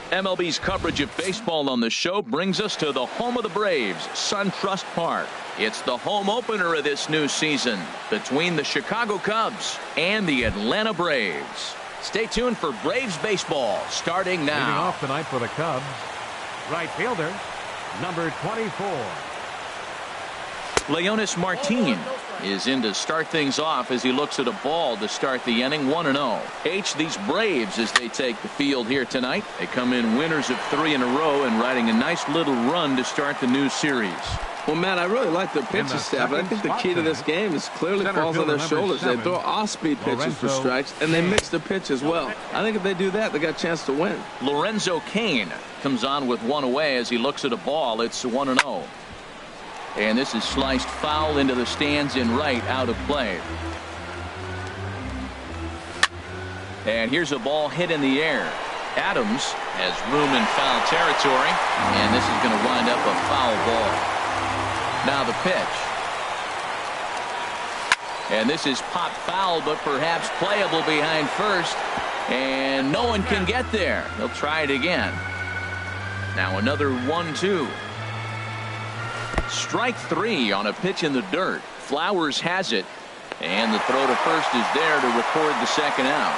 MLB's coverage of baseball on the show brings us to the home of the Braves, SunTrust Park. It's the home opener of this new season between the Chicago Cubs and the Atlanta Braves. Stay tuned for Braves baseball starting now. Leading off tonight for the Cubs, right fielder, number 24. Leonis Martin is in to start things off as he looks at a ball to start the inning. 1-0. These Braves, as they take the field here tonight, they come in winners of 3 in a row and riding a nice little run to start the new series. Well, Matt, I really like their pitching staff. I think the key to this game is clearly falls on their shoulders. They throw off-speed pitches for strikes, and they mix the pitch as well. I think if they do that, they got a chance to win. Lorenzo Cain comes on with one away as he looks at a ball. It's 1-0. And this is sliced foul into the stands in right, out of play. And here's a ball hit in the air. Adams has room in foul territory, and this is going to wind up a foul ball. Now the pitch. And this is pop foul, but perhaps playable behind first. And no one can get there. They'll try it again. Now another 1-2. Strike 3 on a pitch in the dirt. Flowers has it, and the throw to first is there to record the second out.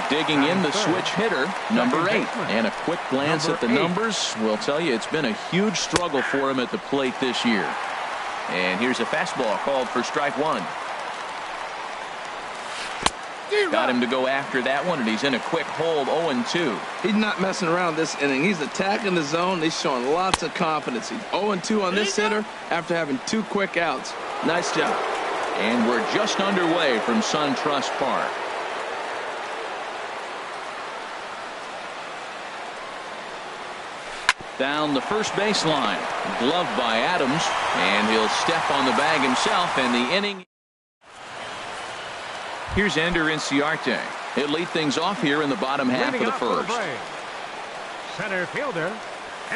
Digging in the switch hitter, number 8, and a quick glance at the numbers will tell you it's been a huge struggle for him at the plate this year. And here's a fastball called for strike 1. Got him to go after that one, and he's in a quick hold. 0-2. He's not messing around this inning. He's attacking the zone. He's showing lots of confidence. He's 0-2 on this hitter after having 2 quick outs. Nice job. And we're just underway from SunTrust Park. Down the first baseline, gloved by Adams, and he'll step on the bag himself, and the inning. Here's Ender Inciarte. He'll lead things off here in the bottom half of the first. Center fielder,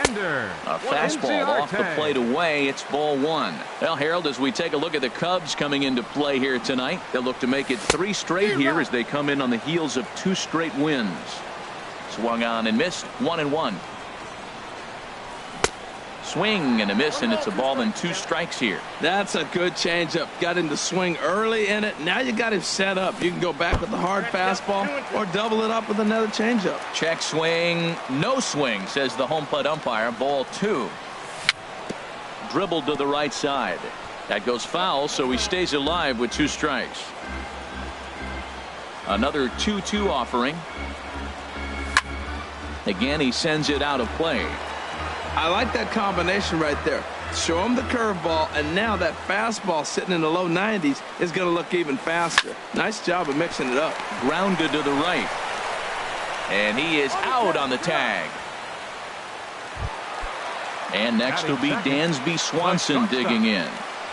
Ender. A fastball off the plate away. It's ball 1. Well, Harold, as we take a look at the Cubs coming into play here tonight, they'll look to make it 3 straight here as they come in on the heels of 2 straight wins. Swung on and missed. 1-1. Swing and a miss, and it's a ball and 2 strikes here. That's a good changeup. Got him to swing early in it. Now you got him set up. You can go back with the hard fastball or double it up with another changeup. Check swing. No swing, says the home plate umpire. Ball 2. Dribbled to the right side. That goes foul, so he stays alive with 2 strikes. Another 2-2 offering. Again, he sends it out of play. I like that combination right there. Show him the curveball, and now that fastball sitting in the low 90s is going to look even faster. Nice job of mixing it up. Grounded to the right. And he is out on the tag. And next will be Dansby Swanson digging in.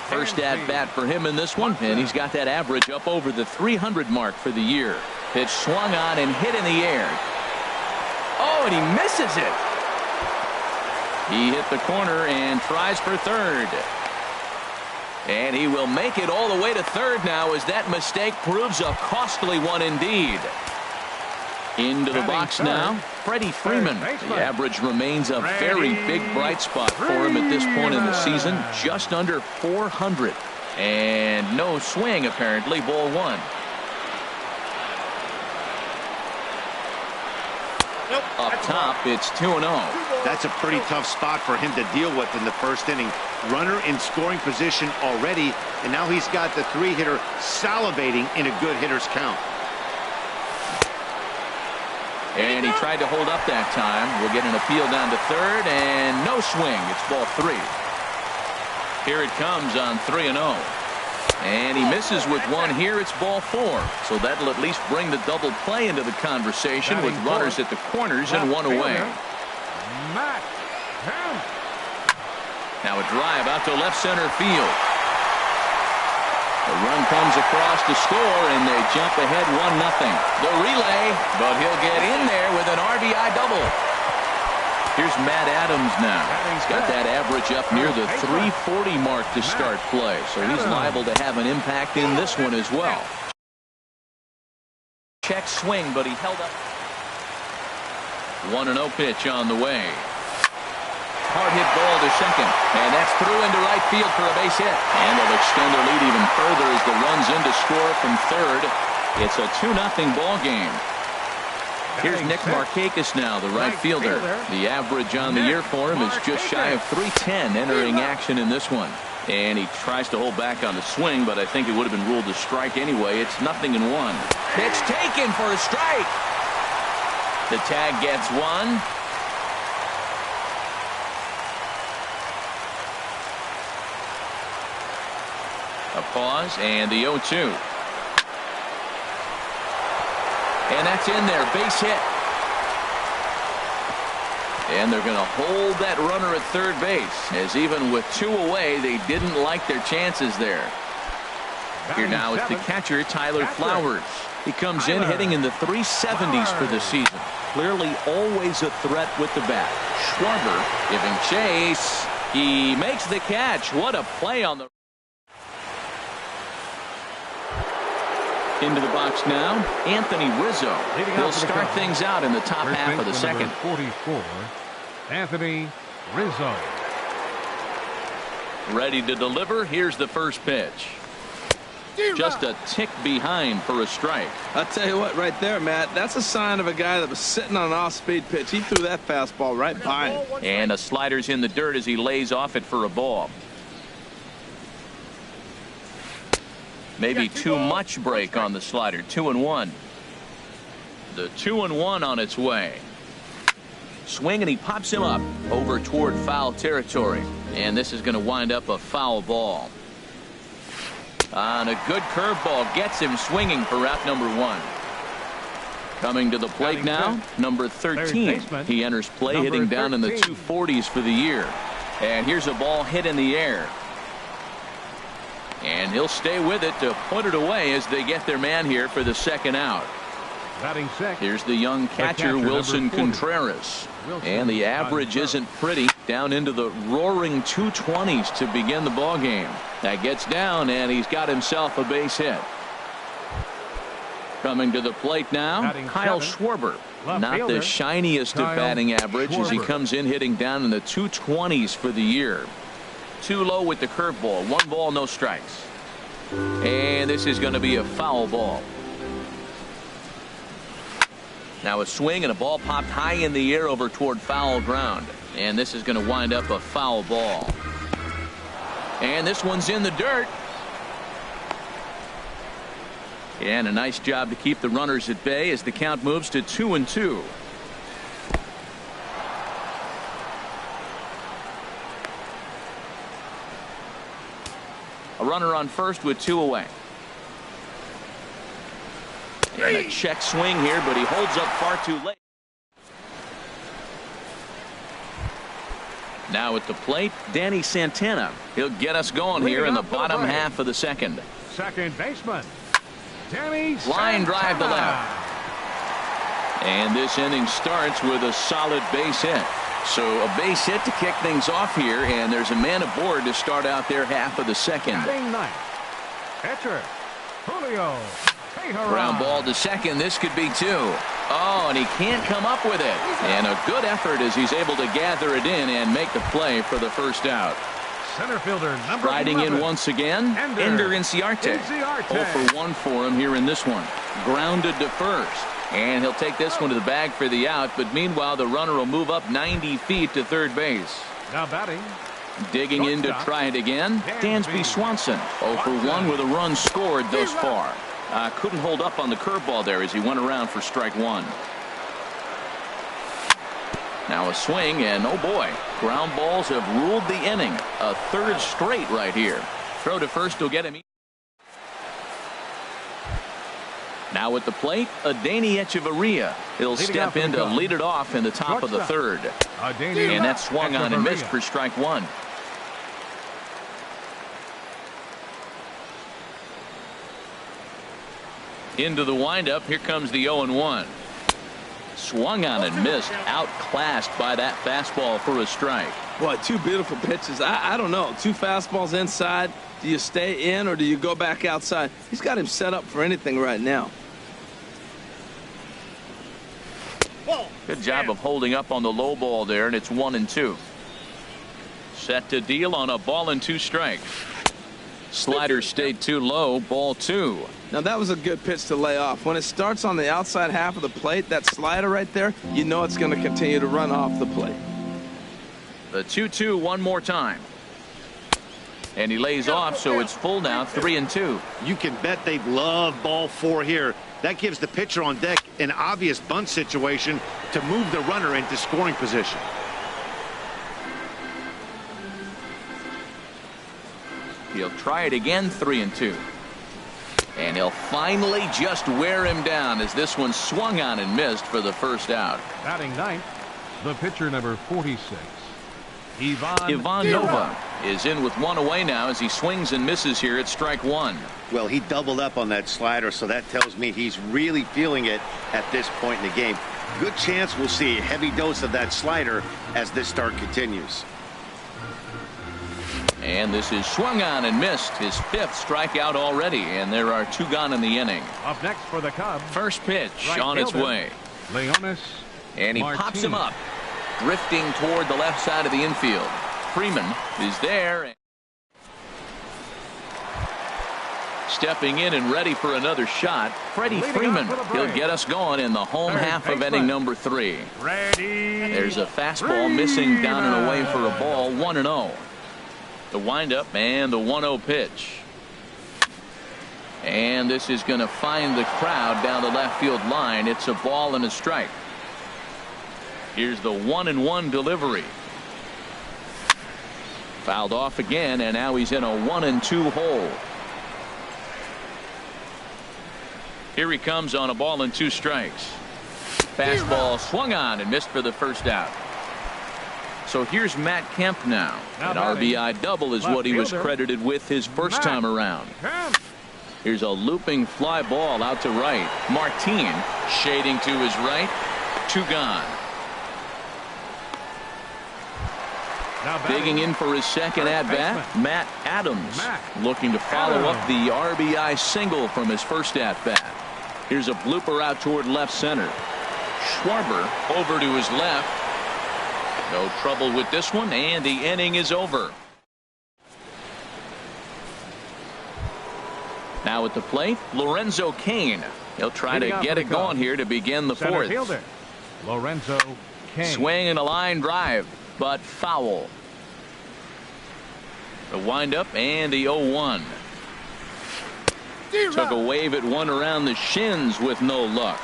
First at bat for him in this one, and he's got that average up over the 300 mark for the year. Pitch swung on and hit in the air. Oh, and he misses it. He hit the corner and tries for third. And he will make it all the way to third now as that mistake proves a costly one indeed. Into the box now, Freddie Freeman. The average remains a very big bright spot for him at this point in the season, just under 400. And no swing apparently, ball 1. Up top, it's 2-0. That's a pretty tough spot for him to deal with in the first inning. Runner in scoring position already, and now he's got the 3-hitter salivating in a good hitter's count. And he tried to hold up that time. We'll get an appeal down to third, and no swing. It's ball 3. Here it comes on 3-0. And he misses with 1 here. It's ball 4. So that'll at least bring the double play into the conversation with runners at the corners and 1 away. Now a drive out to left center field. The run comes across to score, and they jump ahead 1-0. The relay, but he'll get in there with an RBI double. Here's Matt Adams now. He's got that average up near the 340 mark to start play, so he's liable to have an impact in this one as well. Check swing, but he held up. 1-0 pitch on the way. Hard hit ball to second, and that's through into right field for a base hit. And they'll extend their lead even further as the run's in to score from third. It's a 2-0 ball game. Here's Nick Markakis now, the right fielder. The average on the year for him is just shy of 310 entering action in this one. And he tries to hold back on the swing, but I think it would have been ruled a strike anyway. It's 0-1. Pitch taken for a strike. The tag gets one. A pause and the 0-2. And that's in there. Base hit. And they're going to hold that runner at third base, as even with 2 away, they didn't like their chances there. Here now is the catcher, Tyler Flowers. He comes in hitting in the 370s for the season. Clearly always a threat with the bat. Schwarber giving chase. He makes the catch. What a play on the... Into the box now, Anthony Rizzo. He'll start things out in the top half of the second. 44, Anthony Rizzo. Ready to deliver. Here's the first pitch. Just a tick behind for a strike. I'll tell you what, right there, Matt, that's a sign of a guy that was sitting on an off-speed pitch. He threw that fastball right by him. And a slider's in the dirt as he lays off it for a ball. Maybe too much break on the slider. 2-1. The 2-1 on its way. Swing, and he pops him up over toward foul territory. And this is going to wind up a foul ball. On a good curveball gets him swinging for out number 1. Coming to the plate now, number 13. He enters play hitting down in the 240s for the year. And here's a ball hit in the air. And he'll stay with it to put it away as they get their man here for the second out. Here's the young catcher, Wilson Contreras. And the average isn't pretty, down into the roaring 220s to begin the ball game. That gets down, and he's got himself a base hit. Coming to the plate now, Kyle Schwarber. Not the shiniest of batting average as he comes in hitting down in the 220s for the year. Too low with the curveball. 1 ball, no strikes. And this is going to be a foul ball. Now a swing, and a ball popped high in the air over toward foul ground. And this is going to wind up a foul ball. And this one's in the dirt. And a nice job to keep the runners at bay as the count moves to 2-2. A runner on first with 2 away. And a check swing here, but he holds up far too late. Now at the plate, Danny Santana. He'll get us going here in the bottom half of the second. Second baseman, Danny Santana. Line drive to left. And this inning starts with a solid base hit. So a base hit to kick things off here, and there's a man aboard to start out their half of the second. Catcher, Julio. Ground ball to second. This could be 2. Oh, and he can't come up with it. And a good effort as he's able to gather it in and make the play for the first out. Center fielder number Riding 11. in once again, Ender Inciarte. 0 for 1 for him here in this one. Grounded to first. And he'll take this one to the bag for the out, but meanwhile the runner will move up 90 feet to third base. Now batting. Digging in to try it again, Dansby Swanson. 0 for 1 with a run scored thus far. Couldn't hold up on the curveball there as he went around for strike 1. Now a swing, and oh boy, ground balls have ruled the inning. A third straight right here. Throw to first will get him. Now at the plate, Adeiny Echeverria. He'll step in to lead it off in the top of the third. And that swung on and missed for strike 1. Into the windup. Here comes the 0-1. Swung on and missed. Outclassed by that fastball for a strike. Boy, two beautiful pitches. I don't know. Two fastballs inside. Do you stay in or do you go back outside? He's got him set up for anything right now. Good job of holding up on the low ball there, and it's 1-2. Set to deal on a ball and 2 strikes. Slider stayed too low, ball 2. Now that was a good pitch to lay off. When it starts on the outside half of the plate, that slider right there, you know it's going to continue to run off the plate. The 2-2 one more time. And he lays off, so it's full now, 3-2. You can bet they love ball 4 here. That gives the pitcher on deck an obvious bunt situation to move the runner into scoring position. He'll try it again, 3-2. And he'll finally just wear him down as this one swung on and missed for the first out. Batting ninth, the pitcher number 46. Ivan Nova is in with 1 away now as he swings and misses here at strike 1. Well, he doubled up on that slider, so that tells me he's really feeling it at this point in the game. Good chance we'll see a heavy dose of that slider as this start continues. And this is swung on and missed, his 5th strikeout already, and there are 2 gone in the inning. Up next for the Cubs. First pitch right on its fielder, way. Leonis And he Martinez. pops him up, drifting toward the left side of the infield. Freeman is there. Stepping in and ready for another shot, Freddie Freeman. He'll get us going in the home half of inning number 3. There's a fastball missing down and away for a ball, 1-0. The windup and the 1-0 pitch. And this is going to find the crowd down the left field line. It's a ball and a strike. Here's the 1-1 delivery. Fouled off again, and now he's in a 1-2 hole. Here he comes on a ball and 2 strikes. Fastball swung on and missed for the first out. So here's Matt Kemp now. An RBI double is what he was credited with his first time around. Here's a looping fly ball out to right. Martin shading to his right. 2 gone. Digging in for his second at-bat, Matt Adams, looking to follow up the RBI single from his first at-bat. Here's a blooper out toward left center. Schwarber over to his left. No trouble with this one, and the inning is over. Now at the plate, Lorenzo Cain. He'll try to get it going here to begin the 4th. Lorenzo Cain. Swing and a line drive, but foul. The windup and the 0-1. Took a wave at one around the shins with no luck.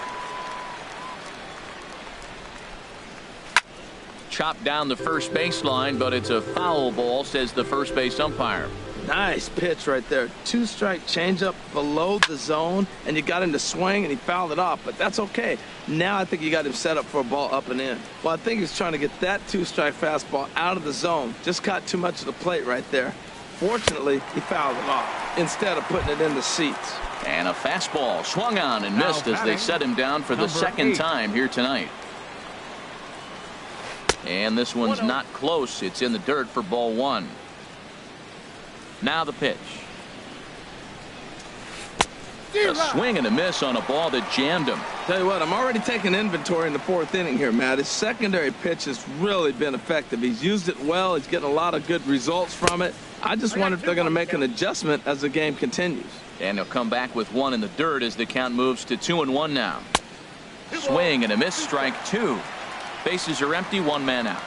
Chopped down the first baseline, but it's a foul ball, says the first base umpire. Nice pitch right there. 2-strike changeup below the zone, and you got him to swing, and he fouled it off, but that's okay. Now I think you got him set up for a ball up and in. Well, I think he's trying to get that 2-strike fastball out of the zone. Just caught too much of the plate right there. Fortunately, he fouled it off instead of putting it in the seats. And a fastball swung on and missed as they set him down for the second time here tonight. And this one's not close. It's in the dirt for ball 1. Now the pitch. A swing and a miss on a ball that jammed him. Tell you what, I'm already taking inventory in the 4th inning here, Matt. His secondary pitch has really been effective. He's used it well. He's getting a lot of good results from it. I just wonder if they're going to make an adjustment as the game continues. And he'll come back with 1 in the dirt as the count moves to 2-1 now. Swing and a miss, strike 2. Bases are empty, 1 man out.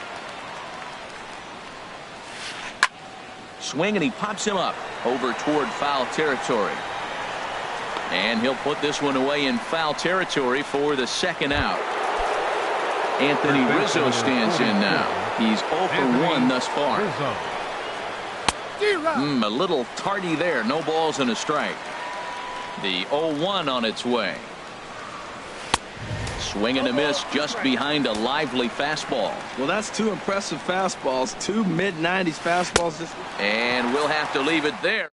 Swing and he pops him up over toward foul territory. And he'll put this one away in foul territory for the second out. Anthony Rizzo stands in now. He's 0 for 1 thus far. A little tardy there. No balls and a strike. The 0-1 on its way. Swing and a miss just behind a lively fastball. Well, that's 2 impressive fastballs, 2 mid-90s fastballs. And we'll have to leave it there.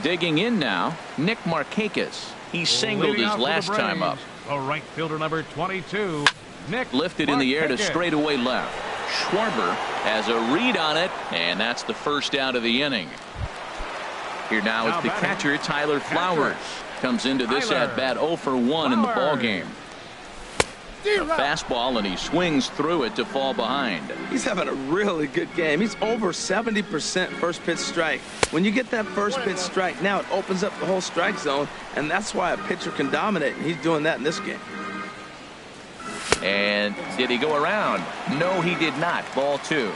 Digging in now, Nick Markakis. He singled his last time up. The right fielder, number 22, Nick. Lifted in the air to straightaway left. Schwarber has a read on it, and that's the first out of the inning. Here now is the catcher, Tyler Flowers. Comes into this at-bat 0 for 1 in the ballgame. A fastball, and he swings through it to fall behind. He's having a really good game. He's over 70% first pitch strike. When you get that first pitch strike, now it opens up the whole strike zone, and that's why a pitcher can dominate, and he's doing that in this game. And did he go around? No, he did not. Ball 2.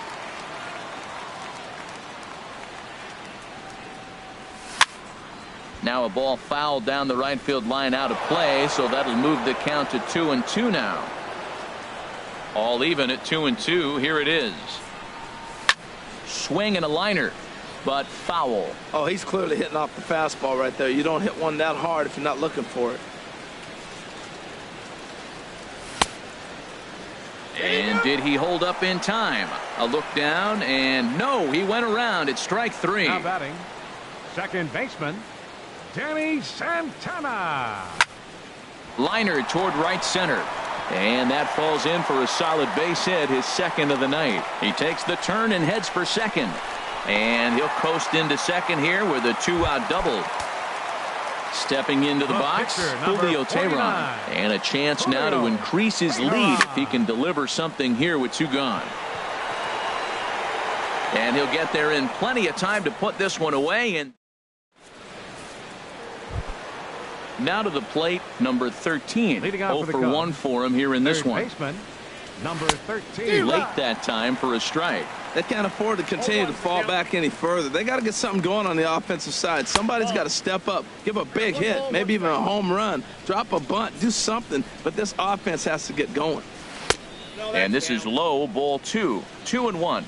Now a ball fouled down the right field line, out of play, so that'll move the count to 2-2 now. All even at 2-2. Here it is. Swing and a liner, but foul. Oh, he's clearly hitting off the fastball right there. You don't hit one that hard if you're not looking for it. And did he hold up in time? A look down, and no, he went around. It's strike 3. Now batting, second baseman, Danny Santana. Liner toward right center. And that falls in for a solid base hit, his second of the night. He takes the turn and heads for second. And he'll coast into second here with a 2-out double. Stepping into the box, Julio Teheran. And a chance now to increase his lead if he can deliver something here with 2 gone. And he'll get there in plenty of time to put this one away. And now to the plate, number 13. 0 for 1 for him here in this one. Baseman, number 13. Late that time for a strike. They can't afford to continue to fall back any further. They got to get something going on the offensive side. Somebody's got to step up, give a big hit, maybe even a home run, drop a bunt, do something. But this offense has to get going. And this is low, ball 2. 2-1.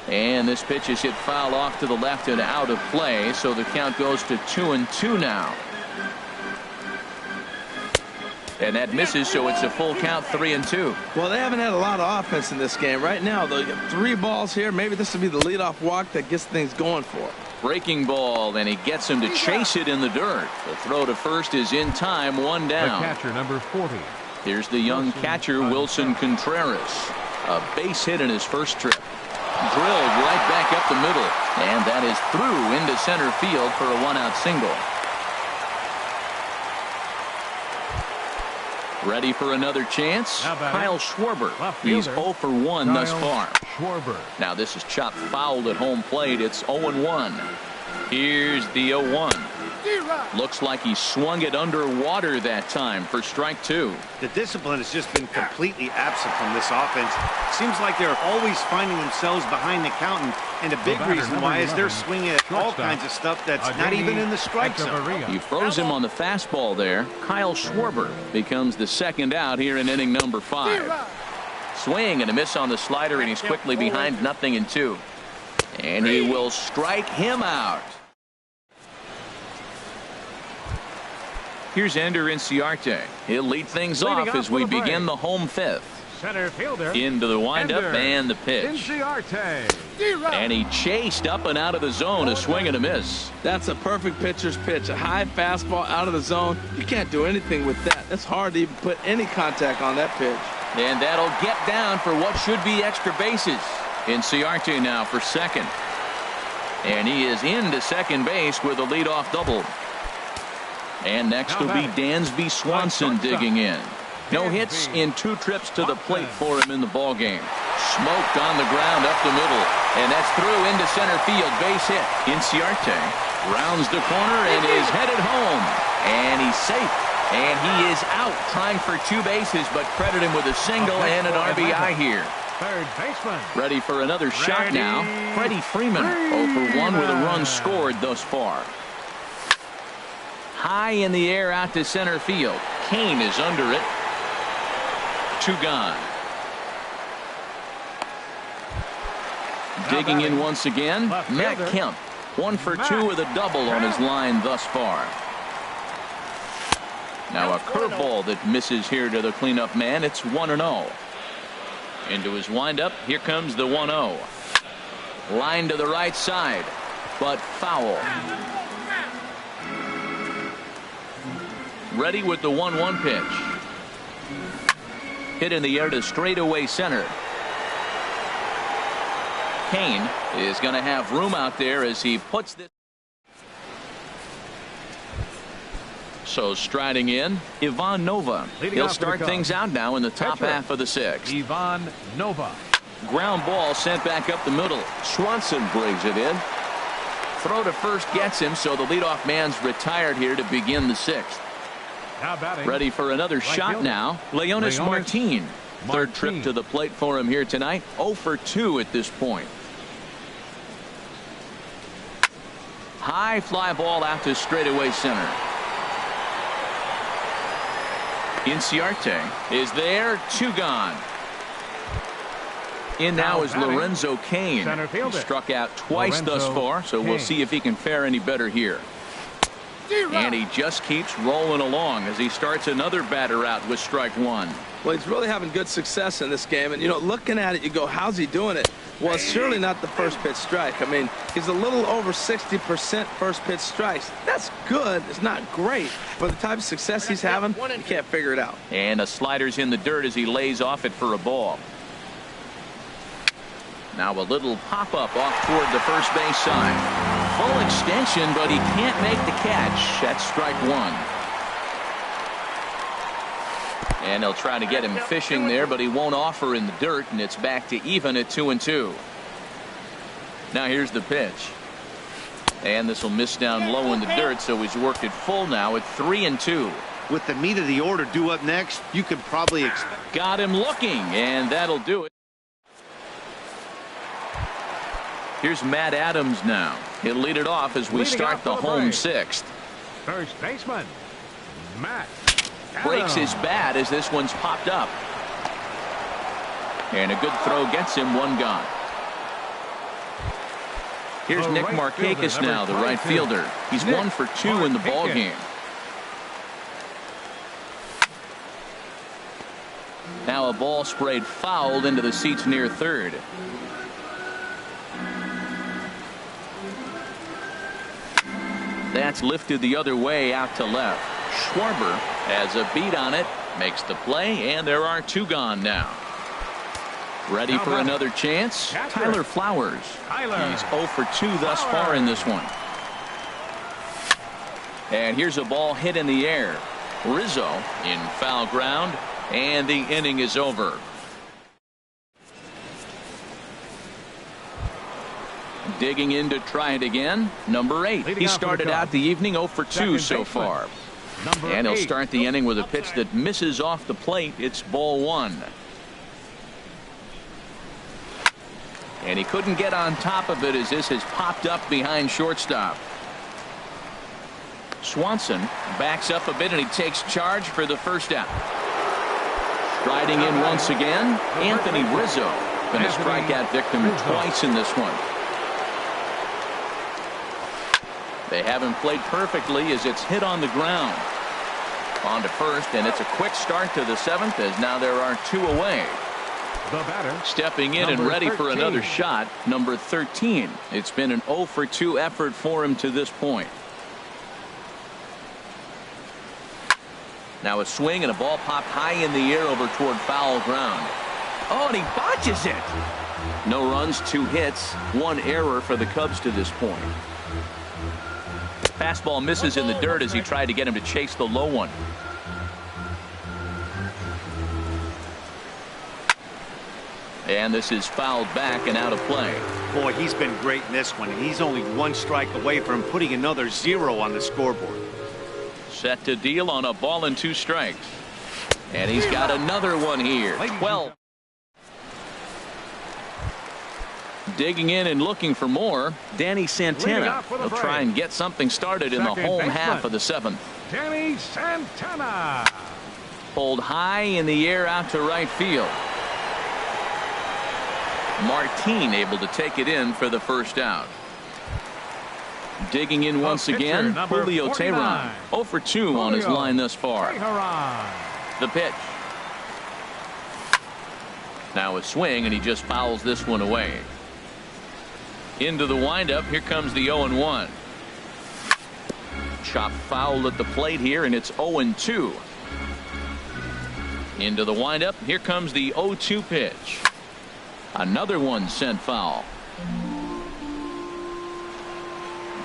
And this pitch is hit foul off to the left and out of play, so the count goes to 2-2 now. And that misses, so it's a full count, 3-2. Well, they haven't had a lot of offense in this game. Right now, though, you have 3 balls here. Maybe this will be the leadoff walk that gets things going for him. Breaking ball, and he gets him to chase it in the dirt. The throw to first is in time, 1 down. The catcher, number 40. Here's the young catcher, Wilson Contreras. A base hit in his first trip. Drilled right back up the middle, and that is through into center field for a 1-out single. Ready for another chance? Kyle Schwarber. He's 0 for 1 thus far. Schwarber. Now this is chopped fouled at home plate. It's 0-1. Here's the 0-1. Looks like he swung it underwater that time for strike 2. The discipline has just been completely absent from this offense. Seems like they're always finding themselves behind the count, and a big reason why is they're swinging at all kinds of stuff that's not even in the strike zone. You froze him on the fastball there. Kyle Schwarber becomes the second out here in inning number 5. Swing and a miss on the slider, and he's quickly behind 0-2. And he will strike him out. Here's Ender Inciarte. He'll lead things off as we begin the home 5th. Center fielder. Into the windup and the pitch. Inciarte. And he chased up and out of the zone, a swing and a miss. That's a perfect pitcher's pitch. A high fastball out of the zone. You can't do anything with that. It's hard to even put any contact on that pitch. And that'll get down for what should be extra bases. Inciarte now for second. And he is into second base with a leadoff double. And next will be Dansby Swanson digging in. No hits in 2 trips to the plate for him in the ballgame. Smoked on the ground up the middle. And that's through into center field. Base hit. Inciarte rounds the corner and is headed home. And he's safe. And he is out trying for 2 bases, but credit him with a single and an RBI here. Third baseman. Ready for another shot now. Freddie Freeman 0 for 1 with a run scored thus far. High in the air out to center field. Kane is under it. 2 gone. Digging in once again, Matt Kemp. 1 for 2 with a double on his line thus far. Now a curveball that misses here to the cleanup man. It's 1-0. Into his windup. Here comes the 1-0. Line to the right side, but foul. Ready with the 1-1 pitch. Hit in the air to straightaway center. Kane is going to have room out there as he puts this. So striding in, Ivan Nova. He'll start things out now in the top half of the sixth. Ivan Nova. Ground ball sent back up the middle. Swanson brings it in. Throw to first gets him, so the leadoff man's retired here to begin the sixth. Now batting. Ready for another shot fielder. now. Leonis Martin. Third trip to the plate for him here tonight. 0 for 2 at this point. High fly ball out to straightaway center. Inciarte is there. 2 gone. In now is Lorenzo Cain. Center fielder. Struck out twice Lorenzo thus far, so we'll Cain. see if he can fare any better here. And he just keeps rolling along as he starts another batter out with strike 1. Well, he's really having good success in this game. And, you know, looking at it, you go, how's he doing it? Well, it's surely not the first pitch strike. I mean, he's a little over 60% first pitch strikes. That's good. It's not great. For the type of success he's having, you can't figure it out. And a slider's in the dirt as he lays off it for a ball. Now a little pop-up off toward the first base side. Full extension, but he can't make the catch. That's strike 1. And they'll try to get him fishing there, but he won't offer in the dirt, and it's back to even at 2-2. Now here's the pitch. And this will miss down low in the dirt, so he's worked it full now at 3-2. With the meat of the order due up next, you could probably expect. Got him looking, and that'll do it. Here's Matt Adams now. He'll lead it off as we start the home sixth. First baseman, Matt Breaks his bat as this one's popped up. And a good throw gets him. 1 gone. Here's Nick Markakis now, the right fielder. He's 1 for 2 in the ball game. Now a ball sprayed fouled into the seats near third. That's lifted the other way out to left. Schwarber has a beat on it, makes the play, and there are 2 gone now. Ready for another chance? Tyler Flowers. He's 0 for 2 thus far in this one. And here's a ball hit in the air. Rizzo in foul ground, and the inning is over. Digging in to try it again, number 8. He started out the evening 0 for 2 so far. And he'll start the inning with a pitch that misses off the plate. It's ball 1. And he couldn't get on top of it as this has popped up behind shortstop. Swanson backs up a bit and he takes charge for the first out. Striding in once again, Anthony Rizzo. Going to strike out victim twice in this one. They haven't played perfectly as it's hit on the ground. On to first, and it's a quick start to the 7th as now there are 2 away. The batter, stepping in and ready for another shot, number 13. It's been an 0 for 2 effort for him to this point. Now a swing and a ball popped high in the air over toward foul ground. Oh, and he botches it. No runs, 2 hits, 1 error for the Cubs to this point. Fastball misses in the dirt as he tried to get him to chase the low one. And this is fouled back and out of play. Boy, he's been great in this one, and he's only 1 strike away from putting another 0 on the scoreboard. Set to deal on a ball and 2 strikes. And he's got another one here. 12. Digging in and looking for more, Danny Santana will try and get something started in the home half of the 7th. Danny Santana. Pulled high in the air out to right field. Martin able to take it in for the first out. Digging in once again, Julio Teheran. 0 for 2 on his line thus far. The pitch. Now a swing, and he just fouls this one away. Into the windup. Here comes the 0-1. Chop foul at the plate here, and it's 0-2. Into the windup. Here comes the 0-2 pitch. Another one sent foul.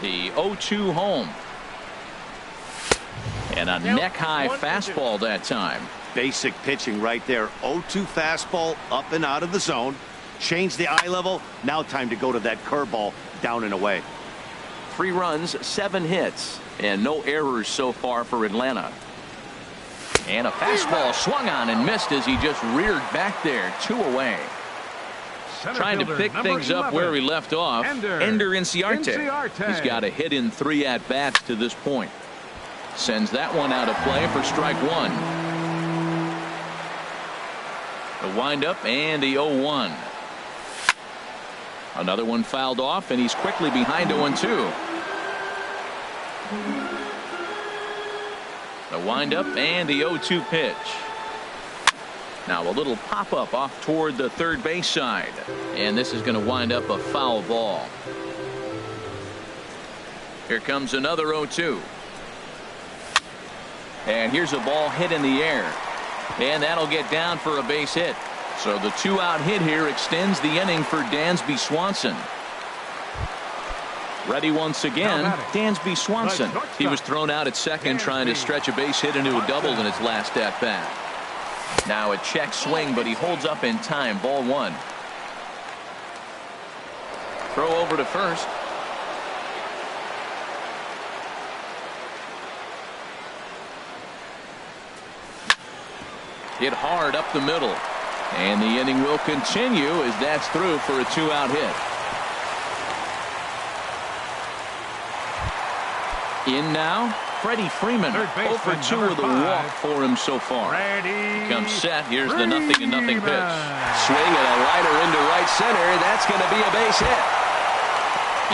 The 0-2 home. And a neck-high fastball that time. Basic pitching right there. 0-2 fastball up and out of the zone. Change the eye level. Now time to go to that curveball down and away. 3 runs, 7 hits, and no errors so far for Atlanta. And a fastball swung on and missed as he just reared back there. 2 away. Trying to pick things up where he left off. Ender Inciarte. He's got a hit in 3 at-bats to this point. Sends that one out of play for strike 1. The windup and the 0-1. Another one fouled off, and he's quickly behind 0-2. The windup and the 0-2 pitch. Now a little pop-up off toward the third base side. And this is going to wind up a foul ball. Here comes another 0-2. And here's a ball hit in the air. And that'll get down for a base hit. So the 2-out hit here extends the inning for Dansby Swanson. Ready once again, Dansby Swanson. He was thrown out at second trying to stretch a base hit into a double in his last at-bat. Now a check swing, but he holds up in time. Ball 1. Throw over to first. Hit hard up the middle. And the inning will continue as that's through for a 2-out hit. In now, Freddie Freeman. 0 for 2 with a walk for him so far. Comes set. Here's the 0-0 pitch. Swing and a liner into right center. That's going to be a base hit.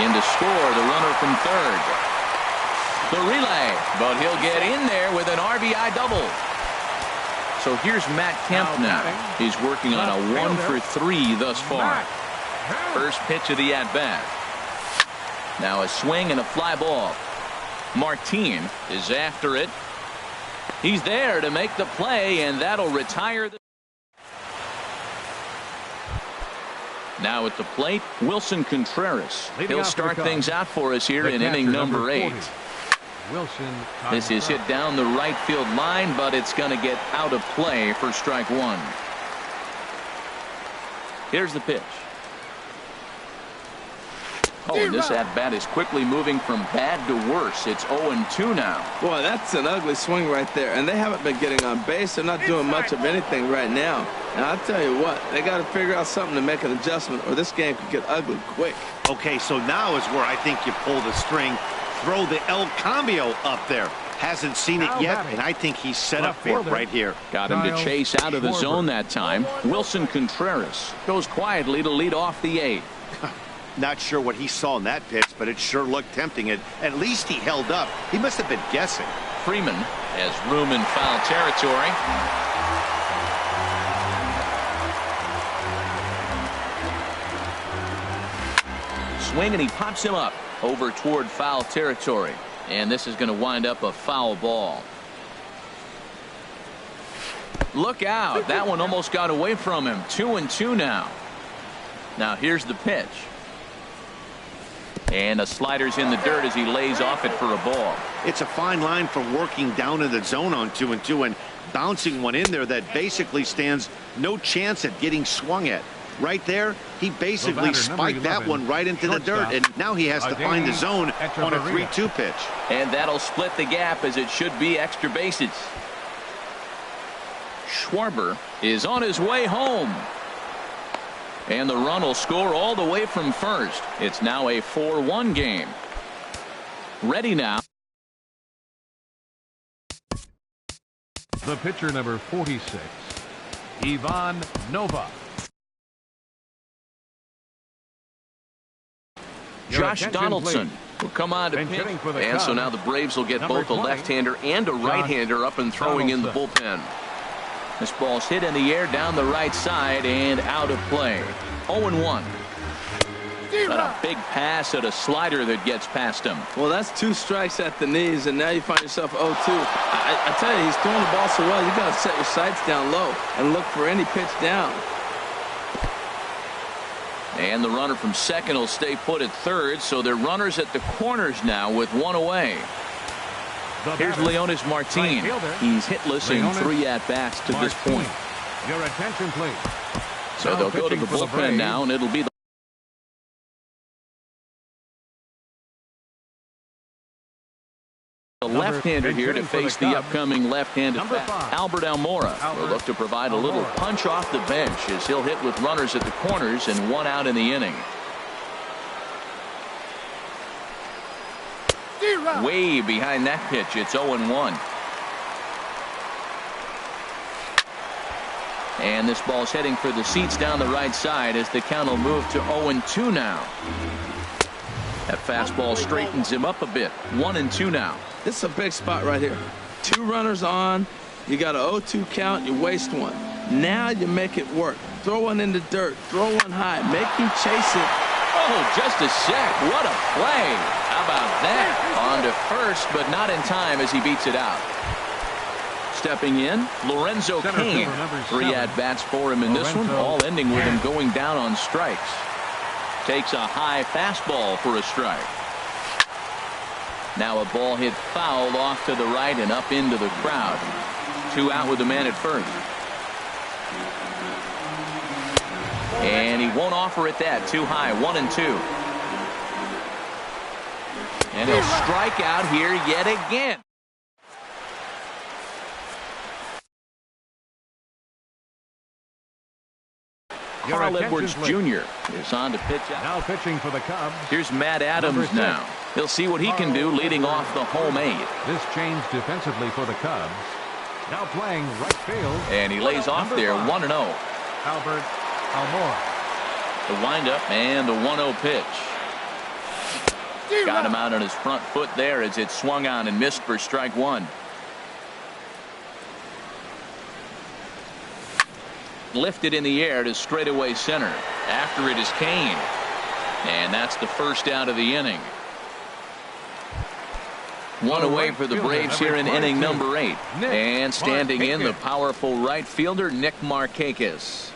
In to score the runner from third. The relay, but he'll get in there with an RBI double. So here's Matt Kemp now. He's working on a 1 for 3 thus far. First pitch of the at-bat. Now a swing and a fly ball. Martin is after it. He's there to make the play, and that'll retire the. Now at the plate, Wilson Contreras. He'll start things out for us here in inning number 8. This is hit down the right field line, but it's going to get out of play for strike 1. Here's the pitch. Oh, and this at-bat is quickly moving from bad to worse. It's 0-2 now. Boy, that's an ugly swing right there. And they haven't been getting on base. They're not doing much of anything right now. Now, I'll tell you what, they got to figure out something to make an adjustment, or this game could get ugly quick. Okay, so now is where I think you pull the string. Throw the El Cambio up there. Hasn't seen it yet, and I think he's set up for it right here. Got him to chase out of the zone that time. Wilson Contreras goes quietly to lead off the 8th. Not sure what he saw in that pitch, but it sure looked tempting. At least he held up. He must have been guessing. Freeman has room in foul territory. Swing, and he pops him up over toward foul territory. And this is going to wind up a foul ball. Look out. That one almost got away from him. 2-2 now. Now here's the pitch. And a slider's in the dirt as he lays off it for a ball. It's a fine line from working down in the zone on 2-2 and bouncing one in there that basically stands no chance at getting swung at. Right there, he basically spiked that one right into the dirt, and now he has to find the zone on a 3-2 pitch. And that'll split the gap, as it should be extra bases. Schwarber is on his way home. And the run will score all the way from first. It's now a 4-1 game. Ready now. The pitcher, number 46, Ivan Nova. Josh Donaldson will come on to pitch. And so now the Braves will get both a left-hander and a right-hander up and throwing in the bullpen. This ball's hit in the air down the right side and out of play. 0-1. But a big pass at a slider that gets past him. Well, that's 2 strikes at the knees, and now you find yourself 0-2. I tell you, he's throwing the ball so well, you got to set your sights down low and look for any pitch down. And the runner from second will stay put at third, so they're runners at the corners now with 1 away. Here's Leonis Martin. He's hitless in 3 at-bats to this point. Your attention, please. So they'll go to the bullpen now, and it'll be the left-hander here to face the upcoming left-handed bat. Albert Almora will look to provide a little punch off the bench as he'll hit with runners at the corners and 1 out in the inning. Way behind that pitch. It's 0-1. And this ball's heading for the seats down the right side as the count will move to 0-2 now. That fastball straightens him up a bit. 1-2 now. This is a big spot right here. 2 runners on. You got a 0-2 count. You waste 1. Now you make it work. Throw 1 in the dirt. Throw 1 high. Make him chase it. Oh, just a sec. What a play. How about that? On to first, but not in time as he beats it out. Stepping in, Lorenzo Cain. 3 at-bats for him in this one, all ending with him going down on strikes. Takes a high fastball for a strike. Now a ball hit foul off to the right and up into the crowd. 2 out with the man at first. And he won't offer it that. Too high. 1-2. And he'll strike out here yet again. Carl Edwards Jr. is on to pitch out. Now pitching for the Cubs. Here's Matt Adams now. He'll see what he can do leading off the home 8. This change defensively for the Cubs. Now playing right field. And he lays off there 1-0. Albert Almora. The windup and the 1-0 pitch. Got him out on his front foot there as it swung on and missed for strike 1. Lifted in the air to straightaway center. After it is Cain. And that's the first out of the inning. 1 away for the Braves here in inning number 8. And standing in, the powerful right fielder, Nick Markakis.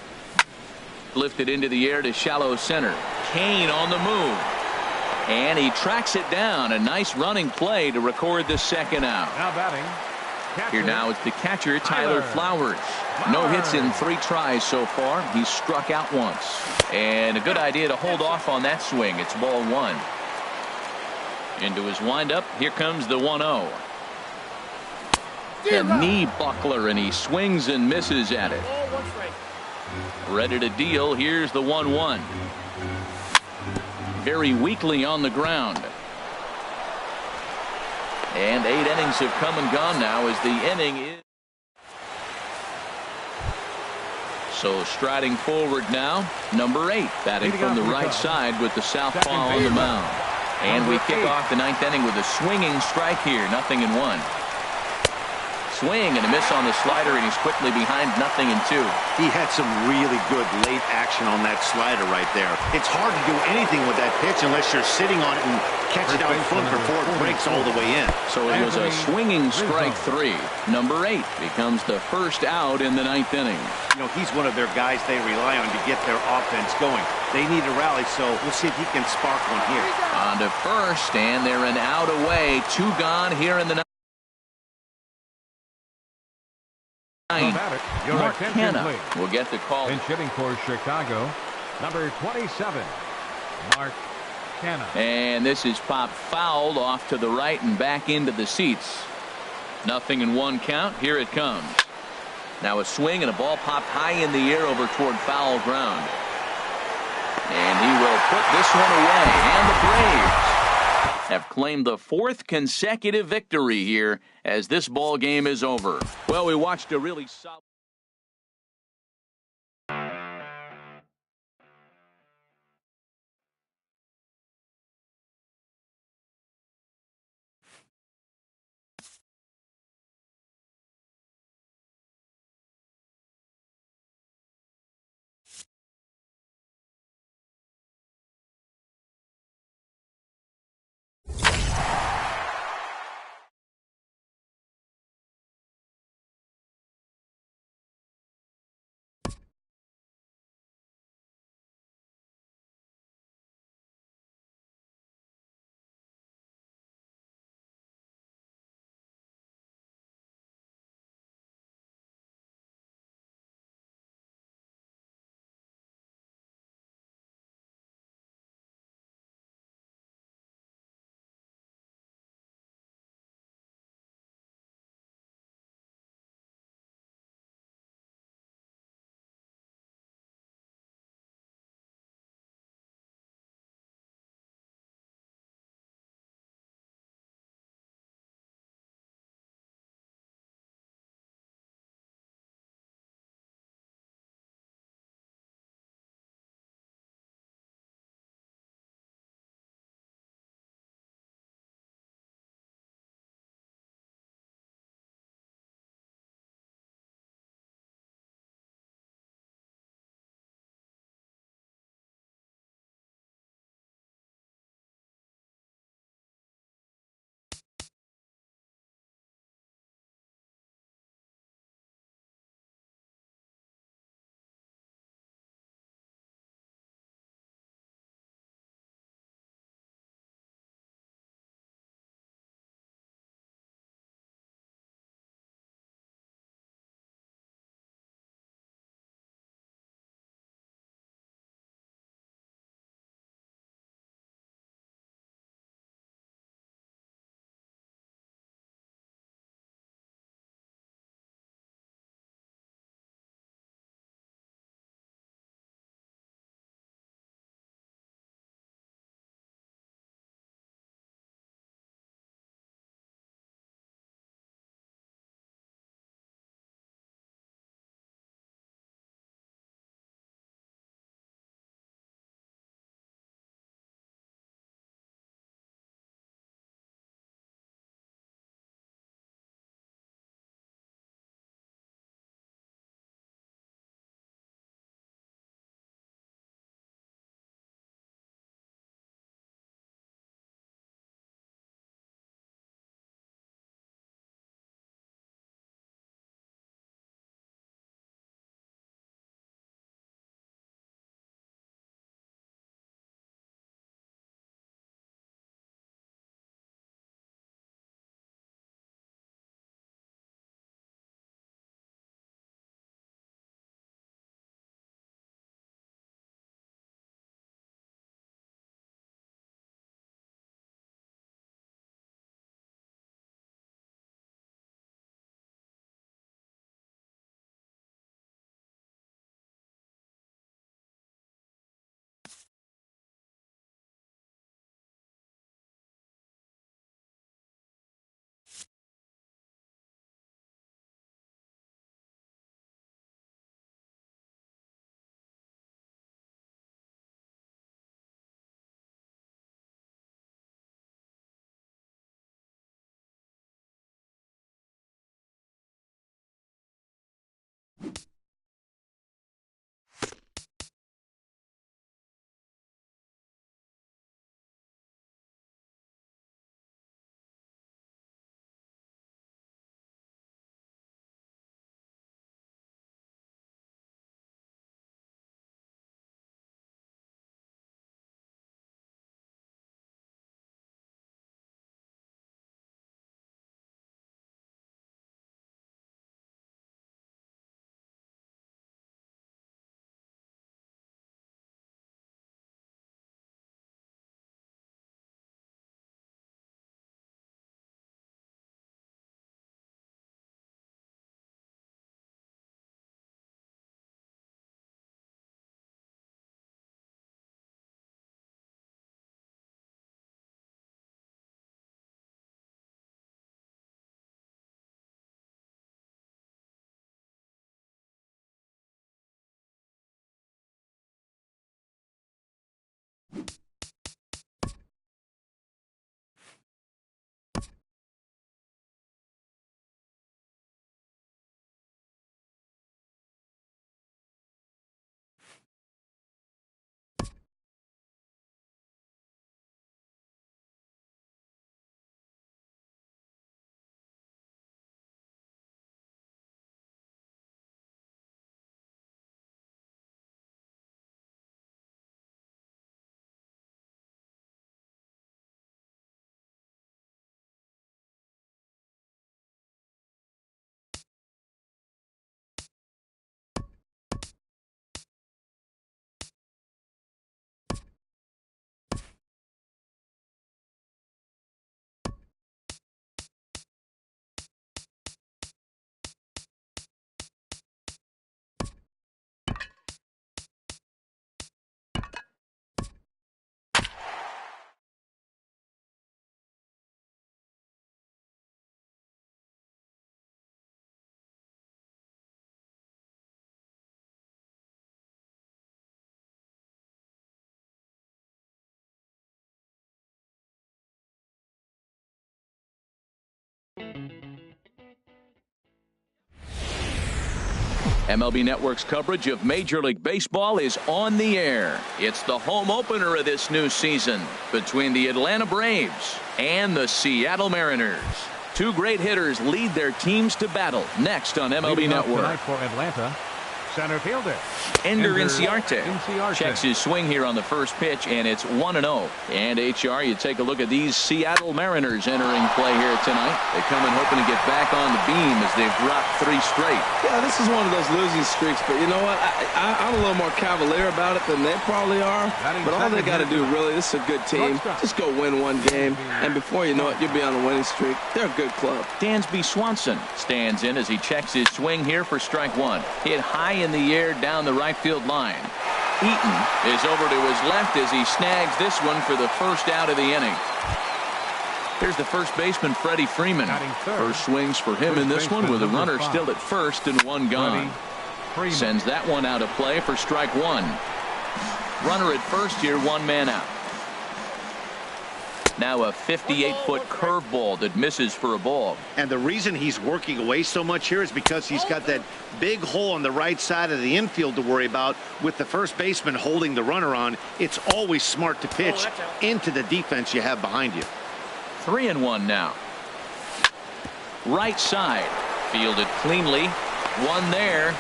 Lifted into the air to shallow center. Cain on the move. And he tracks it down. A nice running play to record the second out. Now batting. Here now is the catcher, Tyler Flowers. No hits in 3 tries so far. He's struck out once. And a good idea to hold off on that swing. It's ball 1. Into his windup. Here comes the 1-0. A knee buckler, and he swings and misses at it. Ready to deal. Here's the 1-1. Very weakly on the ground. And 8 innings have come and gone now as the inning is. So striding forward now, number 8, batting from the right side with the southpaw on the mound. And we kick off the 9th inning with a swinging strike here, 0-1. Swing and a miss on the slider, and he's quickly behind 0-2. He had some really good late action on that slider right there. It's hard to do anything with that pitch unless you're sitting on it and catch it out front before it breaks all the way in. So it was a swinging strike 3. Number 8 becomes the first out in the 9th inning. You know, he's one of their guys they rely on to get their offense going. They need a rally, so we'll see if he can spark one here. On to first, and they're an out away. 2 gone here in the 9th. Mark Hanna will get the call. Pinch hitting for Chicago, number 27, Mark Hanna. And this is popped fouled off to the right and back into the seats. 0-1 count. Here it comes. Now a swing and a ball popped high in the air over toward foul ground. And he will put this one away. And the Braves have claimed the 4th consecutive victory here as this ball game is over. Well, we watched a really solid MLB Network's coverage of Major League Baseball is on the air. It's the home opener of this new season between the Atlanta Braves and the Seattle Mariners. Two great hitters lead their teams to battle next on MLB Network. Tonight for Atlanta, center fielder Ender Inciarte checks his swing here on the first pitch, and it's 1-0. And HR, you take a look at these Seattle Mariners entering play here tonight. They come in hoping to get back on the beam as they've dropped 3 straight. Yeah, this is one of those losing streaks, but you know what? I'm a little more cavalier about it than they probably are. But all they got to do, really, this is a good team. Just go win one game, and before you know it, you'll be on a winning streak. They're a good club. Dansby Swanson stands in as he checks his swing here for strike 1. Hit high in the air down the right field line. Eaton is over to his left as he snags this one for the first out of the inning. Here's the first baseman, Freddie Freeman. First swings for him in this one with a runner still at first and 1 gone. Sends that one out of play for strike 1. Runner at first here, 1 man out. Now a 58-foot curveball that misses for a ball. And the reason he's working away so much here is because he's got that big hole on the right side of the infield to worry about. With the first baseman holding the runner on, it's always smart to pitch into the defense you have behind you. 3-1 now. Right side. Fielded cleanly. 1 there.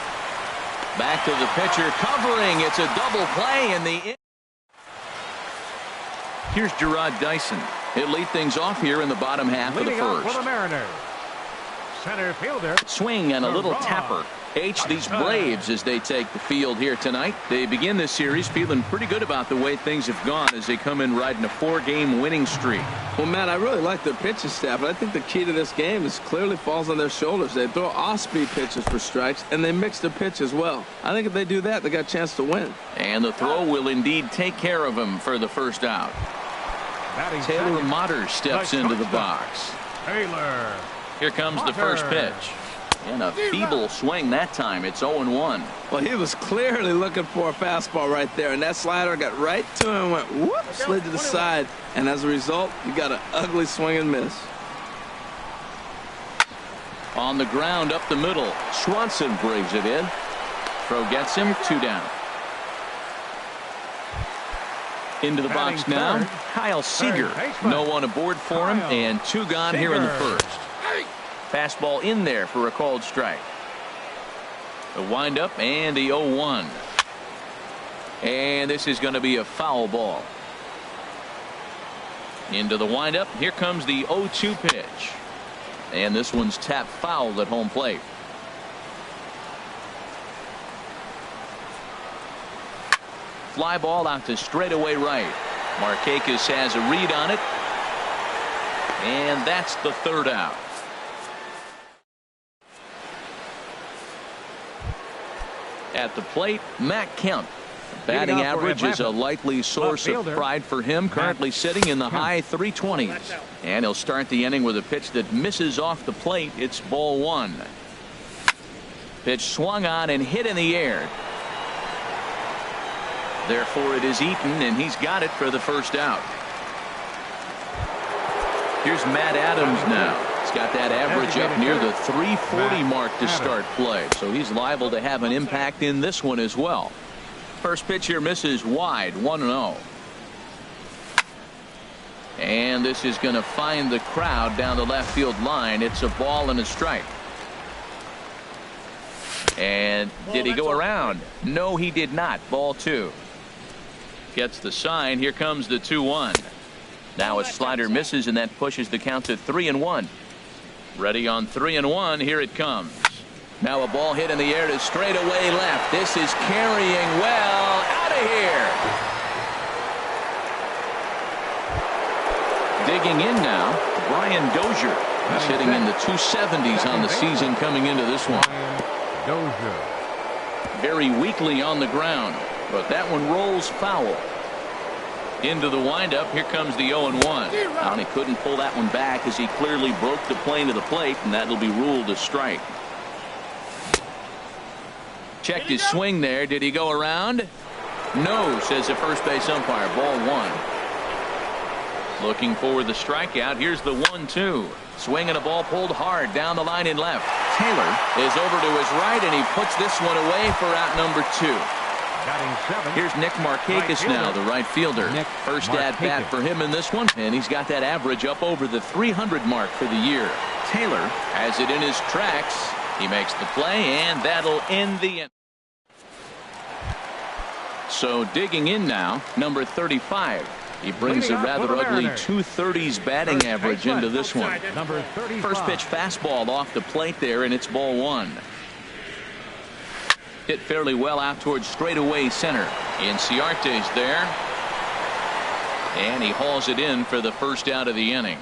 Back to the pitcher covering. It's a double play in the. Here's Gerard Dyson. He'll lead things off here in the bottom half of the first. For the Mariners, center fielder. Swing and a little tapper. These Braves as they take the field here tonight. They begin this series feeling pretty good about the way things have gone as they come in riding a 4-game winning streak. Well, Matt, I really like their pitching staff, but I think the key to this game is clearly falls on their shoulders. They throw off-speed pitches for strikes, and they mix their pitch as well. I think if they do that, they got a chance to win. And the throw will indeed take care of him for the first out. Taylor Motter steps into the box. Taylor. Here comes the first pitch. And a feeble swing that time. It's 0-1. Well, he was clearly looking for a fastball right there, and that slider got right to him and went whoop, slid to the side, and as a result, you got an ugly swing and miss. On the ground up the middle, Swanson brings it in. Throw gets him, 2 down. Into the box now, Kyle Seager. No one aboard for him, and 2 gone here in the first. Fastball in there for a called strike. The windup and the 0-1. And this is going to be a foul ball. Into the windup. Here comes the 0-2 pitch. And this one's tapped foul at home plate. Fly ball out to straightaway right. Markakis has a read on it. And that's the 3rd out. At the plate, Matt Kemp. Batting average is a likely source of pride for him, currently sitting in the high 320s. And he'll start the inning with a pitch that misses off the plate. It's ball 1. Pitch swung on and hit in the air. Therefore, it is Eaton, and he's got it for the first out. Here's Matt Adams now. He's got that average up near the 340 mark to start play, so he's liable to have an impact in this one as well. First pitch here misses wide, 1-0. And this is going to find the crowd down the left field line. It's a ball and a strike. And did he go around? No, he did not. Ball 2. Gets the sign. Here comes the 2-1. Now a slider misses, and that pushes the count to 3-1. Ready on 3-1. Here it comes. Now a ball hit in the air to straightaway left. This is carrying well. Out of here. Digging in now, Brian Dozier. He's hitting in the 270s on the season coming into this one. Dozier. Very weakly on the ground, but that one rolls foul. Into the windup. Here comes the 0-1. And he couldn't pull that one back as he clearly broke the plane to the plate, and that'll be ruled a strike. Checked his swing there. Did he go around? No, says the first base umpire. Ball 1. Looking for the strikeout. Here's the 1-2. Swing and a ball pulled hard down the line in left. Taylor is over to his right, and he puts this one away for out number 2. Here's Nick Markakis now, the right fielder. First at bat for him in this one, and he's got that average up over the 300 mark for the year. Taylor has it in his tracks. He makes the play, and that'll end the inning. So digging in now, number 35. He brings a rather ugly 230s batting average into this one. First pitch fastball off the plate there, and it's ball 1. Hit fairly well out towards straightaway center. Inciarte's there. And he hauls it in for the first out of the inning.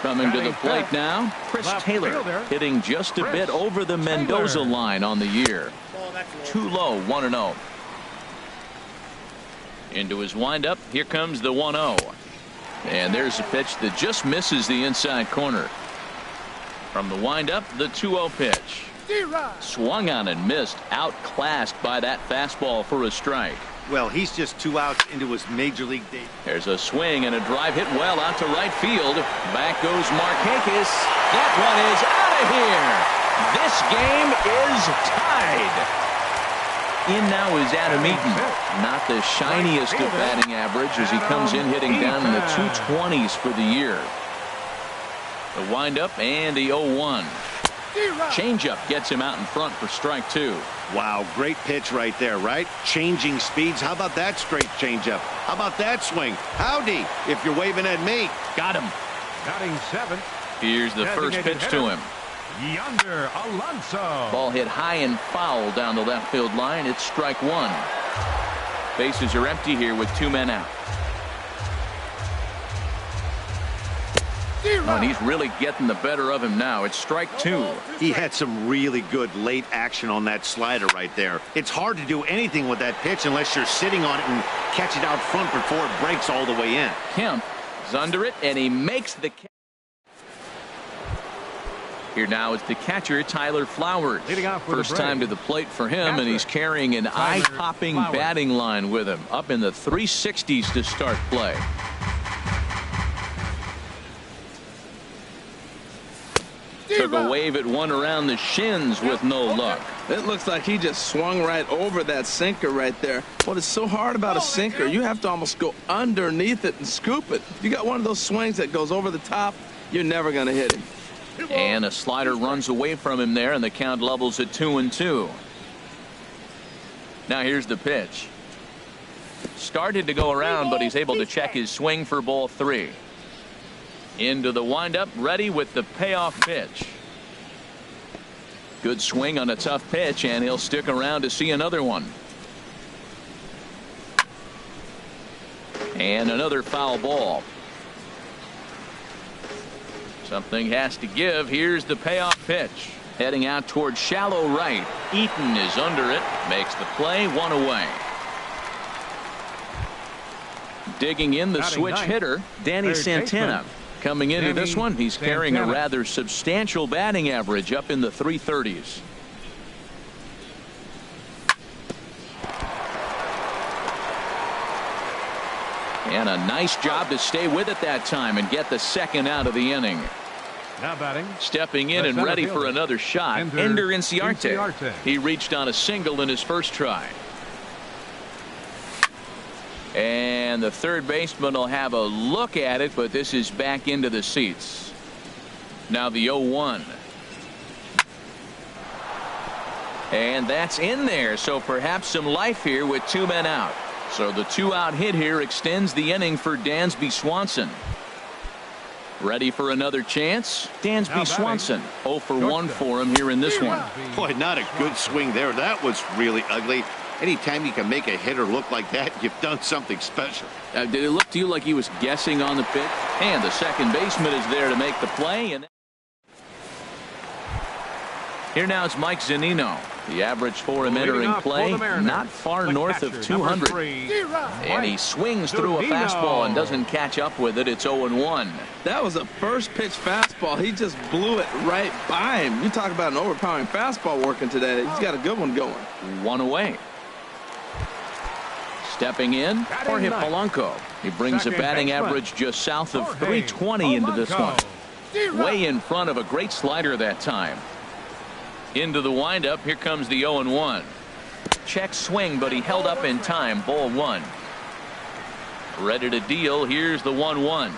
Coming to the plate now, Chris Taylor, hitting just a bit over the Mendoza line on the year. Too low, 1-0. Into his windup, here comes the 1-0. And there's a pitch that just misses the inside corner. From the windup, the 2-0 pitch. Swung on and missed, outclassed by that fastball for a strike. Well, he's just 2 outs into his major league debut. There's a swing and a drive hit well out to right field. Back goes Markakis. That one is out of here. This game is tied. In now is Adam Eaton. Not the shiniest of batting average as he comes in hitting down in the 220s for the year. The windup and the 0-1. Changeup gets him out in front for strike 2. Wow, great pitch right there, right? Changing speeds. How about that straight changeup? How about that swing? Howdy, if you're waving at me. Got him. Batting 7. Here's the first pitch to him. Yonder Alonso. Ball hit high and foul down the left field line. It's strike 1. Bases are empty here with 2 men out. Oh, and he's really getting the better of him now. It's strike 2. He had some really good late action on that slider right there. It's hard to do anything with that pitch unless you're sitting on it and catch it out front before it breaks all the way in. Kemp is under it, and he makes the catch. Here now is the catcher, Tyler Flowers. First time to the plate for him, and he's carrying an eye-popping batting line with him. Up in the 360s to start play. Took a wave at one around the shins with no luck. It looks like he just swung right over that sinker right there. What is so hard about a sinker, you have to almost go underneath it and scoop it. If you got one of those swings that goes over the top, you're never going to hit him. And a slider runs away from him there, and the count levels at 2-2. Now here's the pitch. Started to go around, but he's able to check his swing for ball 3. Into the windup, ready with the payoff pitch. Good swing on a tough pitch, and he'll stick around to see another one. And another foul ball. Something has to give. Here's the payoff pitch. Heading out towards shallow right. Eaton is under it. Makes the play, 1 away. Digging in the switch hitter, Danny Santana. Coming into this one, he's carrying a rather substantial batting average up in the 330s. And a nice job to stay with it that time and get the second out of the inning. Now batting. Stepping in and ready for another shot, Ender Inciarte. He reached on a single in his first try. And the third baseman will have a look at it, but this is back into the seats. Now the 0-1. And that's in there, so perhaps some life here with 2 men out. So the 2-out hit here extends the inning for Dansby Swanson. Ready for another chance? Dansby Swanson 0 for 1 for him here in this one. Boy, not a good swing there. That was really ugly. Anytime you can make a hitter look like that, you've done something special. Did it look to you like he was guessing on the pitch? And the second baseman is there to make the play. And here now is Mike Zunino. The average for him entering play, not far north of 200. And he swings through a fastball and doesn't catch up with it. It's 0-1. That was a first pitch fastball. He just blew it right by him. You talk about an overpowering fastball working today. He's got a good one going. 1 away. Stepping in, Jorge Polanco. He brings a batting average just south of 320 into this one. Way in front of a great slider that time. Into the windup. Here comes the 0-1. Check swing, but he held up in time. Ball 1. Ready to deal. Here's the 1-1.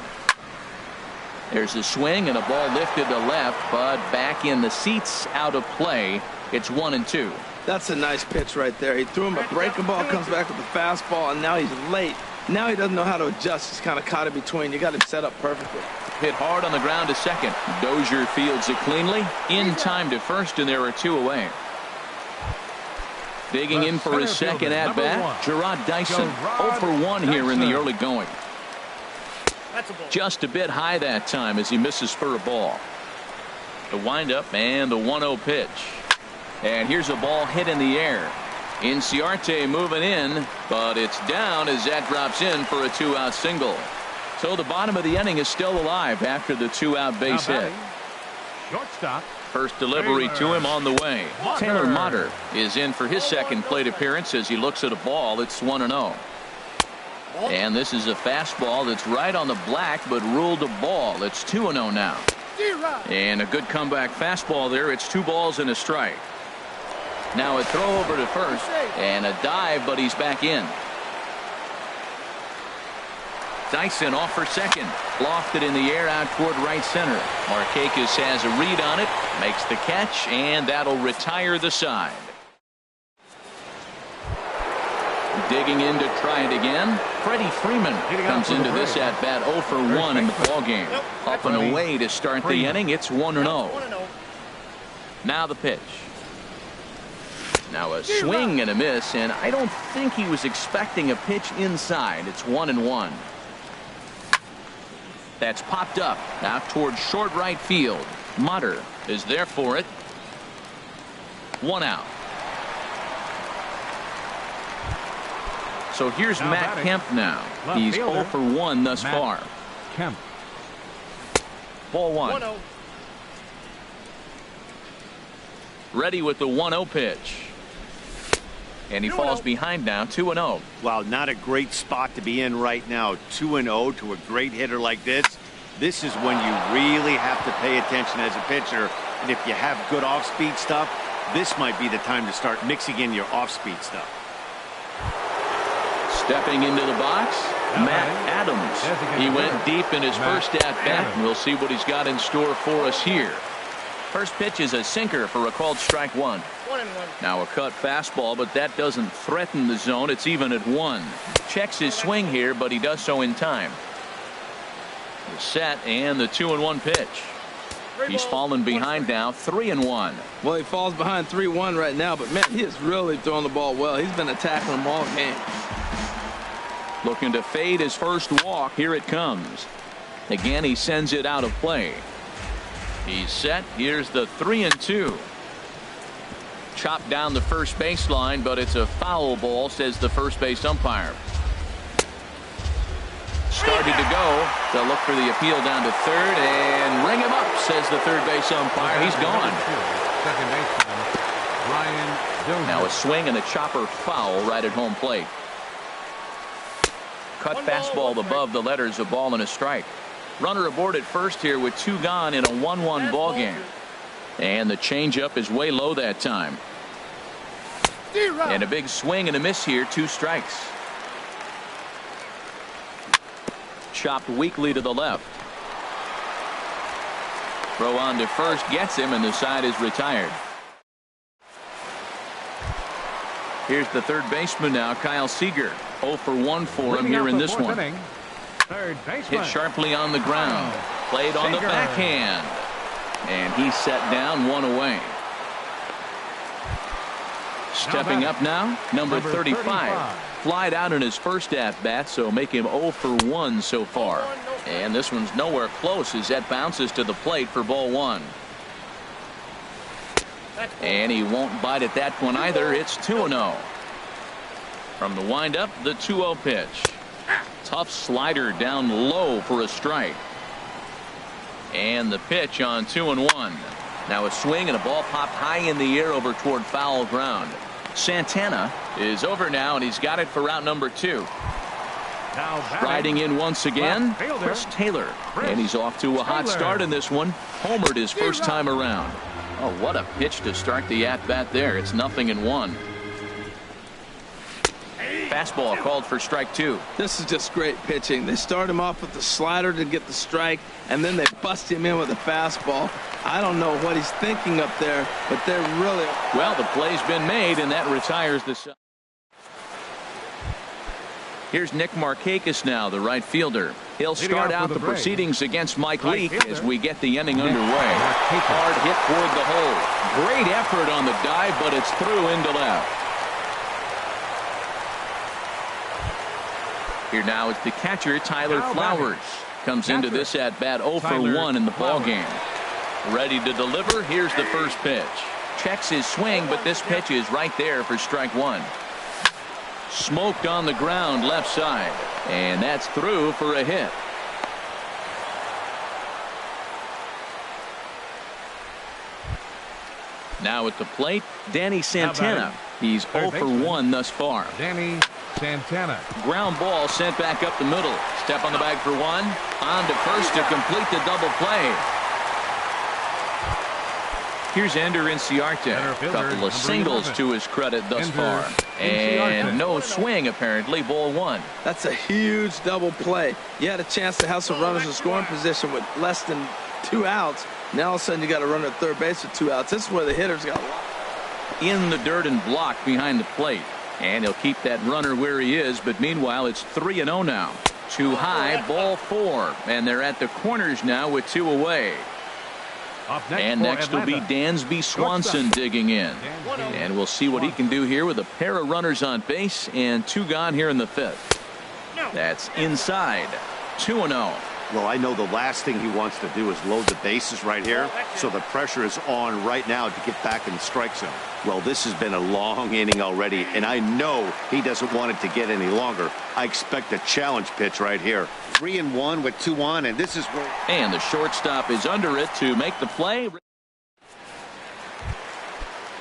There's a swing and a ball lifted to left, but back in the seats, out of play. It's 1-2. That's a nice pitch right there. He threw him a breaking ball, comes back with a fastball, and now he's late. Now he doesn't know how to adjust. He's kind of caught in between. You got him set up perfectly. Hit hard on the ground to second. Dozier fields it cleanly. In time to first, and there are 2 away. Digging in for his second at-bat, Gerard Dyson. 0 for 1 here in the early going. Just a bit high that time as he misses for a ball. The windup and the 1-0 pitch. And here's a ball hit in the air. Inciarte moving in, but it's down as that drops in for a 2-out single. So the bottom of the inning is still alive after the 2-out base hit. Shortstop. First delivery to him on the way. Taylor Motter is in for his second plate appearance as he looks at a ball. It's 1-0. And this is a fastball that's right on the black, but ruled a ball. It's 2-0 now. And a good comeback fastball there. It's 2 balls and a strike. Now a throw over to first and a dive, but he's back in. Dyson off for second. Lofted in the air out toward right center. Markakis has a read on it. Makes the catch, and that'll retire the side. Digging in to try it again. Freddie Freeman comes into this at bat 0 for 1 in the ballgame. Up and away to start the inning. It's 1-0. Now the pitch. Now a swing and a miss, and I don't think he was expecting a pitch inside. It's 1-1. That's popped up out towards short right field. Motter is there for it. 1 out. So here's Matt Kemp now. He's 0 for 1 thus far. Kemp. Ball 1. Ready with the 1-0 pitch. And he falls behind now, 2-0. Wow, not a great spot to be in right now. 2-0 to a great hitter like this. This is when you really have to pay attention as a pitcher. And if you have good off-speed stuff, this might be the time to start mixing in your off-speed stuff. Stepping into the box, Matt Adams. He went deep in his first at-bat, and we'll see what he's got in store for us here. First pitch is a sinker for a called strike 1. Now a cut fastball, but that doesn't threaten the zone. It's even at 1. Checks his swing here, but he does so in time. The set and the 2-1 pitch. He's fallen behind now, 3-1. Well, he falls behind 3-1 right now, but man, he is really throwing the ball well. He's been attacking them all game. Looking to fade his first walk. Here it comes. Again, he sends it out of play. He's set. Here's the 3-2. Chopped down the first baseline, but it's a foul ball, says the first base umpire. Started to go. They'll look for the appeal down to third and ring him up, says the third base umpire. He's gone. Second baseman, Ryan Dozier. Now a swing and a chopper foul right at home plate. Cut fastball above the letters, a ball and a strike. Runner aboard at first here with 2 gone in a 1-1 ball game. And the changeup is way low that time. And a big swing and a miss here, 2 strikes. Chopped weakly to the left. Throw on to first gets him, and the side is retired. Here's the third baseman now, Kyle Seager. 0 for 1 for him here in this one. Third baseman. Hit sharply on the ground. Played on the backhand. And he's set down, 1 away. Stepping up now, number 35. Flied out in his first at-bat, so make him 0 for 1 so far. And this one's nowhere close as that bounces to the plate for ball 1. And he won't bite at that one either. It's 2-0. From the windup, the 2-0 pitch. Tough slider down low for a strike. And the pitch on 2-1. Now a swing and a ball popped high in the air over toward foul ground. Santana is over now, and he's got it for route number 2. Riding in once again, Chris Taylor. And he's off to a hot start in this one. Homered his first time around. Oh, what a pitch to start the at-bat there. It's 0-1. Fastball called for strike 2. This is just great pitching. They start him off with the slider to get the strike, and then they bust him in with a fastball. I don't know what he's thinking up there, but they're really... Well, the play's been made, and that retires the... Here's Nick Markakis now, the right fielder. He'll start out the proceedings against Mike Leake as we get the inning underway. Hard hit toward the hole. Great effort on the dive, but it's through into left. Here now is the catcher, Tyler Flowers. Comes into this at-bat 0 for 1 in the ballgame. Ready to deliver. Here's the first pitch. Checks his swing, but this pitch is right there for strike 1. Smoked on the ground left side, and that's through for a hit. Now at the plate, Danny Santana. He's 0 for 1 thus far. Danny Santana. Ground ball sent back up the middle. Step on the bag for 1. On to first to complete the double play. Here's Ender Inciarte. Couple of singles to his credit thus far. And no swing apparently. Ball 1. That's a huge double play. You had a chance to have some runners in scoring position with less than 2 outs. Now all of a sudden you got a runner at third base with 2 outs. This is where the hitters got in the dirt and blocked behind the plate. And he'll keep that runner where he is. But meanwhile, it's 3-0 now. Too high, ball 4. And they're at the corners now with 2 away. And next will be Dansby Swanson digging in. And we'll see what he can do here with a pair of runners on base and 2 gone here in the 5th. That's inside. 2-0. Well, I know the last thing he wants to do is load the bases right here, so the pressure is on right now to get back in the strike zone. Well, this has been a long inning already, and I know he doesn't want it to get any longer. I expect a challenge pitch right here. 3-1 with 2 on, and this is where... And the shortstop is under it to make the play.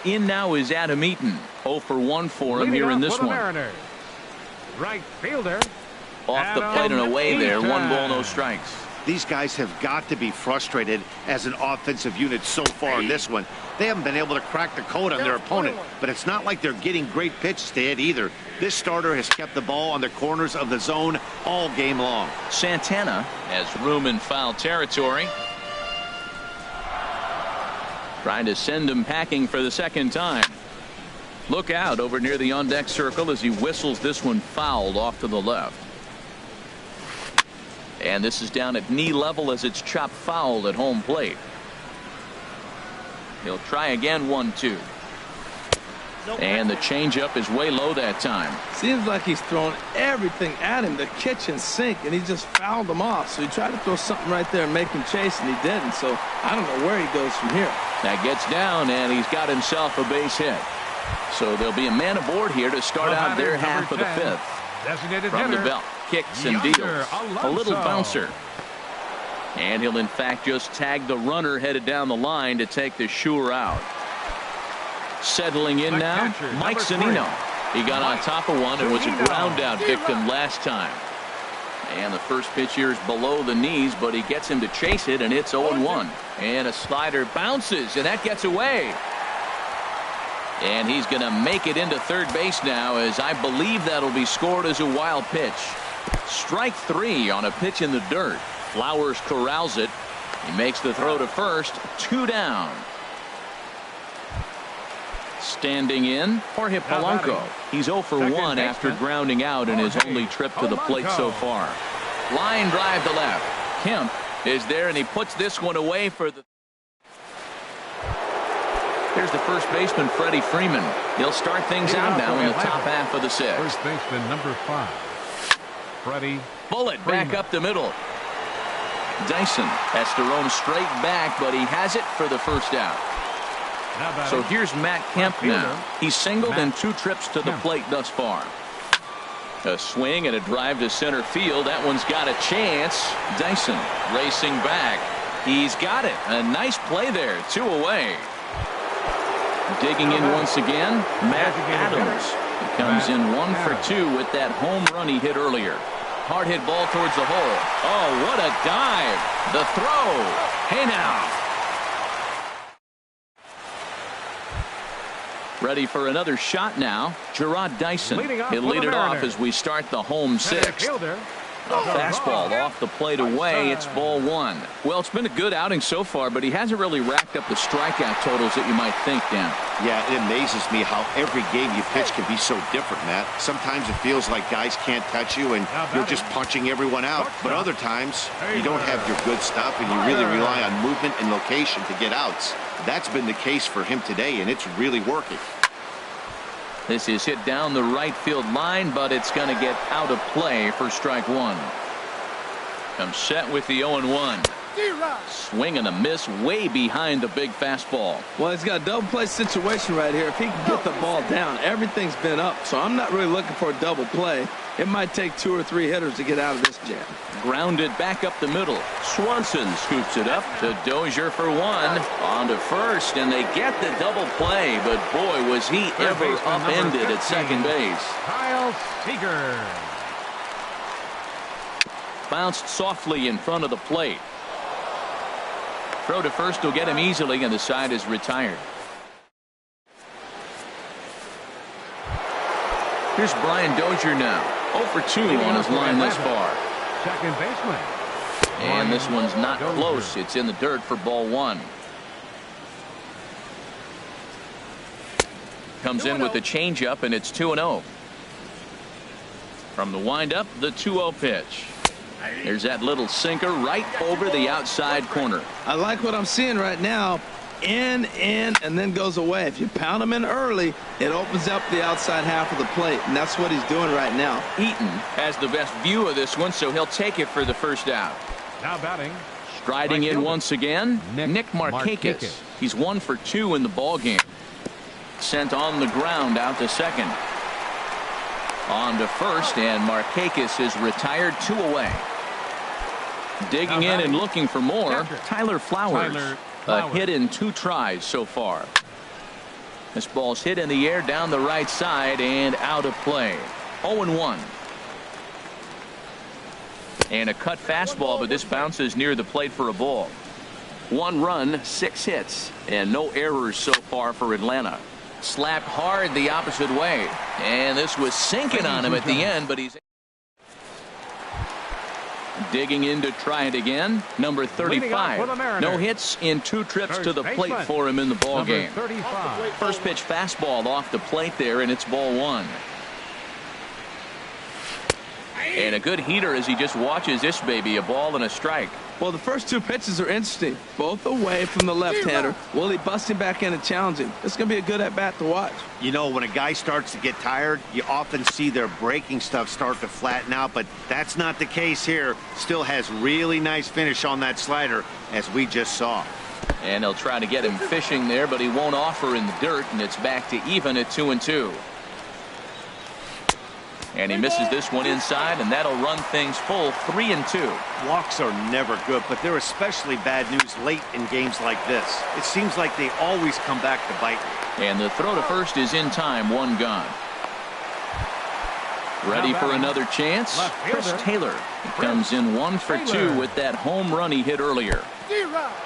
In now is Adam Eaton. 0 for 1 for him here in this one. Mariners. Right fielder. Off the plate and away there. 1 ball, no strikes. These guys have got to be frustrated as an offensive unit so far in this one. They haven't been able to crack the code on their opponent, but it's not like they're getting great pitches to hit either. This starter has kept the ball on the corners of the zone all game long. Santana has room in foul territory. Trying to send him packing for the second time. Look out over near the on-deck circle as he whistles this one fouled off to the left. And this is down at knee level as it's chopped foul at home plate. He'll try again. 1-2. And the changeup is way low that time. Seems like he's throwing everything at him, the kitchen sink, and he just fouled him off. So he tried to throw something right there and make him chase, and he didn't. So I don't know where he goes from here. That gets down, and he's got himself a base hit. So there'll be a man aboard here to start out their half of the 5th. From the belt, kicks and deals. A little bouncer. And he'll in fact just tag the runner headed down the line to take the Shure out. Settling in now, Mike Zunino. He got on top of one and was a ground out victim last time. And the first pitch here is below the knees, but he gets him to chase it, and it's 0-1. And a slider bounces, and that gets away. And he's going to make it into third base now, as I believe that'll be scored as a wild pitch. Strike 3 on a pitch in the dirt. Flowers corrals it. He makes the throw to first. 2 down. Standing in, Jorge Polanco. He's 0 for 1 after grounding out in his only trip to the plate so far. Line drive to left. Kemp is there, and he puts this one away for the... Here's the first baseman, Freddie Freeman. He'll start things out now in the top half of the 6th. First baseman number 5, Freddie. Bullet back up the middle. Dyson has to roam straight back, but he has it for the first out. So here's Matt Kemp now. He's singled in 2 trips to the plate thus far. A swing and a drive to center field. That one's got a chance. Dyson racing back. He's got it. A nice play there. 2 away. Digging in once again, Matt Adams. He comes in 1 for 2 with that home run he hit earlier. Hard hit ball towards the hole. Oh, what a dive. The throw. Hey now. Ready for another shot now. Gerard Dyson. He'll lead it off as we start the home sixth. A fastball off the plate away. It's ball one. Well, it's been a good outing so far, but he hasn't really racked up the strikeout totals that you might think, Dan. Yeah, it amazes me how every game you pitch can be so different, Matt. Sometimes it feels like guys can't touch you and you're just punching everyone out. But other times you don't have your good stuff and you really rely on movement and location to get outs. That's been the case for him today, and it's really working. This is hit down the right field line, but it's going to get out of play for strike one. Comes set with the 0-1. Swing and a miss way behind the big fastball. Well, he's got a double play situation right here. If he can get the ball down, everything's been up. So I'm not really looking for a double play. It might take 2 or 3 hitters to get out of this jam. Grounded back up the middle. Swanson scoops it up to Dozier for one. On to first, and they get the double play. But boy, was he ever upended at second base. Kyle Seager. Bounced softly in front of the plate. Throw to first will get him easily, and the side is retired. Here's Brian Dozier now. 0 for 2 on his line this far. Second baseman. And this one's not close. It's in the dirt for ball one. Comes in with the changeup, and it's 2-0. From the windup, the 2-0 pitch. There's that little sinker right over the outside corner. I like what I'm seeing right now. In, and then goes away. If you pound him in early, it opens up the outside half of the plate, and that's what he's doing right now. Eaton has the best view of this one, so he'll take it for the first out. Now batting. Striding in once again, Nick Markakis. He's 1 for 2 in the ballgame. Sent on the ground out to second. On to first, and Markakis is retired 2 away. Digging in and looking for more, Tyler Flowers. A hit in 2 tries so far. This ball's hit in the air down the right side and out of play. 0-1. And a cut fastball, but this bounces near the plate for a ball. 1 run, 6 hits, and no errors so far for Atlanta. Slapped hard the opposite way, and this was sinking on him at the end, but he's digging in to try it again. Number 35. No hits in 2 trips to the plate for him in the ball game. First pitch fastball off the plate there, and it's ball one. And a good heater as he just watches this baby, a ball and a strike. Well, the first 2 pitches are interesting, both away from the left-hander. Will he bust him back in and challenge him? It's going to be a good at-bat to watch. You know, when a guy starts to get tired, you often see their breaking stuff start to flatten out, but that's not the case here. Still has really nice finish on that slider, as we just saw. And they'll try to get him fishing there, but he won't offer in the dirt, and it's back to even at 2-2. And he misses this one inside, and that'll run things full 3-2. Walks are never good, but they're especially bad news late in games like this. It seems like they always come back to bite. And the throw to first is in time, 1 gone. Ready for another chance? Chris Taylor comes in 1 for 2 with that home run he hit earlier.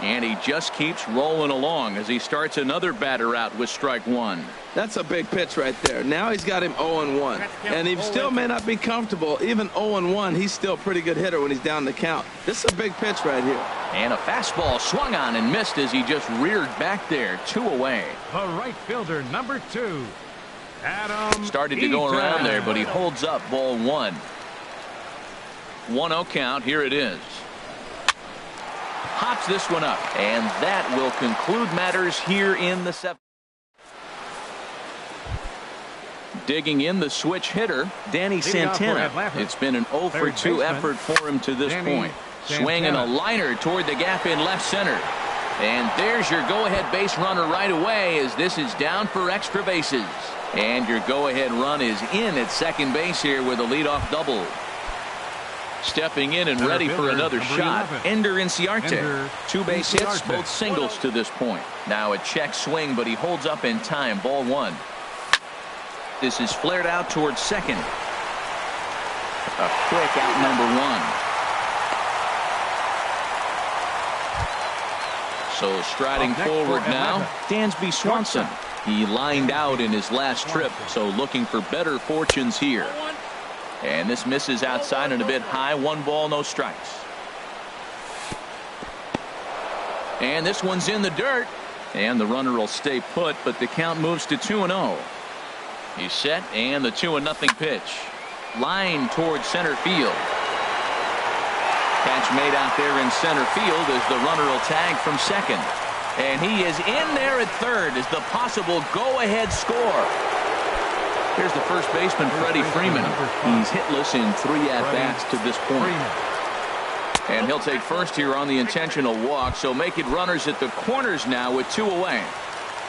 And he just keeps rolling along as he starts another batter out with strike 1. That's a big pitch right there. Now he's got him 0-1. And he still may not be comfortable. Even 0-1, he's still a pretty good hitter when he's down the count. This is a big pitch right here. And a fastball swung on and missed as he just reared back there, 2 away. The right fielder, number 2. Adam started to go around there, but he holds up ball 1. 1-0 count. Here it is. Hops this one up, and that will conclude matters here in the 7th. Digging in the switch hitter, Danny Santana. It's been an 0 for 2 effort for him to this point. Swinging a liner toward the gap in left center. And there's your go-ahead base runner right away as this is down for extra bases. And your go-ahead run is in at second base here with a leadoff double. Stepping in and ready for another shot, Ender Inciarte. 2 base hits, both singles to this point. Now a check swing, but he holds up in time, ball 1. This is flared out towards second. A quick out number one. So striding forward now, Dansby Swanson. He lined out in his last trip, so looking for better fortunes here. And this misses outside and a bit high. 1 ball, no strikes. And this one's in the dirt. And the runner will stay put, but the count moves to 2-0. He's set, and the 2-0 pitch. Line towards center field. Catch made out there in center field as the runner will tag from second. And he is in there at third as the possible go-ahead score. Here's the first baseman, Freddie Freeman. He's hitless in 3 at-bats to this point. And he'll take first here on the intentional walk, so make it runners at the corners now with 2 away.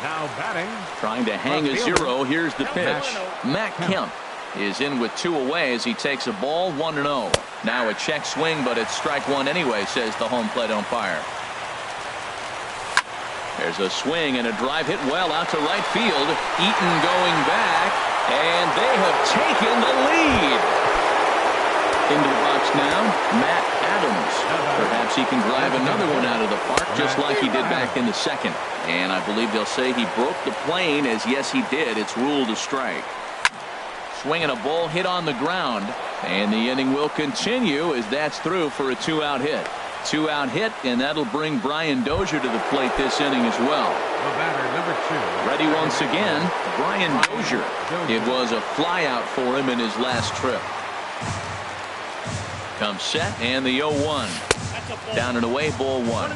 Now batting. Trying to hang a 0. Here's the pitch. Matt Kemp is in with 2 away as he takes a ball. 1-0. Now a check swing, but it's strike 1 anyway, says the home plate umpire. There's a swing and a drive hit well out to right field. Eaton going back, and they have taken the lead. Into the box now, Matt Adams. Perhaps he can drive another one out of the park just like he did back in the second. And I believe they'll say he broke the plane, as yes he did. It's ruled a strike. Swinging a ball hit on the ground, and the inning will continue as that's through for a 2-out hit. 2-out hit, and that'll bring Brian Dozier to the plate this inning as well. The batter, number 2. Ready once again, Brian Dozier. It was a flyout for him in his last trip. Comes set, and the 0-1. Down and away, ball 1.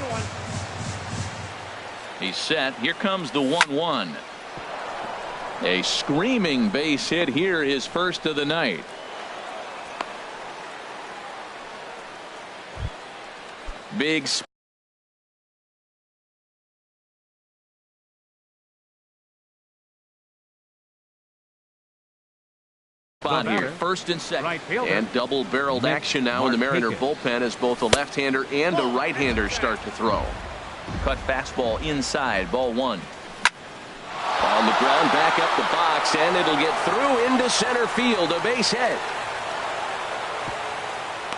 He's set. Here comes the 1-1. A screaming base hit here, his first of the night. Big spot here, first and second, and double-barreled action now in the Mariner bullpen as both a left-hander and a right-hander start to throw. Cut fastball inside, ball 1. On the ground, back up the box, and it'll get through into center field, a base hit.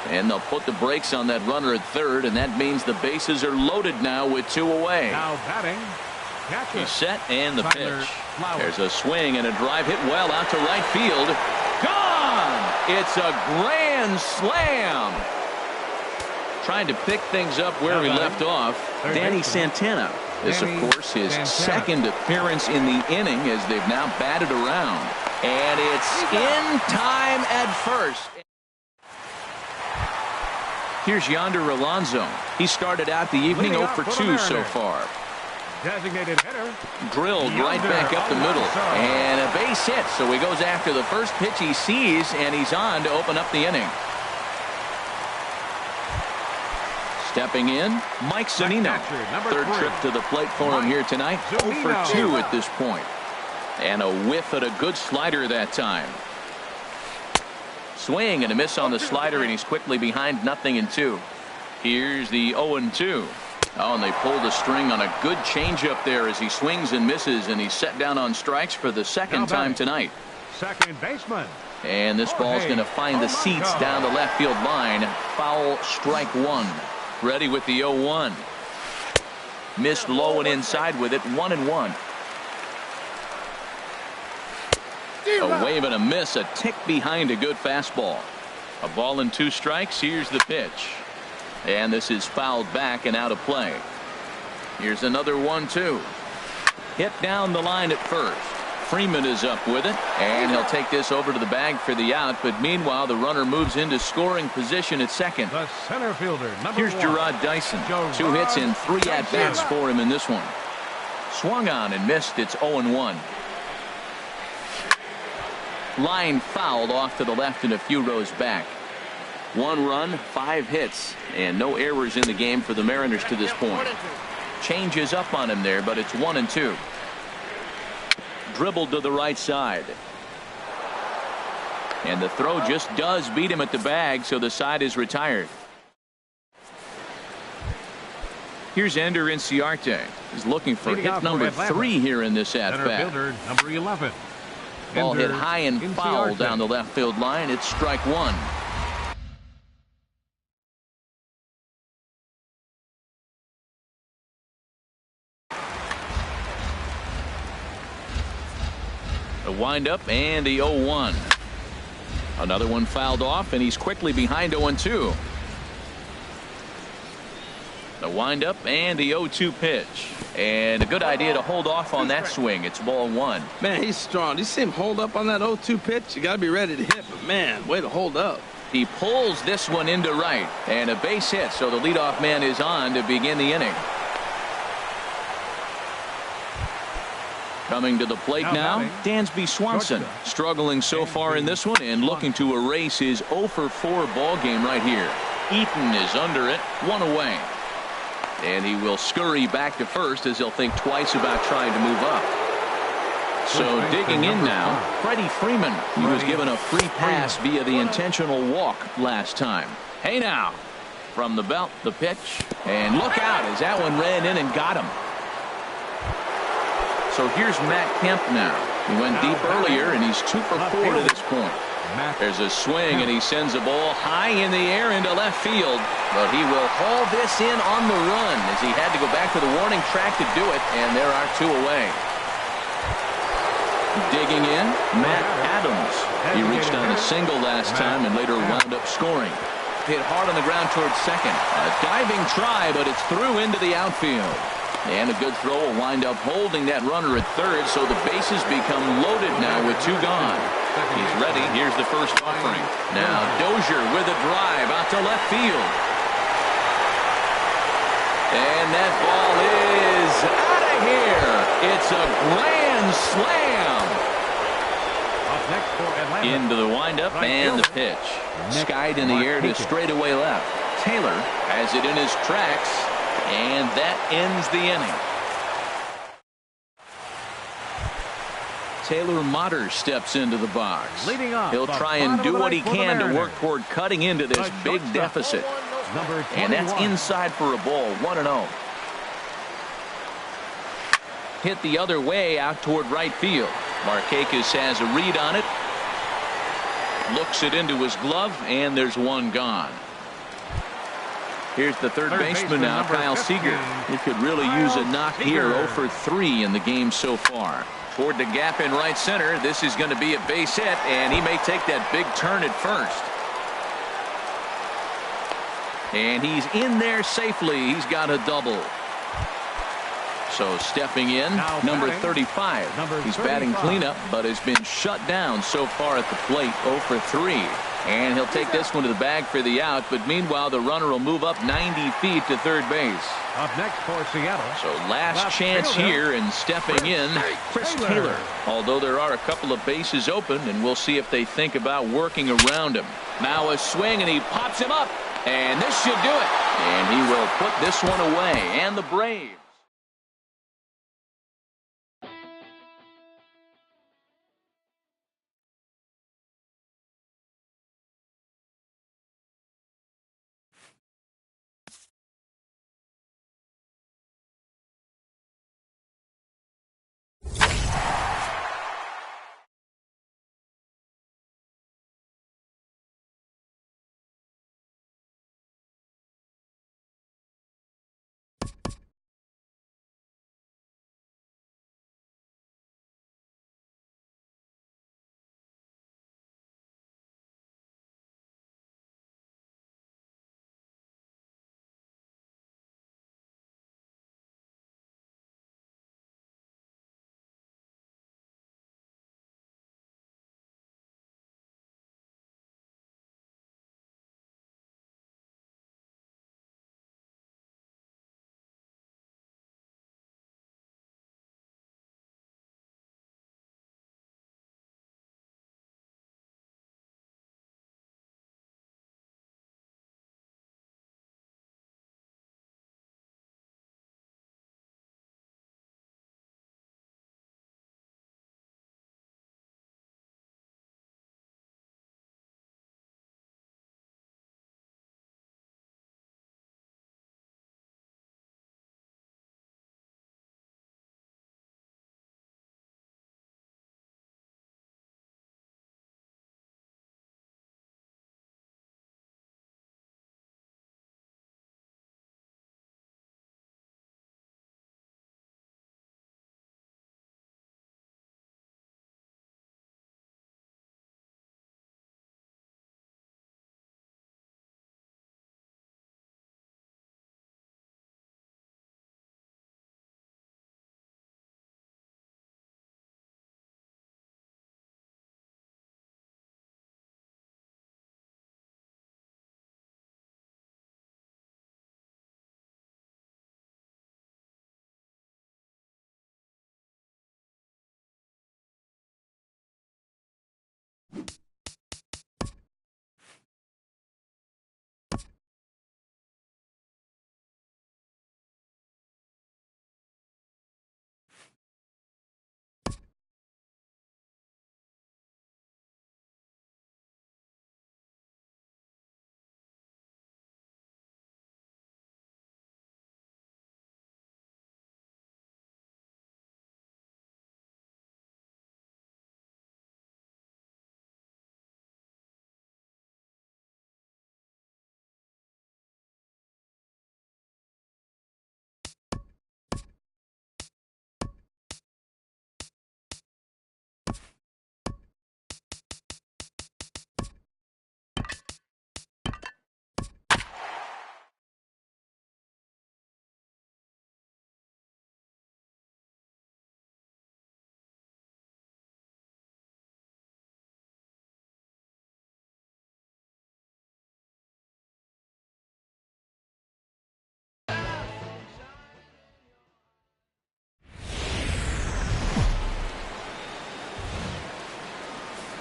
And they'll put the brakes on that runner at third, and that means the bases are loaded now with 2 away. Now batting. Catcher. He's set, and the pitch. There's a swing and a drive hit well out to right field. Gone! It's a grand slam. Trying to pick things up where he left off, Danny Santana. This, of course, his second appearance in the inning as they've now batted around. And it's in time at first. Here's Yonder Alonso. He started out the evening 0 for 2 so far. Designated hitter. Drilled right back up the middle. And a base hit. So he goes after the first pitch he sees, and he's on to open up the inning. Stepping in, Mike Zunino. Third trip to the plate for him here tonight. 0 for 2 at this point. And a whiff at a good slider that time. Swing and a miss on the slider, and he's quickly behind 0-2. Here's the 0-2. Oh, and they pulled a string on a good changeup there as he swings and misses, and he's set down on strikes for the second time tonight. Second baseman. And this ball's going to find the seats down the left field line. Foul, strike 1. Ready with the 0-1. Missed low and inside with it. 1-1. A wave and a miss, a tick behind a good fastball. A ball and 2 strikes. Here's the pitch. And this is fouled back and out of play. Here's another 1-2. Hit down the line at first. Freeman is up with it, and he'll take this over to the bag for the out, but meanwhile the runner moves into scoring position at second. The center fielder, Here's Gerard Dyson. 2 hits and 3 at-bats for him in this one. Swung on and missed. It's 0-1. Line fouled off to the left and a few rows back. 1 run, 5 hits, and no errors in the game for the Mariners to this point. Changes up on him there, but it's 1-2. Dribbled to the right side. And the throw just does beat him at the bag, so the side is retired. Here's Ender Inciarte. He's looking for hit number 3 here in this at-bat. Number 11. Ball hit high and foul down the left field line. It's strike 1. The windup and the 0-1. Another one fouled off, and he's quickly behind 0-2. The windup and the 0-2 pitch. And a good idea to hold off on that swing. It's ball 1. Man, he's strong. You see him hold up on that 0-2 pitch? You got to be ready to hit, but man, way to hold up. He pulls this one into right, and a base hit, so the leadoff man is on to begin the inning. Coming to the plate now, Dansby Swanson, struggling so far in this one and looking to erase his 0-for-4 ball game right here. Eaton is under it, 1 away. And he will scurry back to first as he'll think twice about trying to move up. So digging in now, Freddie Freeman. He was given a free pass via the intentional walk last time. Hey now, from the belt, the pitch, and look out as that one ran in and got him. So here's Matt Kemp now. He went deep earlier, and he's 2-for-4 to this point. There's a swing, and he sends a ball high in the air into left field. But he will haul this in on the run as he had to go back to the warning track to do it, and there are 2 away. Digging in, Matt Adams. He reached on a single last time and later wound up scoring. Hit hard on the ground towards second. A diving try, but it's through into the outfield. And a good throw will wind up holding that runner at third, so the bases become loaded now with 2 gone. He's ready. Here's the first offering. Now Dozier with a drive out to left field. And that ball is out of here. It's a grand slam. Into the windup and the pitch. Skied in the air to straightaway left. Taylor has it in his tracks. And that ends the inning. Taylor Motter steps into the box. He'll try and do what he can to work toward cutting into this big deficit. And that's inside for a ball, 1-0. Hit the other way out toward right field. Markakis has a read on it. Looks it into his glove, and there's 1 gone. Here's the third baseman now, Kyle Seager. He could really use a knock here. 0-for-3 in the game so far. Toward the gap in right center. This is going to be a base hit, and he may take that big turn at first. And he's in there safely. He's got a double. So stepping in, number 35. He's batting cleanup, but has been shut down so far at the plate. 0-for-3. And he'll take this one to the bag for the out, but meanwhile the runner will move up 90 feet to third base. Up next for Seattle. So last chance here, and stepping in, Chris Taylor. Although there are a couple of bases open, and we'll see if they think about working around him. Now a swing, and he pops him up, and this should do it. And he will put this one away, and the Braves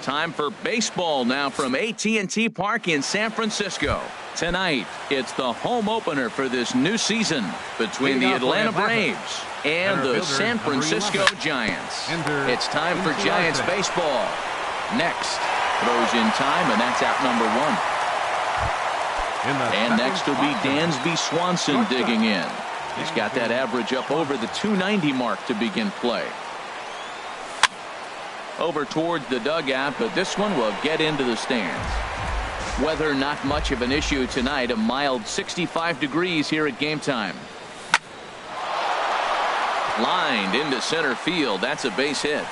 Time for baseball now from AT&T Park in San Francisco. Tonight, it's the home opener for this new season between the Atlanta Braves and the San Francisco Giants. It's time for Giants baseball. Next, throws in time, and that's out number 1. And next will be Dansby Swanson digging in. He's got that average up over the 290 mark to begin play. Over towards the dugout, but this one will get into the stands. Weather not much of an issue tonight. A mild 65 degrees here at game time. Lined into center field. That's a base hit.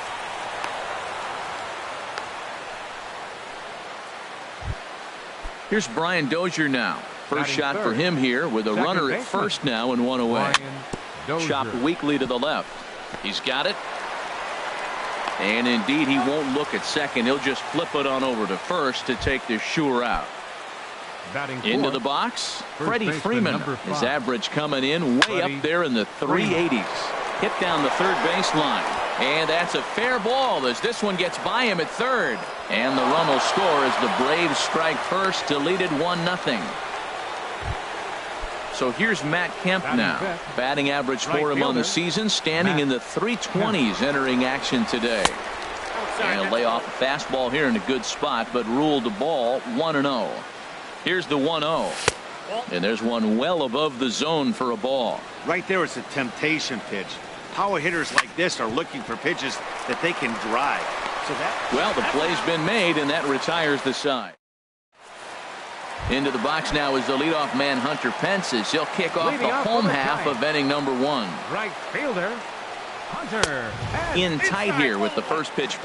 Here's Brian Dozier now. First shot for him here with a runner at first now and one away. Chopped weakly to the left. He's got it. And indeed, he won't look at second. He'll just flip it on over to first to take the sure out. Into the box, Freddie Freeman. His average coming in way up there in the 380s. Hit down the third baseline. And that's a fair ball as this one gets by him at third. And the run will score as the Braves strike first to lead it 1-0. So here's Matt Kemp now. Batting average for him on the season, standing in the 320s entering action today. And he'll lay off a fastball here in a good spot, but ruled the ball 1-0. Here's the 1-0. And there's one well above the zone for a ball. Right there is a temptation pitch. Power hitters like this are looking for pitches that they can drive. Well, the play's been made, and that retires the side. Into the box now is the leadoff man, Hunter Pence, as he'll kick off the home half of inning number 1. Right fielder, Hunter. In tight here with the first pitch.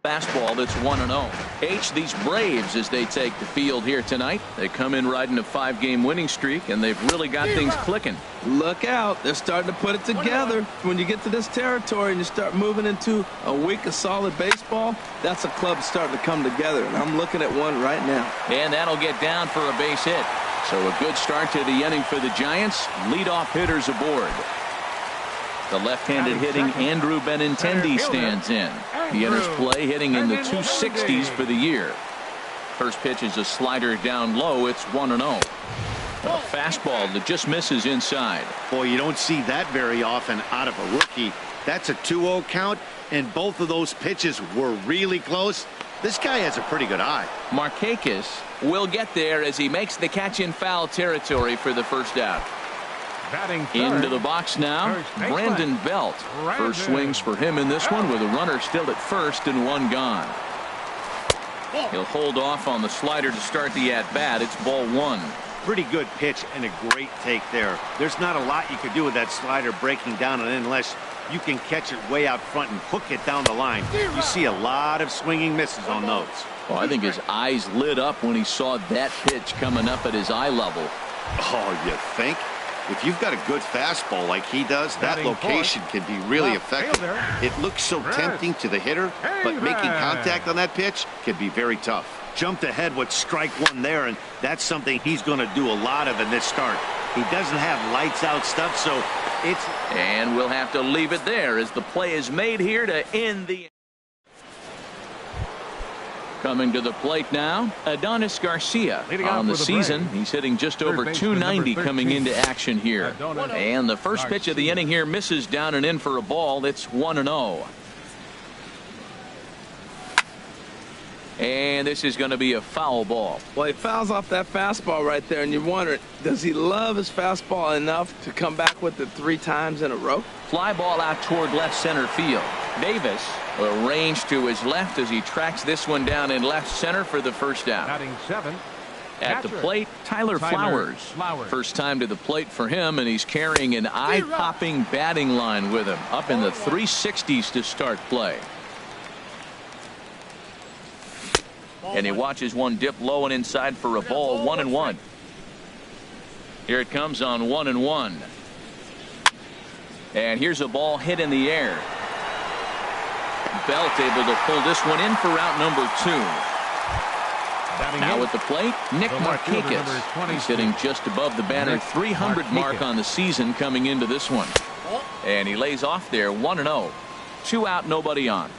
Fastball that's 1-0. These Braves, as they take the field here tonight, they come in riding a 5-game winning streak, and they've really got things clicking. Look out. They're starting to put it together. When you get to this territory and you start moving into a week of solid baseball, that's a club starting to come together, and I'm looking at one right now. And that'll get down for a base hit. So a good start to the inning for the Giants. Leadoff hitters aboard. The left-handed hitting Andrew Benintendi stands in. He enters play hitting in the 260s for the year. First pitch is a slider down low. It's 1-0. A fastball that just misses inside. Boy, you don't see that very often out of a rookie. That's a 2-0 count, and both of those pitches were really close. This guy has a pretty good eye. Markakis will get there as he makes the catch in foul territory for the first out. Into the box now, Brandon Belt. First swings for him in this one with a runner still at first and one gone. He'll hold off on the slider to start the at-bat. It's ball 1. Pretty good pitch and a great take there. There's not a lot you could do with that slider breaking down unless you can catch it way out front and hook it down the line. You see a lot of swinging misses on those. Well, I think his eyes lit up when he saw that pitch coming up at his eye level. Oh, you think? If you've got a good fastball like he does, that location can be really effective. It looks so tempting to the hitter, but making contact on that pitch can be very tough. Jumped ahead with strike 1 there, and that's something he's going to do a lot of in this start. He doesn't have lights out stuff, so it's... And we'll have to leave it there as the play is made here to end the... Coming to the plate now, Adonis Garcia. On the season, he's hitting just over 290 coming into action here. And the first pitch of the inning here misses down and in for a ball. It's 1-0. And this is going to be a foul ball. Well, he fouls off that fastball right there, and you wonder, does he love his fastball enough to come back with it 3 times in a row? Fly ball out toward left center field. Davis arranged to his left as he tracks this one down in left center for the first out. At the plate, Tyler Flowers. First time to the plate for him, and he's carrying an eye-popping batting line with him. Up in the 360s to start play. And he watches one dip low and inside for a ball. 1-1. Here it comes on 1-1. And here's a ball hit in the air. Belt able to pull this one in for out number 2. Now at the plate, Nick Markakis. He's hitting just above the banner 300 mark on the season coming into this one. And he lays off there 1-0. 2 out, nobody on.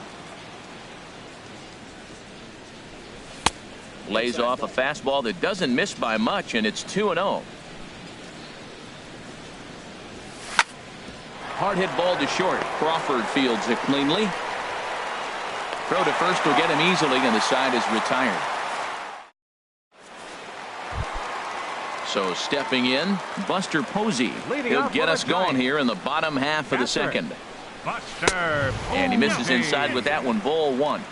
Lays off a fastball that doesn't miss by much, and it's 2-0. Hard hit ball to short. Crawford fields it cleanly. Throw to first will get him easily, and the side is retired. So stepping in, Buster Posey. He'll get us going here in the bottom half of the second. Buster. And he misses inside with that one. Ball one.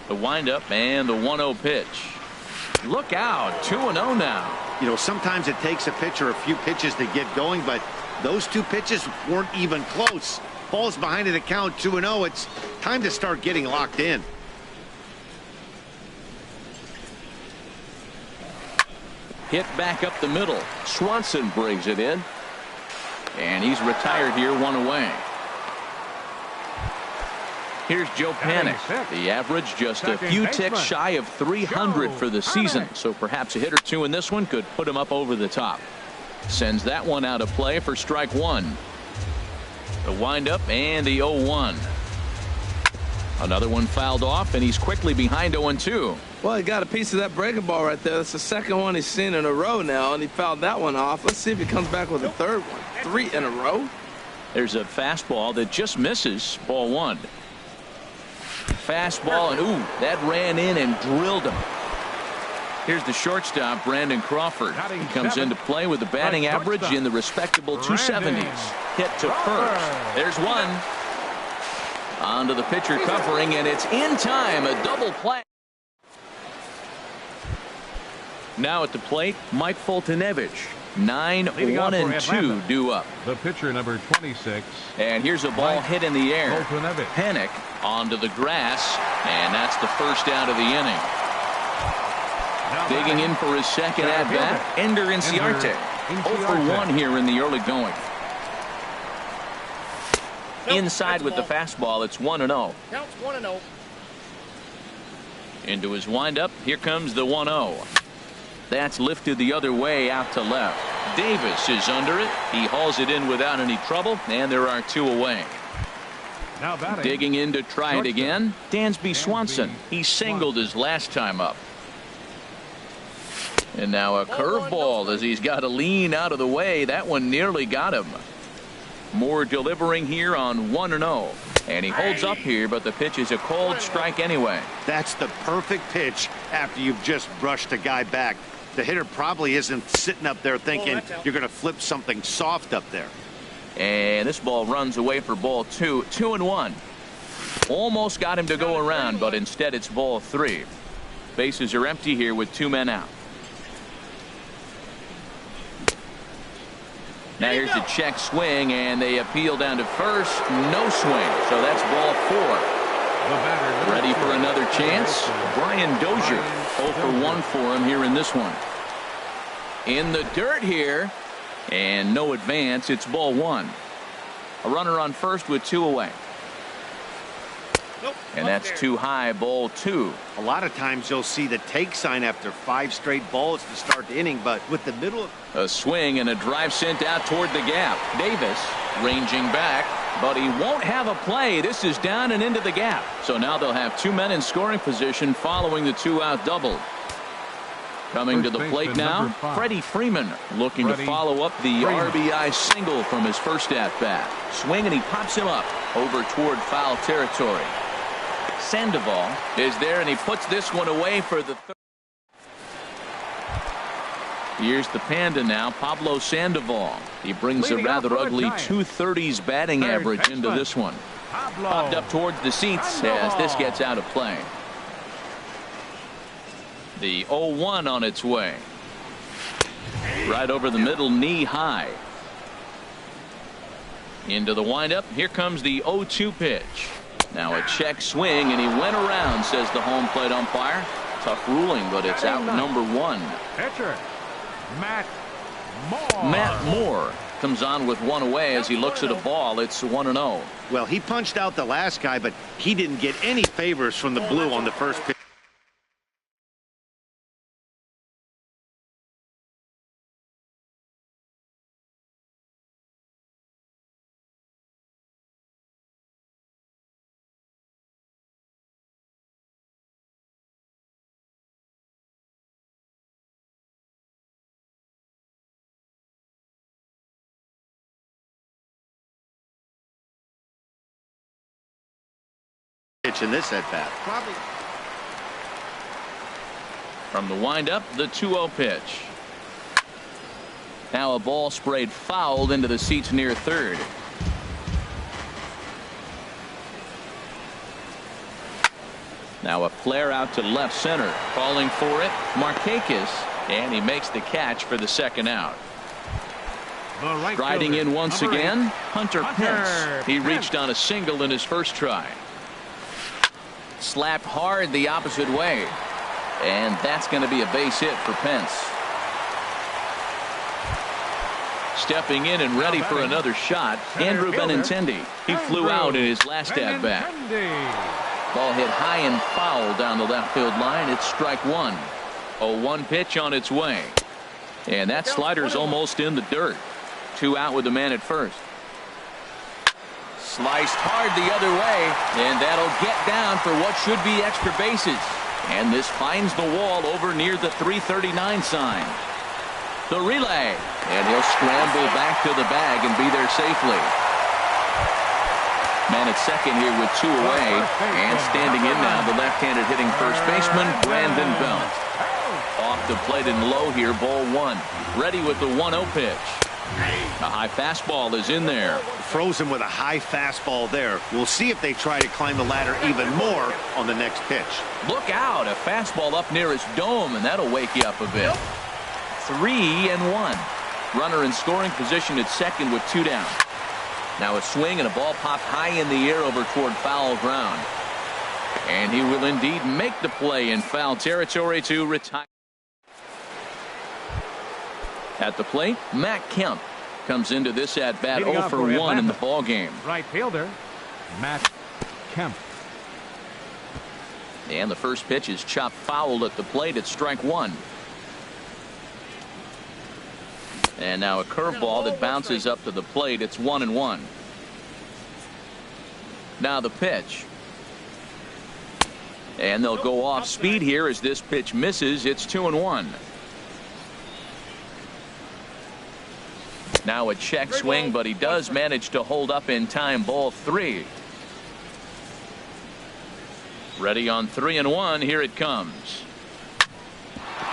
The windup and the 1-0 pitch. Look out. 2-0 now. You know, sometimes it takes a pitcher a few pitches to get going, but those two pitches weren't even close. Ball's behind in the count, 2-0. It's time to start getting locked in. Hit back up the middle. Swanson brings it in. And he's retired here, one away. Here's Joe Panik. The average just a few ticks shy of 300 for the season. So perhaps a hit or two in this one could put him up over the top. Sends that one out of play for strike one. The windup and the 0-1. Another one fouled off, and he's quickly behind 0-2. Well, he got a piece of that breaking ball right there. That's the second one he's seen in a row now, and he fouled that one off. Let's see if he comes back with a third one. 3 in a row. There's a fastball that just misses. Ball one. Fastball, and ooh, that ran in and drilled him. Here's the shortstop, Brandon Crawford. He comes into play with a batting average in the respectable 270s. Hit to first. There's one. Onto the pitcher covering, and it's in time. A double play. Now at the plate, Mike Foltynewicz. 9-1-2 due up. The pitcher, number 26. And here's a ball hit in the air. Foltynewicz. Panik onto the grass, and that's the first out of the inning. Digging in for his second at bat, Ender Inciarte. 0 for 1 here in the early going. Inside with the fastball, it's 1-0. Counts 1-0. Into his windup, here comes the 1-0. That's lifted the other way out to left. Davis is under it. He hauls it in without any trouble, and there are 2 away. Now batting. Digging in to try it again, Dansby Swanson. He singled his last time up. And now a curveball as he's got to lean out of the way. That one nearly got him. Moore delivering here on 1-0. And he holds up here, but the pitch is a cold strike anyway. That's the perfect pitch after you've just brushed a guy back. The hitter probably isn't sitting up there thinking you're going to flip something soft up there. And this ball runs away for ball 2. 2-1. Almost got him to go around, but instead it's ball 3. Bases are empty here with 2 men out. Now here's the check swing, and they appeal down to first. No swing, so that's ball 4. Ready for another chance. Brian Dozier. 0 for 1 for him here in this one. In the dirt here, and no advance. It's ball 1. A runner on first with 2 away. And that's too high. Ball 2. A lot of times you'll see the take sign after 5 straight balls to start the inning, but with the middle of a swing and a drive sent out toward the gap. Davis ranging back, but he won't have a play. This is down and into the gap. So now they'll have 2 men in scoring position following the 2-out double. Coming to the plate now, Freddie Freeman looking to follow up the RBI single from his first at bat. Swing, and he pops him up over toward foul territory. Sandoval is there, and he puts this one away for the third. Here's the Panda now, Pablo Sandoval. He brings a rather ugly 230s batting average into this one. Popped up towards the seats as this gets out of play. The 0-1 on its way. Right over the middle, knee high. Into the windup. Here comes the 0-2 pitch. Now a check swing, and he went around, says the home plate umpire. Tough ruling, but it's out number 1. Pitcher, Matt Moore comes on with 1 away as he looks at a ball. It's 1-0. Well, he punched out the last guy, but he didn't get any favors from the blue on the first pitch. pitch in this at-bat. From the windup, the 2-0 pitch. Now a ball sprayed fouled into the seats near third. Now a flare out to left center. Calling for it, Markakis, and he makes the catch for the second out. Riding in once again, Hunter Pence. He reached on a single in his first try. Slapped hard the opposite way. And that's going to be a base hit for Pence. Stepping in and ready for another shot, Andrew Benintendi. He flew out in his last at-bat. Ball hit high and foul down the left field line. It's strike one. A 1 pitch on its way. And that slider's almost in the dirt. 2 out with the man at first. Sliced hard the other way, and that'll get down for what should be extra bases. And this finds the wall over near the 339 sign. The relay, and he'll scramble back to the bag and be there safely. Man at second here with 2 away, and standing in now the left-handed hitting first baseman Brandon Belt. Off the plate and low here, ball 1. Ready with the 1-0 pitch. A high fastball is in there. Frozen with a high fastball there. We'll see if they try to climb the ladder even more on the next pitch. Look out, a fastball up near his dome, and that'll wake you up a bit. 3-1. Runner in scoring position at second with 2 down. Now a swing and a ball popped high in the air over toward foul ground. And he will indeed make the play in foul territory to retire. At the plate, Matt Kemp comes into this at-bat 0 for 1 in the ball game. Right fielder, Matt Kemp. And the first pitch is chopped foul at the plate. It's strike 1. And now a curveball that bounces up to the plate. It's 1-1. Now the pitch. And they'll go off speed here as this pitch misses. It's 2-1. Now a check swing, but he does manage to hold up in time. Ball 3. Ready on 3-1. Here it comes.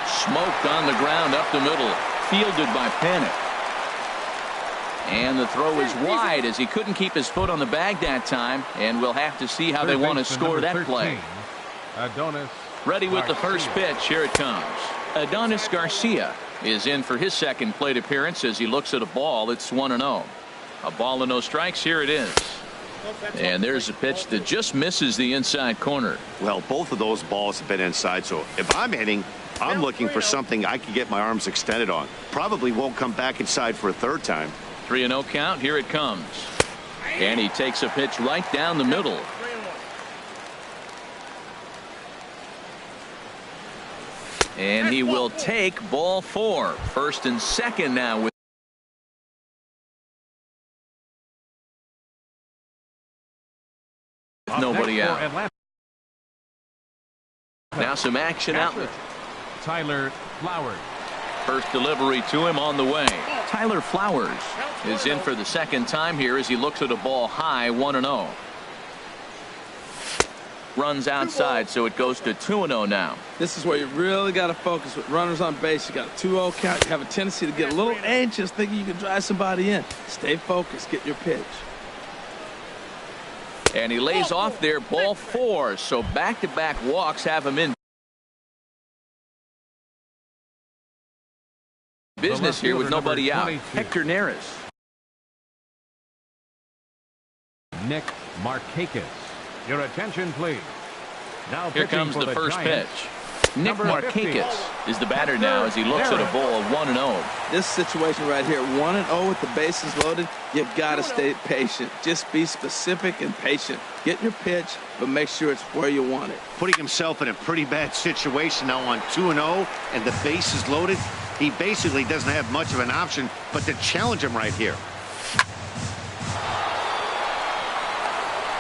Smoked on the ground up the middle. Fielded by Panic. And the throw is wide as he couldn't keep his foot on the bag that time. And we'll have to see how they want to score that play. Ready with the first pitch. Here it comes. Adonis Garcia is in for his second plate appearance as he looks at a ball. It's 1-0. A ball and no strikes. Here it is. And there's a pitch that just misses the inside corner. Well, both of those balls have been inside, so if I'm hitting, I'm looking for something I can get my arms extended on. Probably won't come back inside for a third time. 3-0 count. Here it comes. And he takes a pitch right down the middle. And he will take ball 4. First and second now with nobody out. Now some action out. Tyler Flowers. First delivery to him on the way. Tyler Flowers is in for the second time here as he looks at a ball high. 1-0. Runs outside, so it goes to 2-0 now. This is where you really got to focus with runners on base. You got a 2-0 count. You have a tendency to get a little anxious thinking you can drive somebody in. Stay focused. Get your pitch. And he lays off there, ball 4. So back-to-back walks have him in business here with nobody out. Hector Neris. Nick Markakis. Your attention, please. Now here comes the first pitch. Nick Markakis is the batter now as he looks at a ball of 1-0. This situation right here, 1-0 with the bases loaded, you've got to stay patient. Just be specific and patient. Get your pitch, but make sure it's where you want it. Putting himself in a pretty bad situation now on 2-0 and the bases loaded. He basically doesn't have much of an option but to challenge him right here.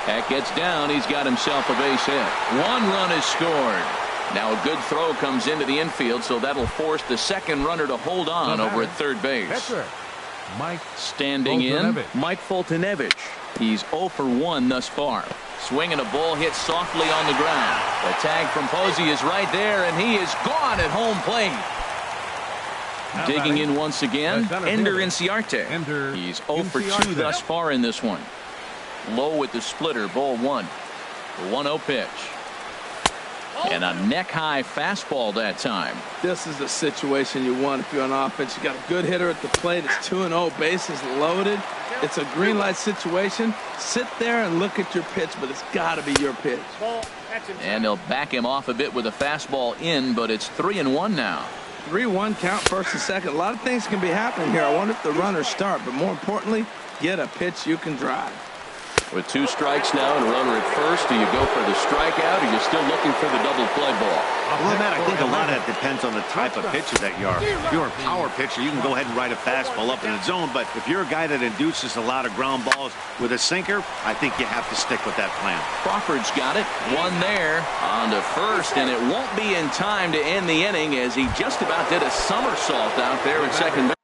That gets down. He's got himself a base hit. 1 run is scored. Now a good throw comes into the infield, so that'll force the second runner to hold on over at third base. Standing in, Mike Foltynewicz. He's 0 for 1 thus far. Swinging a ball hit softly on the ground. The tag from Posey is right there, and he is gone at home plate. Digging in once again, Ender Inciarte. He's 0 for 2 thus far in this one. Low with the splitter, ball 1. The 1-0 pitch. And a neck-high fastball that time. This is the situation you want if you're on offense. You got a good hitter at the plate. It's 2-0, bases loaded. It's a green light situation. Sit there and look at your pitch, but it's got to be your pitch. And they'll back him off a bit with a fastball in, but it's 3-1 now. 3-1 count, first and second. A lot of things can be happening here. I wonder if the runners start, but more importantly, get a pitch you can drive. With 2 strikes now and a runner at first, do you go for the strikeout, or are you still looking for the double play ball? Well, Matt, I think a lot of that depends on the type of pitcher that you are. If you're a power pitcher, you can go ahead and ride a fastball up in the zone, but if you're a guy that induces a lot of ground balls with a sinker, I think you have to stick with that plan. Crawford's got it. One there on to first, and it won't be in time to end the inning as he just about did a somersault out there at second base.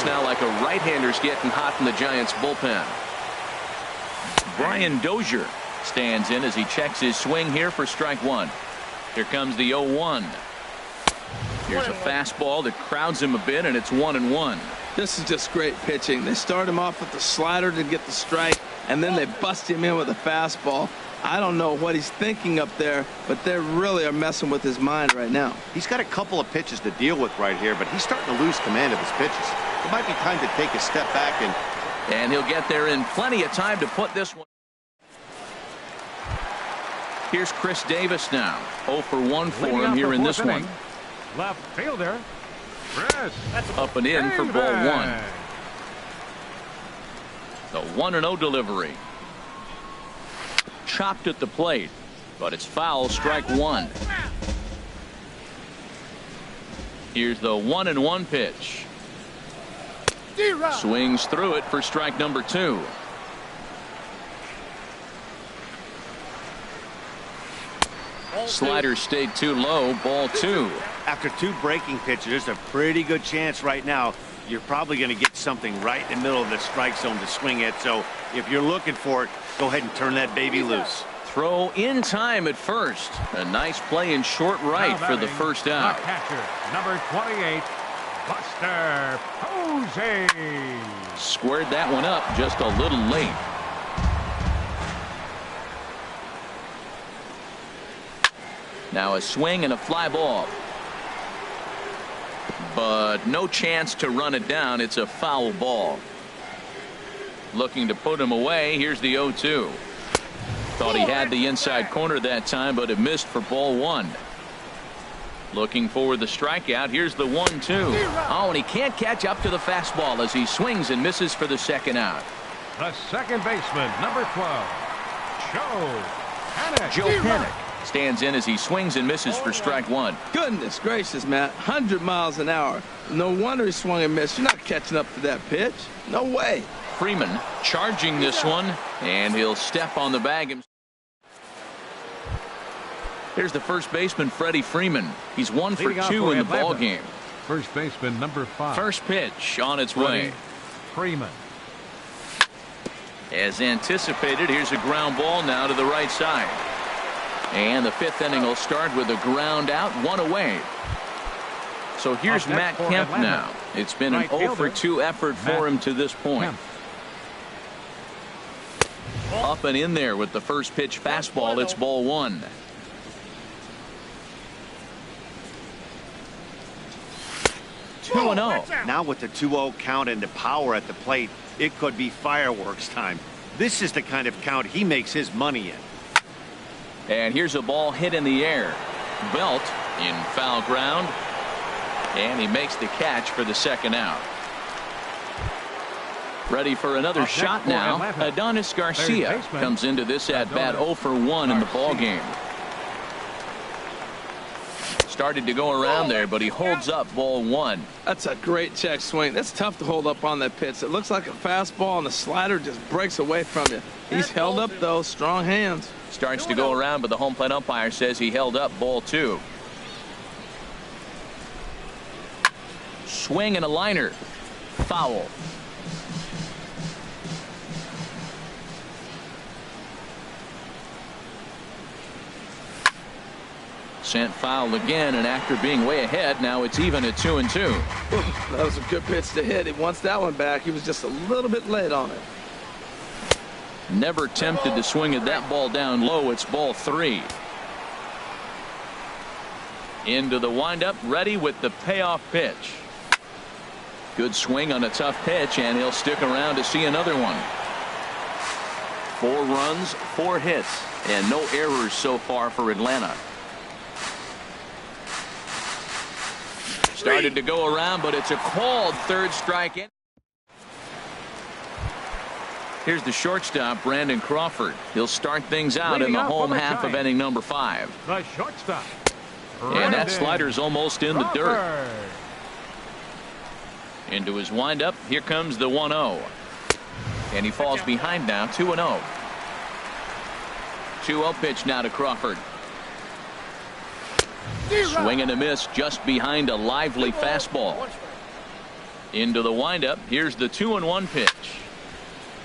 Now like a right-hander's getting hot in the Giants bullpen. Brian Dozier stands in as he checks his swing here for strike 1. Here comes the 0-1. Here's a fastball that crowds him a bit, and it's 1-1. This is just great pitching. They start him off with the slider to get the strike, and then they bust him in with a fastball. I don't know what he's thinking up there, but they really are messing with his mind right now. He's got a couple of pitches to deal with right here, but he's starting to lose command of his pitches. It might be time to take a step back and he'll get there in plenty of time to put this one. Here's Chris Davis now. 0 for 1 for him here in this one. Left fielder. Chris. Up and in for ball 1. The 1-0 delivery. Chopped at the plate, but it's foul, strike 1. Here's the 1-1 pitch. Swings through it for strike number 2. Slider stayed too low, ball 2. After 2 breaking pitches, there's a pretty good chance right now you're probably going to get something right in the middle of the strike zone to swing at. So if you're looking for it, go ahead and turn that baby loose. Throw in time at first. A nice play in short right for the first out. The catcher, number 28, Buster Posey. Squared that one up just a little late. Now a swing and a fly ball. But no chance to run it down. It's a foul ball. Looking to put him away. Here's the 0-2. Thought he had the inside corner that time, but it missed for ball 1. Looking for the strikeout. Here's the 1-2. Oh, and he can't catch up to the fastball as he swings and misses for the second out. The second baseman, number 12, Joe Panik stands in as he swings and misses for strike 1. Goodness gracious, Matt. 100 miles an hour. No wonder he swung and missed. You're not catching up to that pitch. No way. Freeman charging this one, and he'll step on the bag. Here's the first baseman, Freddie Freeman. He's 1 for 2 in the ball game. First baseman, number 5. First pitch on its way. Freeman. As anticipated, here's a ground ball now to the right side. And the 5th inning will start with a ground out, 1 away. So here's Matt Kemp now. It's been an 0 for 2 effort for him to this point. Up and in there with the first pitch fastball. It's ball 1. Now with the 2-0 count and the power at the plate, it could be fireworks time. This is the kind of count he makes his money in. And here's a ball hit in the air. Belt in foul ground. And he makes the catch for the second out. Ready for another shot now. Adonis Garcia comes into this at bat 0 for 1 in the ball game. Started to go around there, but he holds up ball one. That's a great check swing. That's tough to hold up on that pitch. It looks like a fastball, and the slider just breaks away from you. He's held up, though. Strong hands. Starts to go around, but the home plate umpire says he held up ball two. Swing and a liner. Foul. Sent foul again, and after being way ahead, now it's even at 2-2. That was a good pitch to hit. He wants that one back. He was just a little bit late on it. Never tempted to swing at that ball down low. It's ball three. Into the windup, ready with the payoff pitch. Good swing on a tough pitch, and he'll stick around to see another one. 4 runs, 4 hits, and no errors so far for Atlanta. Started to go around, but it's a called third strike in. Here's the shortstop, Brandon Crawford. He'll start things out in the home half of inning number 5. The shortstop. And that slider's almost in the dirt. Into his windup. Here comes the 1-0. And he falls behind now, 2-0. 2-0 pitch now to Crawford. Swing and a miss just behind a lively fastball. Into the windup. Here's the 2-1 pitch.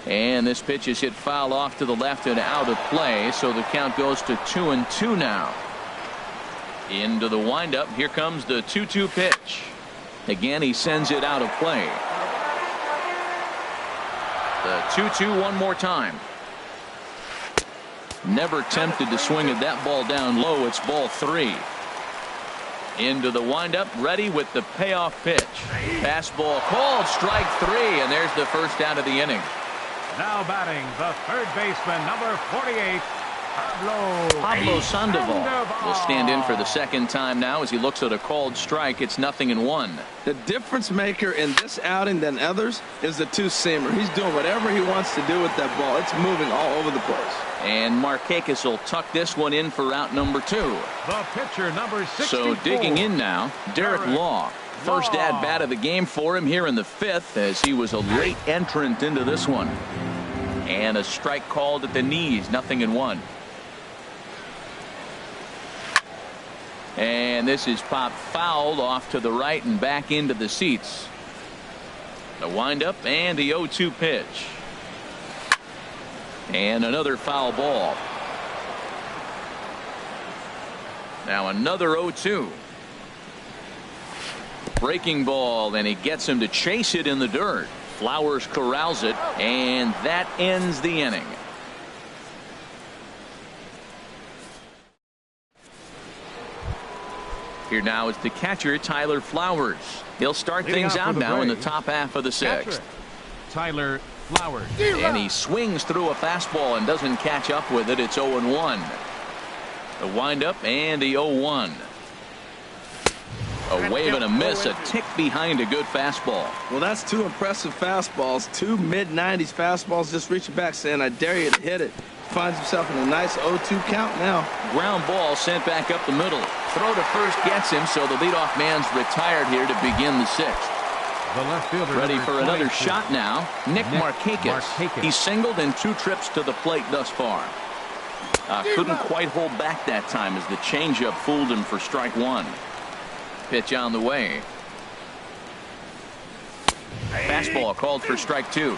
And this pitch is hit foul off to the left and out of play, so the count goes to 2-2 now. Into the windup. Here comes the 2-2 pitch. Again, he sends it out of play. The 2-2 one more time. Never tempted to swing at that ball down low. It's ball 3. Into the windup, ready with the payoff pitch. Fastball called, strike 3, and there's the first out of the inning. Now batting, the third baseman, number 48, Pablo Sandoval will stand in for the second time now as he looks at a called strike. It's 0-1. The difference maker in this outing than others is the two-seamer. He's doing whatever he wants to do with that ball. It's moving all over the place. And Markakis will tuck this one in for out number 2. The pitcher, number 64. So digging in now, Derek Law. First at-bat of the game for him here in the 5th, as he was a late entrant into this one. And a strike called at the knees, 0-1. And this is popped fouled off to the right and back into the seats. The windup and the 0-2 pitch. And another foul ball. Now another 0-2. Breaking ball, and he gets him to chase it in the dirt. Flowers corrals it, and that ends the inning. Here now is the catcher, Tyler Flowers. He'll start things out now in the top half of the 6th. Tyler Flowers. And he swings through a fastball and doesn't catch up with it. It's 0-1. The windup and the 0-1. A wave and a miss, a tick behind a good fastball. Well, that's 2 impressive fastballs. 2 mid-90s fastballs just reaching back saying, I dare you to hit it. Finds himself in a nice 0-2 count now. Ground ball sent back up the middle. Throw to first gets him, so the leadoff man's retired here to begin the 6th. The left fielder ready for another 22. shot now. Nick Markakis. He's singled in 2 trips to the plate thus far. Couldn't quite hold back that time as the changeup fooled him for strike 1. Pitch on the way. Fastball called for strike 2.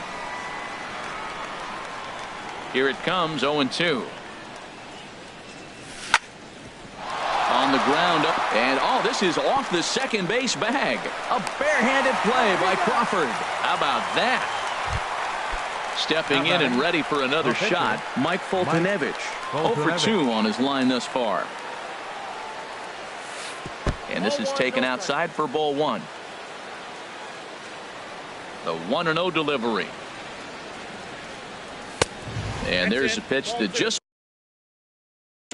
Here it comes, 0-2. On the ground up, and this is off the second base bag. A barehanded play by Crawford. How about that? Stepping in and ready for another shot, Mike Foltynewicz. 0-for-2 on his line thus far. And this is taken outside for ball 1. The 1-0 delivery. And there's a pitch that just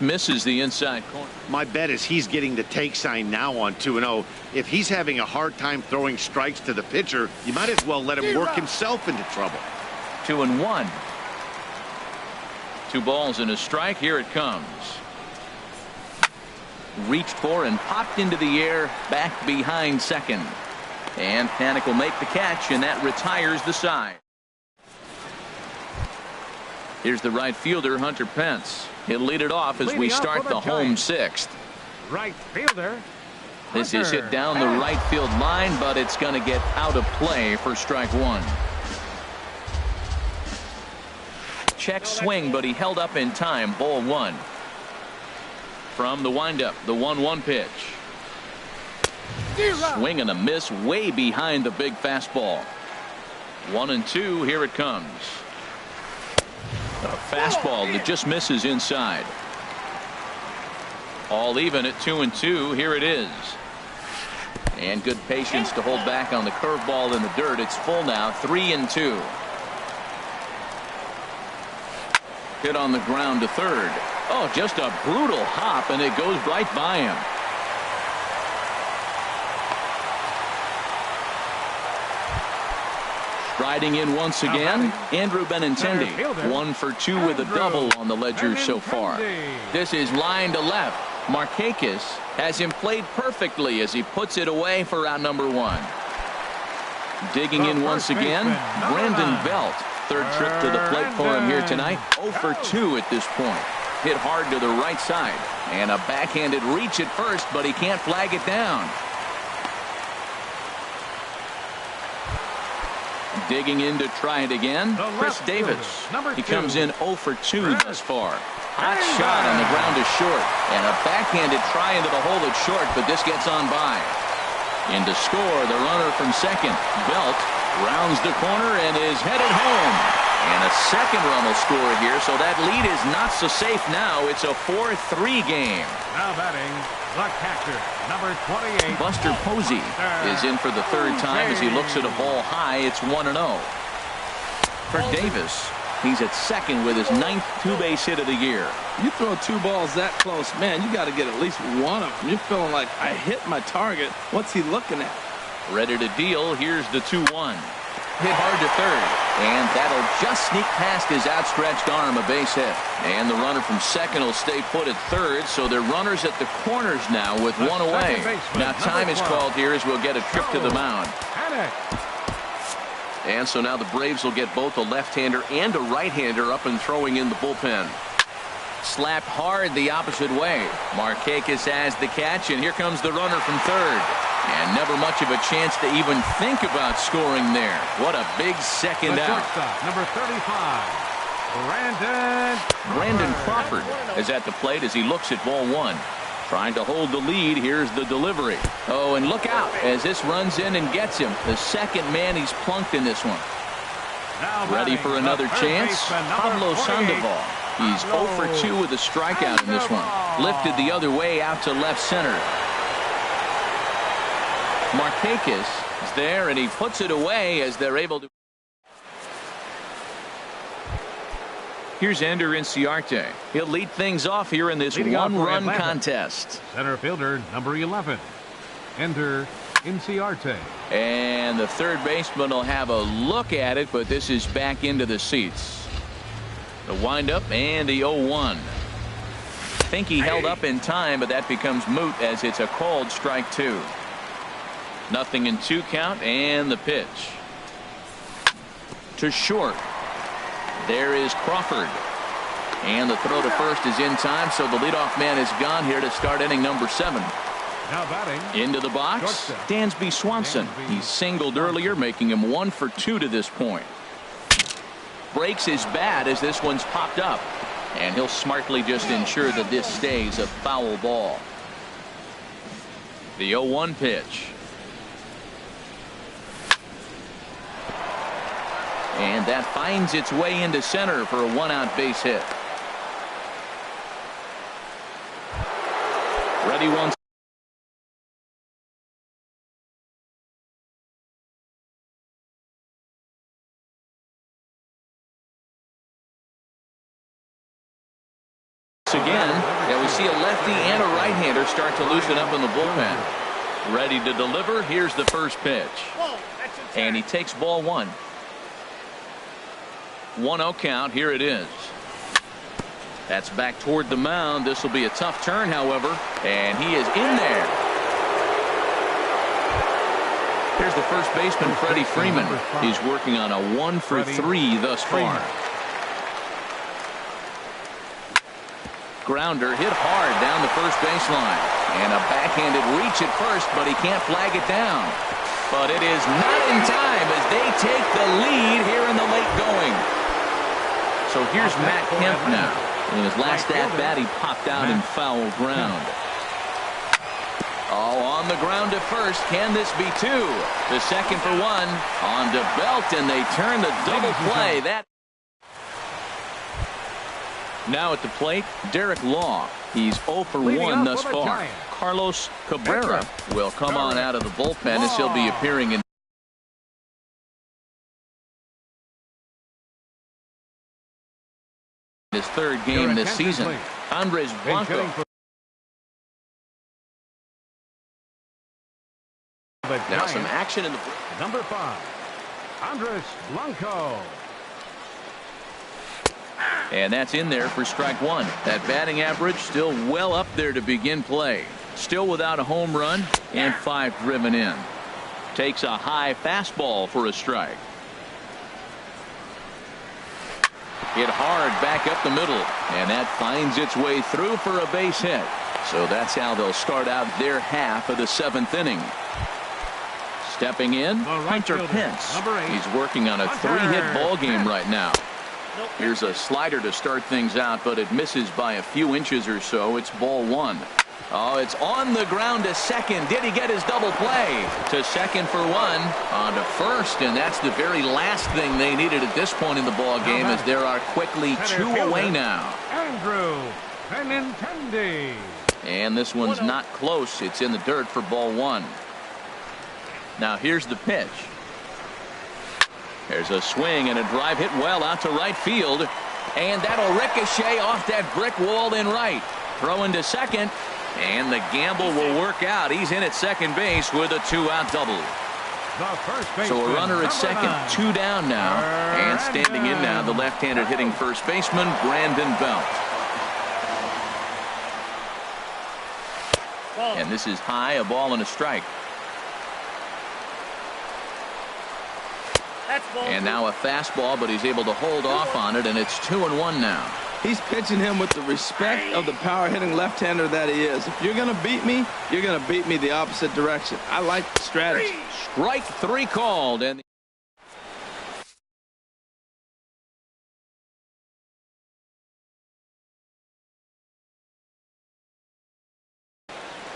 misses the inside corner. My bet is he's getting the take sign now on 2-0. If he's having a hard time throwing strikes to the pitcher, you might as well let him work himself into trouble. 2-1. 2 balls and a strike. Here it comes. reached for and popped into the air back behind second. And Panik will make the catch, and that retires the side. Here's the right fielder, Hunter Pence. He'll lead it off as we start the home sixth. Right fielder. This is hit down the right field line, but it's going to get out of play for strike one. Check swing, but he held up in time. Ball one. From the windup, the 1-1 pitch. Swing and a miss way behind the big fastball. 1-2. Here it comes. A fastball that just misses inside. All even at 2-2. Here it is. And good patience to hold back on the curveball in the dirt. It's full now. 3-2. Hit on the ground to third. Oh, just a brutal hop, and it goes right by him. Striding in once again, Andrew Benintendi. 1 for 2 with a double on the ledger so far. This is line to left. Markakis has him played perfectly as he puts it away for out number 1. Digging in once again, Brandon Belt. Third trip to the plate for him here tonight. 0 for 2 at this point. Hit hard to the right side. And a backhanded reach at first, but he can't flag it down. Digging in to try it again, Chris Davis. He comes in 0 for 2 thus far. Hot shot on the ground is short. And a backhanded try into the hole that's short, but this gets on by. In to score, the runner from second. Belt rounds the corner and is headed home. And a second run will score here, so that lead is not so safe now. It's a 4-3 game. Now batting, the catcher, number 28. Buster Posey is in for the third time as he looks at a ball high. It's 1-0. For Davis, he's at second with his 9th two-base hit of the year. You throw 2 balls that close, man, you got to get at least one of them. You're feeling like, I hit my target. What's he looking at? Ready to deal. Here's the 2-1. Hit hard to third, and that'll just sneak past his outstretched arm, a base hit. And the runner from second will stay put at third, so they're runners at the corners now with 1 away. Now time is called here as we'll get a trip to the mound. And so now the Braves will get both a left-hander and a right-hander up and throwing in the bullpen. Slapped hard the opposite way. Markakis has the catch, and here comes the runner from third. And never much of a chance to even think about scoring there. What a big second out. Number 35, Brandon Crawford is at the plate as he looks at ball 1. Trying to hold the lead. Here's the delivery. Oh, and look out as this runs in and gets him. The second man he's plunked in this one. Ready for another chance? Pablo Sandoval. He's 0 for 2 with a strikeout in this one. Lifted the other way out to left center. Markakis is there, and he puts it away as they're able to. Here's Ender Inciarte. He'll lead things off here in this one-run contest. Center fielder, number 11, Ender Inciarte. And the third baseman will have a look at it, but this is back into the seats. The windup and the 0-1. Think he held up in time, but that becomes moot as it's a called strike 2. 0-2 count, and the pitch to short. There is Crawford, and the throw to first is in time, so the leadoff man is gone here to start inning number 7. Now batting into the box, Dansby Swanson. He singled earlier, making him 1 for 2 to this point. Breaks his bat as this one's popped up, and he'll smartly just ensure that this stays a foul ball. The 0-1 pitch. And that finds its way into center for a 1-out base hit. Ready once again. Yeah, we see a lefty and a right-hander start to loosen up in the bullpen. Ready to deliver. Here's the first pitch. And he takes ball 1. 1-0 count. Here it is. That's back toward the mound. This will be a tough turn, however, and he is in there. Here's the first baseman, Freddie Freeman. He's working on a 1-for-3 thus far. Grounder hit hard down the first baseline. And a backhanded reach at first, but he can't flag it down. But it is not in time as they take the lead here in the late going. So here's Matt Kemp now. In his last at-bat, he popped out in foul ground. Oh, on the ground to first. Can this be two? To second for one. On to Belt, and they turn the double play. Now at the plate, Derek Law. He's 0 for 1 thus far. Carlos Cabrera will come on out of the bullpen as he'll be appearing in his third game this season. Andres Blanco. Now some action in the number 5, Andres Blanco. And that's in there for strike one. That batting average still well up there to begin play. Still without a home run and 5 driven in. Takes a high fastball for a strike. Hit hard back up the middle, and that finds its way through for a base hit. So that's how they'll start out their half of the 7th inning. Stepping in, Hunter Pence. He's working on a 3-hit ball game right now. Here's a slider to start things out, but it misses by a few inches or so. It's ball 1. Oh, it's on the ground to second. Did he get his double play? To second for 1. On to first, and that's the very last thing they needed at this point in the ball game, as there are quickly 2 away now. Andrew Benintendi. And this one's not close. It's in the dirt for ball 1. Now here's the pitch. There's a swing and a drive hit well out to right field. And that'll ricochet off that brick wall in right. Throw into second. And the gamble will work out. He's in at second base with a 2-out double. So a runner at second, 2 down now. And standing in now, the left-handed hitting first baseman, Brandon Belt. And this is high, a ball and a strike. And now a fastball, but he's able to hold off on it, and it's 2-1 now. He's pitching him with the respect of the power-hitting left-hander that he is. If you're going to beat me, you're going to beat me the opposite direction. I like the strategy. Strike 3 called, and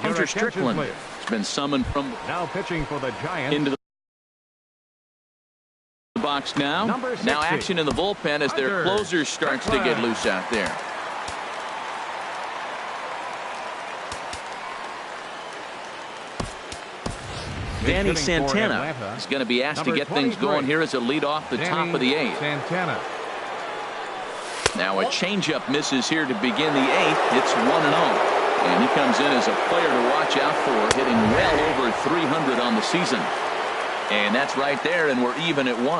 Hunter Strickland has been summoned from now pitching for the Giants into the box now. Now action in the bullpen as their closer starts to get loose out there. Danny Santana is going to be asked to get things going here as a lead off the top of the 8th. Santana. Now a changeup misses here to begin the 8th. It's 1-0. And he comes in as a player to watch out for, hitting well over 300 on the season. And that's right there, and we're even at 1. Hit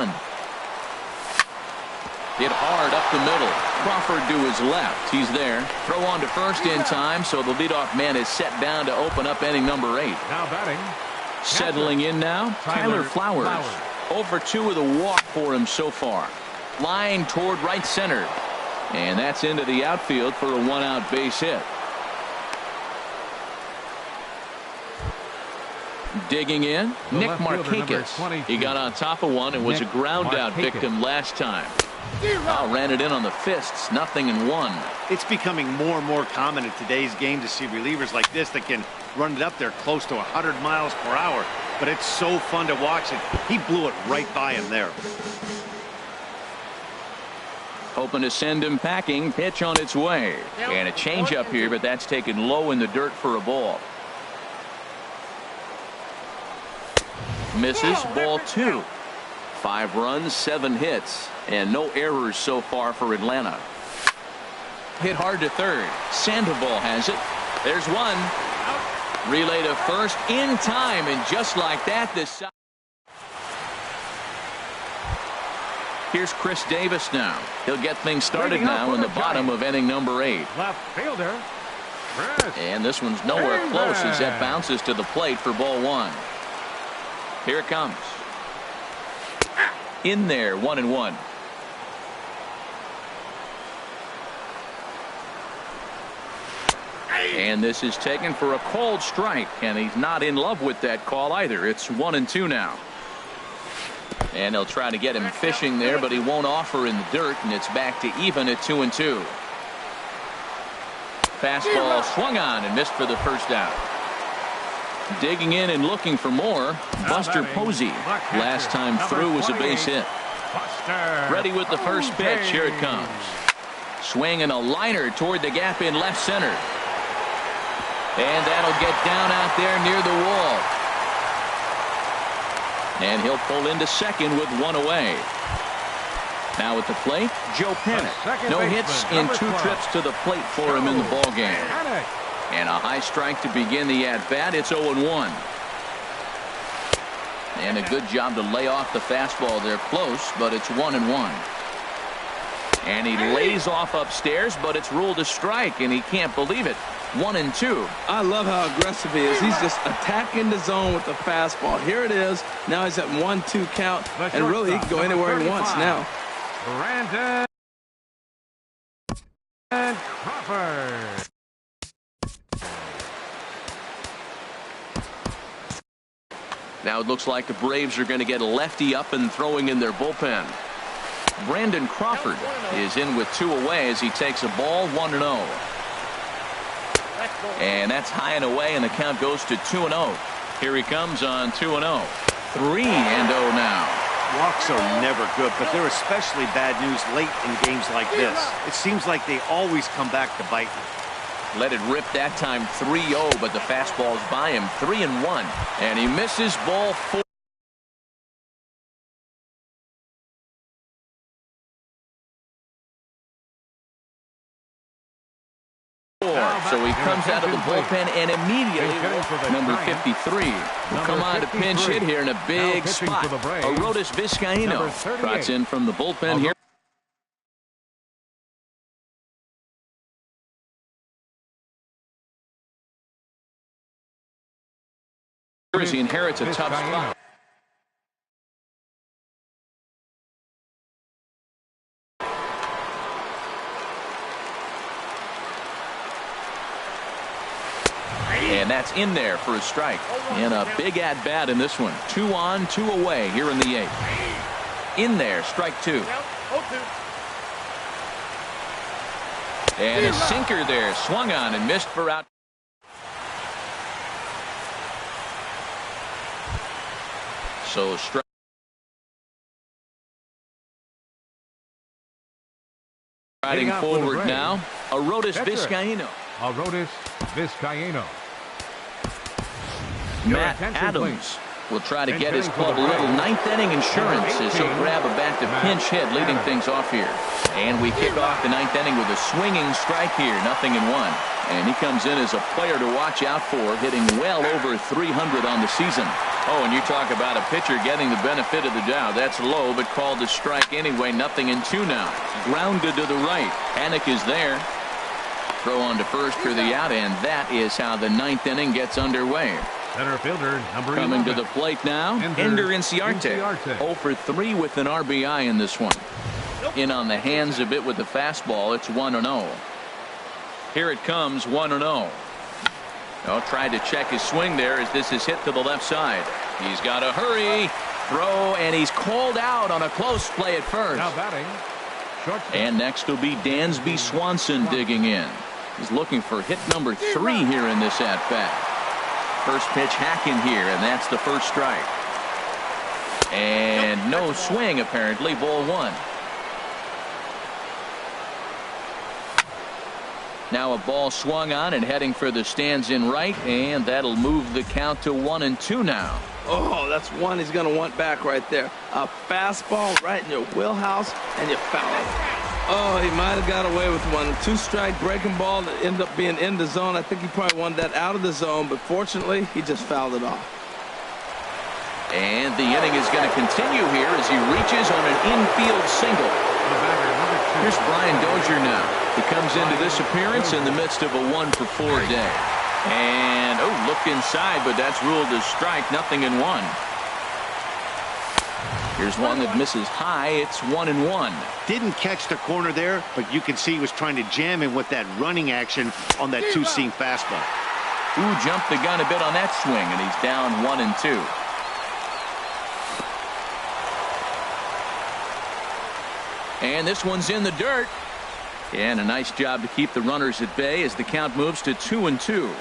hard up the middle. Crawford to his left. He's there. Throw on to first in time, so the leadoff man is set down to open up inning number 8. Now batting. Settling in now, Tyler Flowers. 0 for 2 with a walk for him so far. Line toward right center. And that's into the outfield for a 1-out base hit. Digging in, Nick Markakis. He got on top of one and was a ground out victim last time. Ran it in on the fists, 0-1. It's becoming more and more common in today's game to see relievers like this that can run it up there close to 100 miles per hour. But it's so fun to watch it. He blew it right by him there. Hoping to send him packing. Pitch on its way. And a changeup here, but that's taken low in the dirt for a ball. Misses, ball 2. 5 runs, 7 hits, and no errors so far for Atlanta. Hit hard to third. Sandoval has it. There's one. Relay to first in time, and just like that, this Here's Chris Davis now. He'll get things started now in the bottom of inning number 8. Left fielder. And this one's nowhere close as that bounces to the plate for ball 1. Here it comes. In there, 1-1. And this is taken for a called strike, and he's not in love with that call either. It's 1-2 now. And they'll try to get him fishing there, but he won't offer in the dirt, and it's back to even at 2-2. Fastball swung on and missed for the first out. Digging in and looking for more, Buster Posey. Last time through was a base hit. Ready with the first pitch. Here it comes. Swinging a liner toward the gap in left center. And that'll get down out there near the wall. And he'll pull into second with 1 away. Now at the plate, Joe Panik. No hits in 2 trips to the plate for him in the ballgame. And a high strike to begin the at-bat. It's 0-1. And a good job to lay off the fastball there close, but it's 1-1. And he lays off upstairs, but it's ruled a strike, and he can't believe it. 1-2. I love how aggressive he is. He's just attacking the zone with the fastball. Here it is. Now he's at 1-2 count, and really he can go anywhere he wants now. Brandon Crawford. Now it looks like the Braves are going to get a lefty up and throwing in their bullpen. Brandon Crawford is in with 2 away as he takes a ball, 1-0. And that's high and away, and the count goes to 2-0. Here he comes on 2-0. 3-0 now. Walks are never good, but they're especially bad news late in games like this. It seems like they always come back to bite you. Let it rip that time, 3-0, but the fastball's by him, 3-1. And he misses ball 4. So he comes out of the bullpen and immediately number 53 will come on to pinch hit here in a big spot. Arodys Vizcaino trots in from the bullpen here. As he inherits a tough spot. And that's in there for a strike. And a big at-bat in this one. 2 on, 2 away here in the 8th. In there, strike 2. And a sinker there, swung on and missed for out. So strike. Riding forward now, Arodys Vizcaino. Arodys Vizcaino. Matt Adams will try to get his club a little 9th inning insurance as he'll grab a bat to pinch hit, leading things off here. And we kick off the 9th inning with a swinging strike here, 0-1. And he comes in as a player to watch out for, hitting well over 300 on the season. Oh, and you talk about a pitcher getting the benefit of the doubt. That's low, but called a strike anyway. 0-2 now. Grounded to the right. Panik is there. Throw on to first for the out, and that is how the 9th inning gets underway. Center fielder, number 11. Coming to the plate now, Ender Inciarte. 0 for 3 with an RBI in this one. In on the hands a bit with the fastball. It's 1-0. Here it comes, 1-0. Oh, tried to check his swing there as this is hit to the left side. He's got to hurry. Throw, and he's called out on a close play at first. Now batting. Shortstop. And next will be Dansby Swanson digging in. He's looking for hit number 3 here in this at-bat. First pitch hacking here, and that's the first strike. And no swing, apparently, ball 1. Now a ball swung on and heading for the stands in right, and that'll move the count to 1-2 now. Oh, that's one he's going to want back right there. A fastball right in your wheelhouse, and you foul it. Oh, he might have got away with one. 2-strike breaking ball that ended up being in the zone. I think he probably wanted that out of the zone, but fortunately, he just fouled it off. And the inning is going to continue here as he reaches on an infield single. Here's Brian Dozier now. He comes into this appearance in the midst of a 1-for-4 day. And, oh, looked inside, but that's ruled as strike, 0-1. Here's one that misses high. It's 1-1. Didn't catch the corner there, but you can see he was trying to jam him with that running action on that two-seam fastball. Ooh, jumped the gun a bit on that swing, and he's down 1-2. And this one's in the dirt. And a nice job to keep the runners at bay as the count moves to 2-2.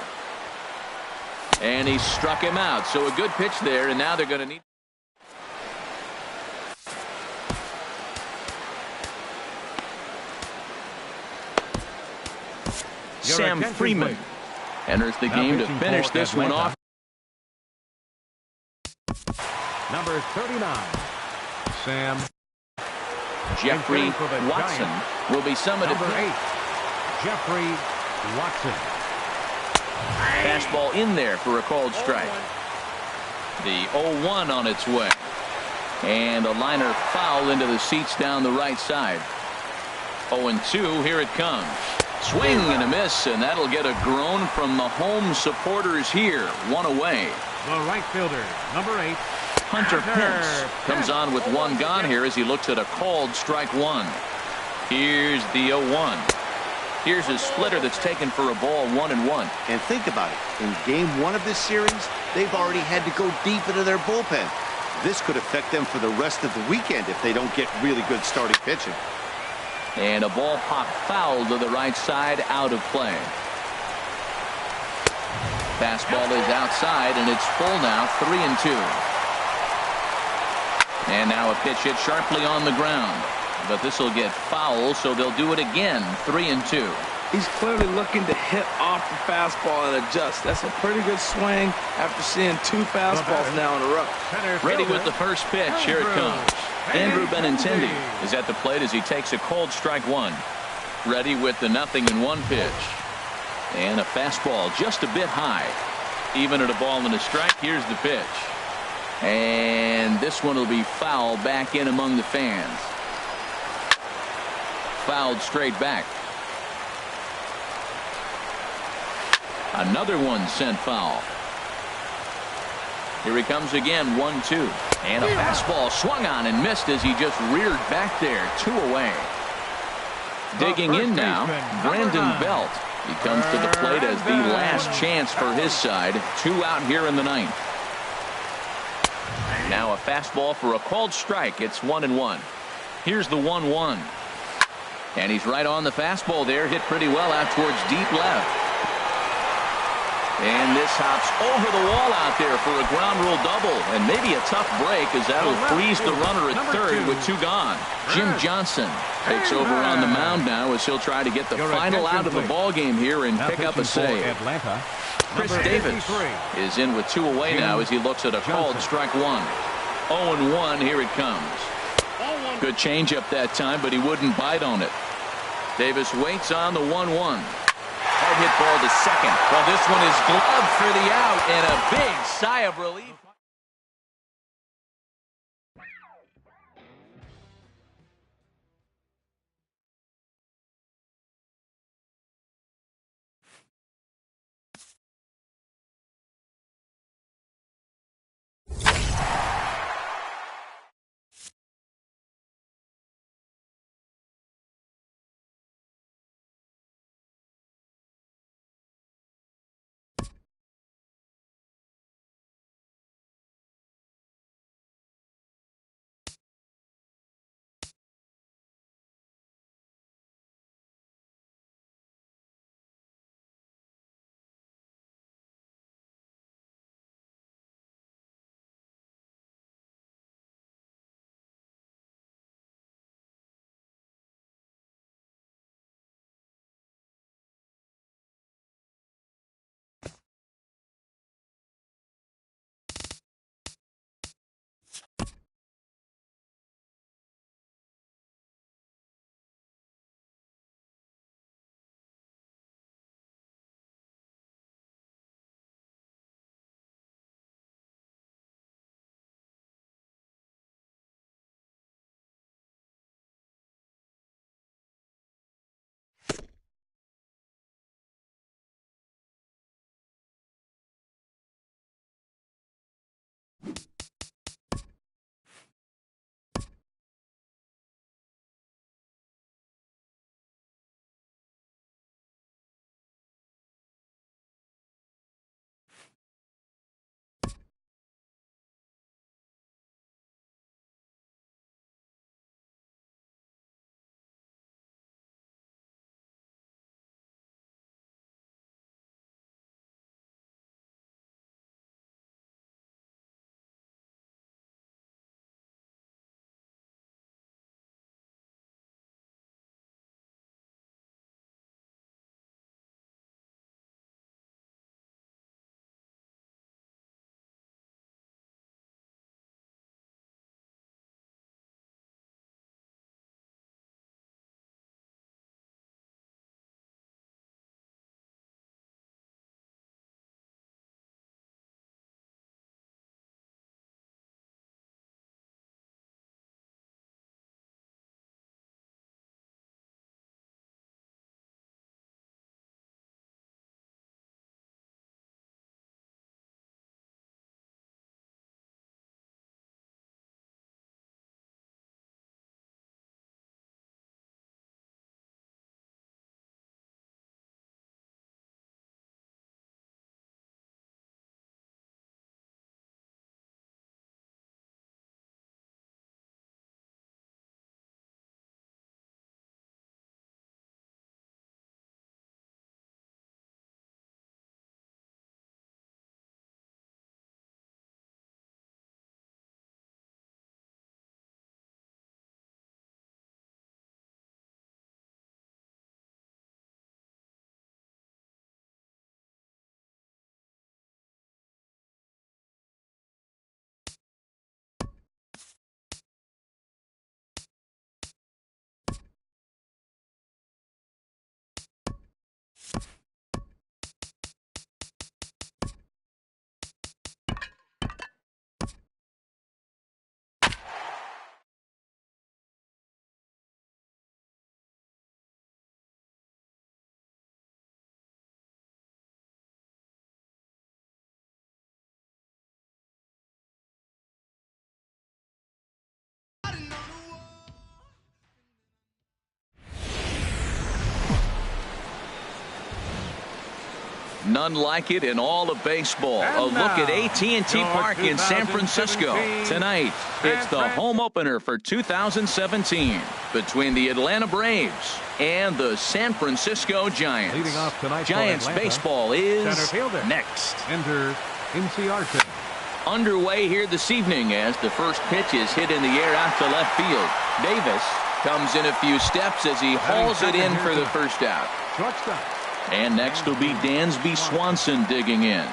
And he struck him out. So a good pitch there, and now they're going to need. Sam Freeman enters the game to finish this one off. Number 39, Sam. Jeffrey Watson will be summoned. Number 8, Jeffrey Watson. Fastball in there for a called strike. The 0-1 on its way. And a liner foul into the seats down the right side. 0-2, here it comes. Swing and a miss, and that'll get a groan from the home supporters here. One away. The right fielder, number 8. Hunter Pence comes on with one gone here as he looks at a called strike one. Here's the 0-1. Here's a splitter that's taken for a ball, 1-1. And think about it. In game 1 of this series, they've already had to go deep into their bullpen. This could affect them for the rest of the weekend if they don't get really good starting pitching. And a ball popped foul to the right side, out of play. Fastball is outside, and it's full now, 3-2. And now a pitch hit sharply on the ground. But this will get foul, so they'll do it again, 3-2. He's clearly looking to hit off the fastball and adjust. That's a pretty good swing after seeing 2 fastballs now in a row. Ready with the first pitch. Here it comes. Andrew Benintendi is at the plate as he takes a called strike one. Ready with the 0-1 pitch. And a fastball just a bit high. Even at a ball and a strike, here's the pitch. And this one will be foul back in among the fans. Fouled straight back. Another one sent foul. Here he comes again, 1-2. And a fastball swung on and missed as he just reared back there, 2 away. Digging in now, Brandon Belt. He comes to the plate as the last chance for his side. 2 out here in the 9th. Now a fastball for a called strike. It's 1-1. Here's the 1-1. And he's right on the fastball there. Hit pretty well out towards deep left. And this hops over the wall out there for a ground rule double. And maybe a tough break as that'll freeze the runner at third with 2 gone. Jim Johnson takes over on the mound now as he'll try to get the final out of the ball game here and pick up a save. Chris Davis is in with 2 away now as he looks at a called strike one. 0-1, here it comes. Good changeup that time, but he wouldn't bite on it. Davis waits on the 1-1. Hard hit ball to second. Well, this one is gloved for the out and a big sigh of relief. None like it in all of baseball. A look at AT&T Park in San Francisco. Tonight, it's the home opener for 2017 between the Atlanta Braves and the San Francisco Giants. Leading off tonight Giants for Atlanta, baseball is center fielder next. Enter Inciarte. Underway here this evening as the first pitch is hit in the air out to left field. Davis comes in a few steps as he hauls it in for the first out. Shortstop. And next will be Dansby Swanson digging in.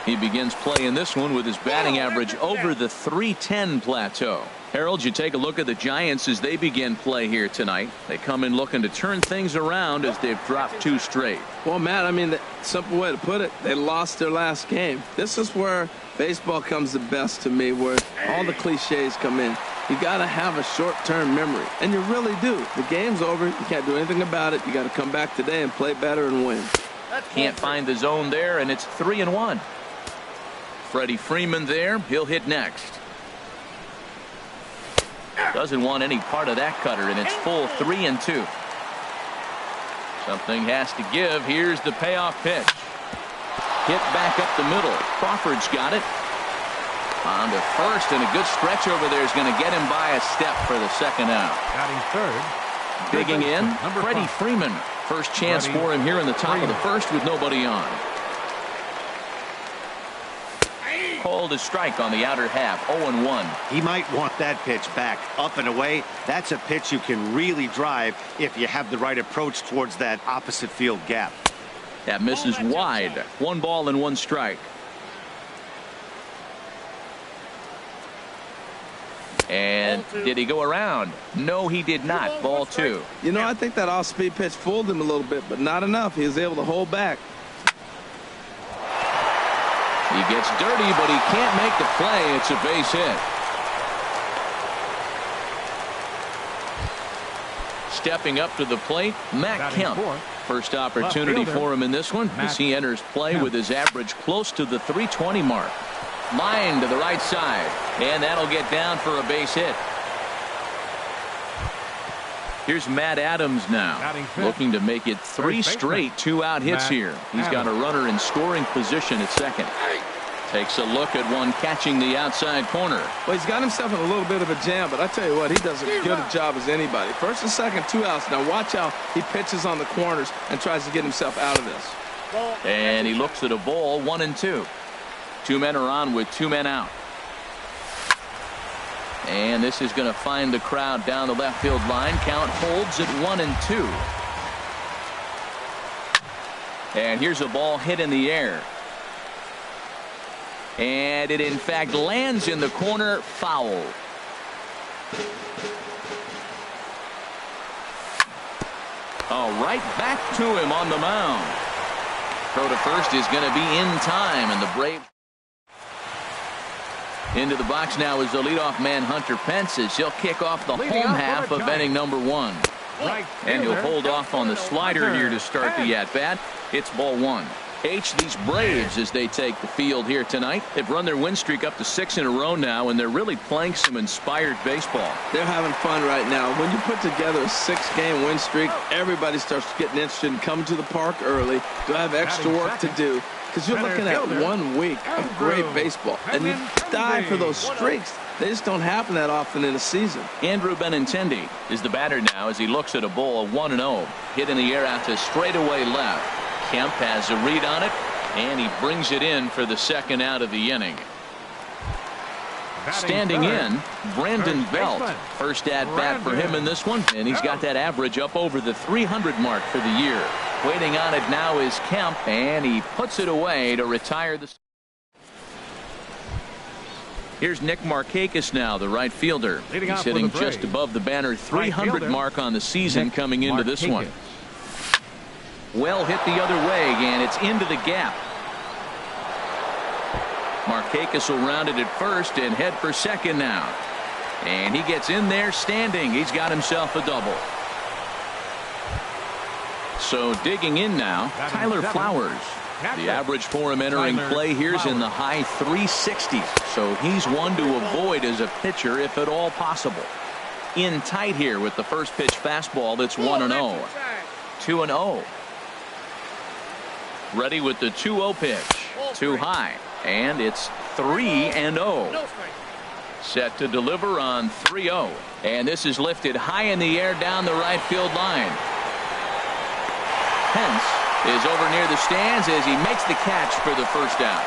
He begins play in this one with his batting average over the .310 plateau. Harold, you take a look at the Giants as they begin play here tonight. They come in looking to turn things around as they've dropped 2 straight. Well, Matt, I mean, the simple way to put it, they lost their last game. This is where baseball comes the best to me, where all the cliches come in. You got to have a short-term memory, and you really do. The game's over. You can't do anything about it. You got to come back today and play better and win. Can't find the zone there, and it's 3-1. Freddie Freeman there. He'll hit next. Doesn't want any part of that cutter, and it's full 3-2. Something has to give. Here's the payoff pitch. Hit back up the middle. Crawford's got it. On to first, and a good stretch over there is going to get him by a step for the second out. Batting third. Digging in, Freddie Freeman. First chance for him here in the top of the first with nobody on. Called a strike on the outer half, 0-1. He might want that pitch back, up and away. That's a pitch you can really drive if you have the right approach towards that opposite field gap. That misses wide. 1 ball and 1 strike. And did he go around? No, he did not. Ball 2. You know, I think that off-speed pitch fooled him a little bit, but not enough. He was able to hold back. He gets dirty, but he can't make the play. It's a base hit. Stepping up to the plate, Matt Kemp. First opportunity for him in this one as he enters play with his average close to the .320 mark. Line to the right side, and that'll get down for a base hit. Here's Matt Adams now, looking to make it 3 straight 2-out hits here. He's got a runner in scoring position at second. Takes a look at one catching the outside corner. Well, he's got himself in a little bit of a jam, but I tell you what, he does as good a job as anybody. First and second, 2 outs. Now watch how he pitches on the corners and tries to get himself out of this. And he looks at a ball, 1-2. 2 men are on with 2 men out. And this is going to find the crowd down the left field line. Count holds at 1-2. And here's a ball hit in the air. And it in fact lands in the corner, foul. Oh, right back to him on the mound. Throw to first is going to be in time, and the Braves. Into the box now is the leadoff man Hunter Pence as he'll kick off the home half of inning number 1. And he'll hold off on the slider here to start the at-bat. It's ball 1. These Braves as they take the field here tonight. They've run their win streak up to 6 in a row now, and they're really playing some inspired baseball. They're having fun right now. When you put together a 6-game win streak, everybody starts getting interested in coming to the park early. Do I have extra work to do? Because you're looking at 1 week of great baseball, and you die for those streaks. They just don't happen that often in a season. Andrew Benintendi is the batter now as he looks at a ball, 1-0. Hit in the air out to straightaway left. Kemp has a read on it, and he brings it in for the second out of the inning. Standing in, Brandon Belt. First at bat for him in this one, and he's got that average up over the .300 mark for the year. Waiting on it now is Kemp, and he puts it away to retire the. Here's Nick Markakis now, the right fielder. He's hitting just above the banner .300 mark on the season coming into this one. Well hit the other way, and it's into the gap. Markakis will round it at first and head for second now. And he gets in there standing. He's got himself a double. So digging in now, Tyler Flowers. The average for him entering play here is in the high 360s. So he's one to avoid as a pitcher if at all possible. In tight here with the first pitch fastball that's 1-0. 2-0. Ready with the 2-0 pitch. Too high. And it's 3-0. Set to deliver on 3-0. And this is lifted high in the air down the right field line. Pence is over near the stands as he makes the catch for the first out.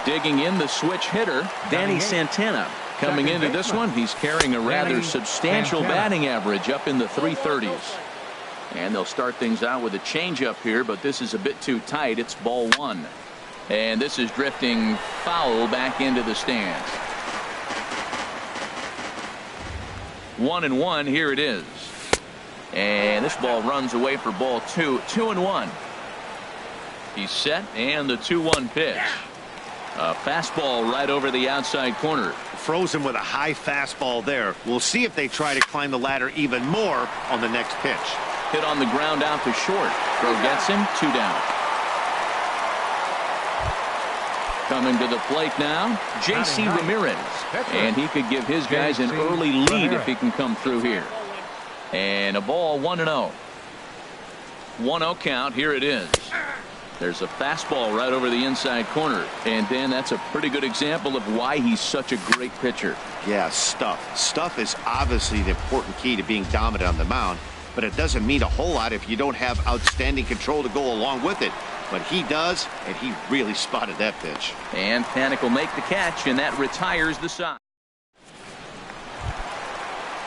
Digging in the switch hitter, Danny Santana. Coming into this one, he's carrying a rather substantial batting average up in the 330s. And they'll start things out with a changeup here, but this is a bit too tight. It's ball 1. And this is drifting foul back into the stands. 1-1. Here it is. And this ball runs away for ball 2. 2-1. He's set, and the 2-1 pitch. A fastball right over the outside corner. Frozen with a high fastball there. We'll see if they try to climb the ladder even more on the next pitch. Hit on the ground out to short. Throw gets him. 2 down. Coming to the plate now, J.C. Ramirez. And he could give his guys an early lead if he can come through here. And a ball 1-0. 1-0 count. Here it is. There's a fastball right over the inside corner. And Dan, that's a pretty good example of why he's such a great pitcher. Yeah, stuff. Stuff is obviously the important key to being dominant on the mound, but it doesn't mean a whole lot if you don't have outstanding control to go along with it. But he does, and he really spotted that pitch. And Panik will make the catch, and that retires the side.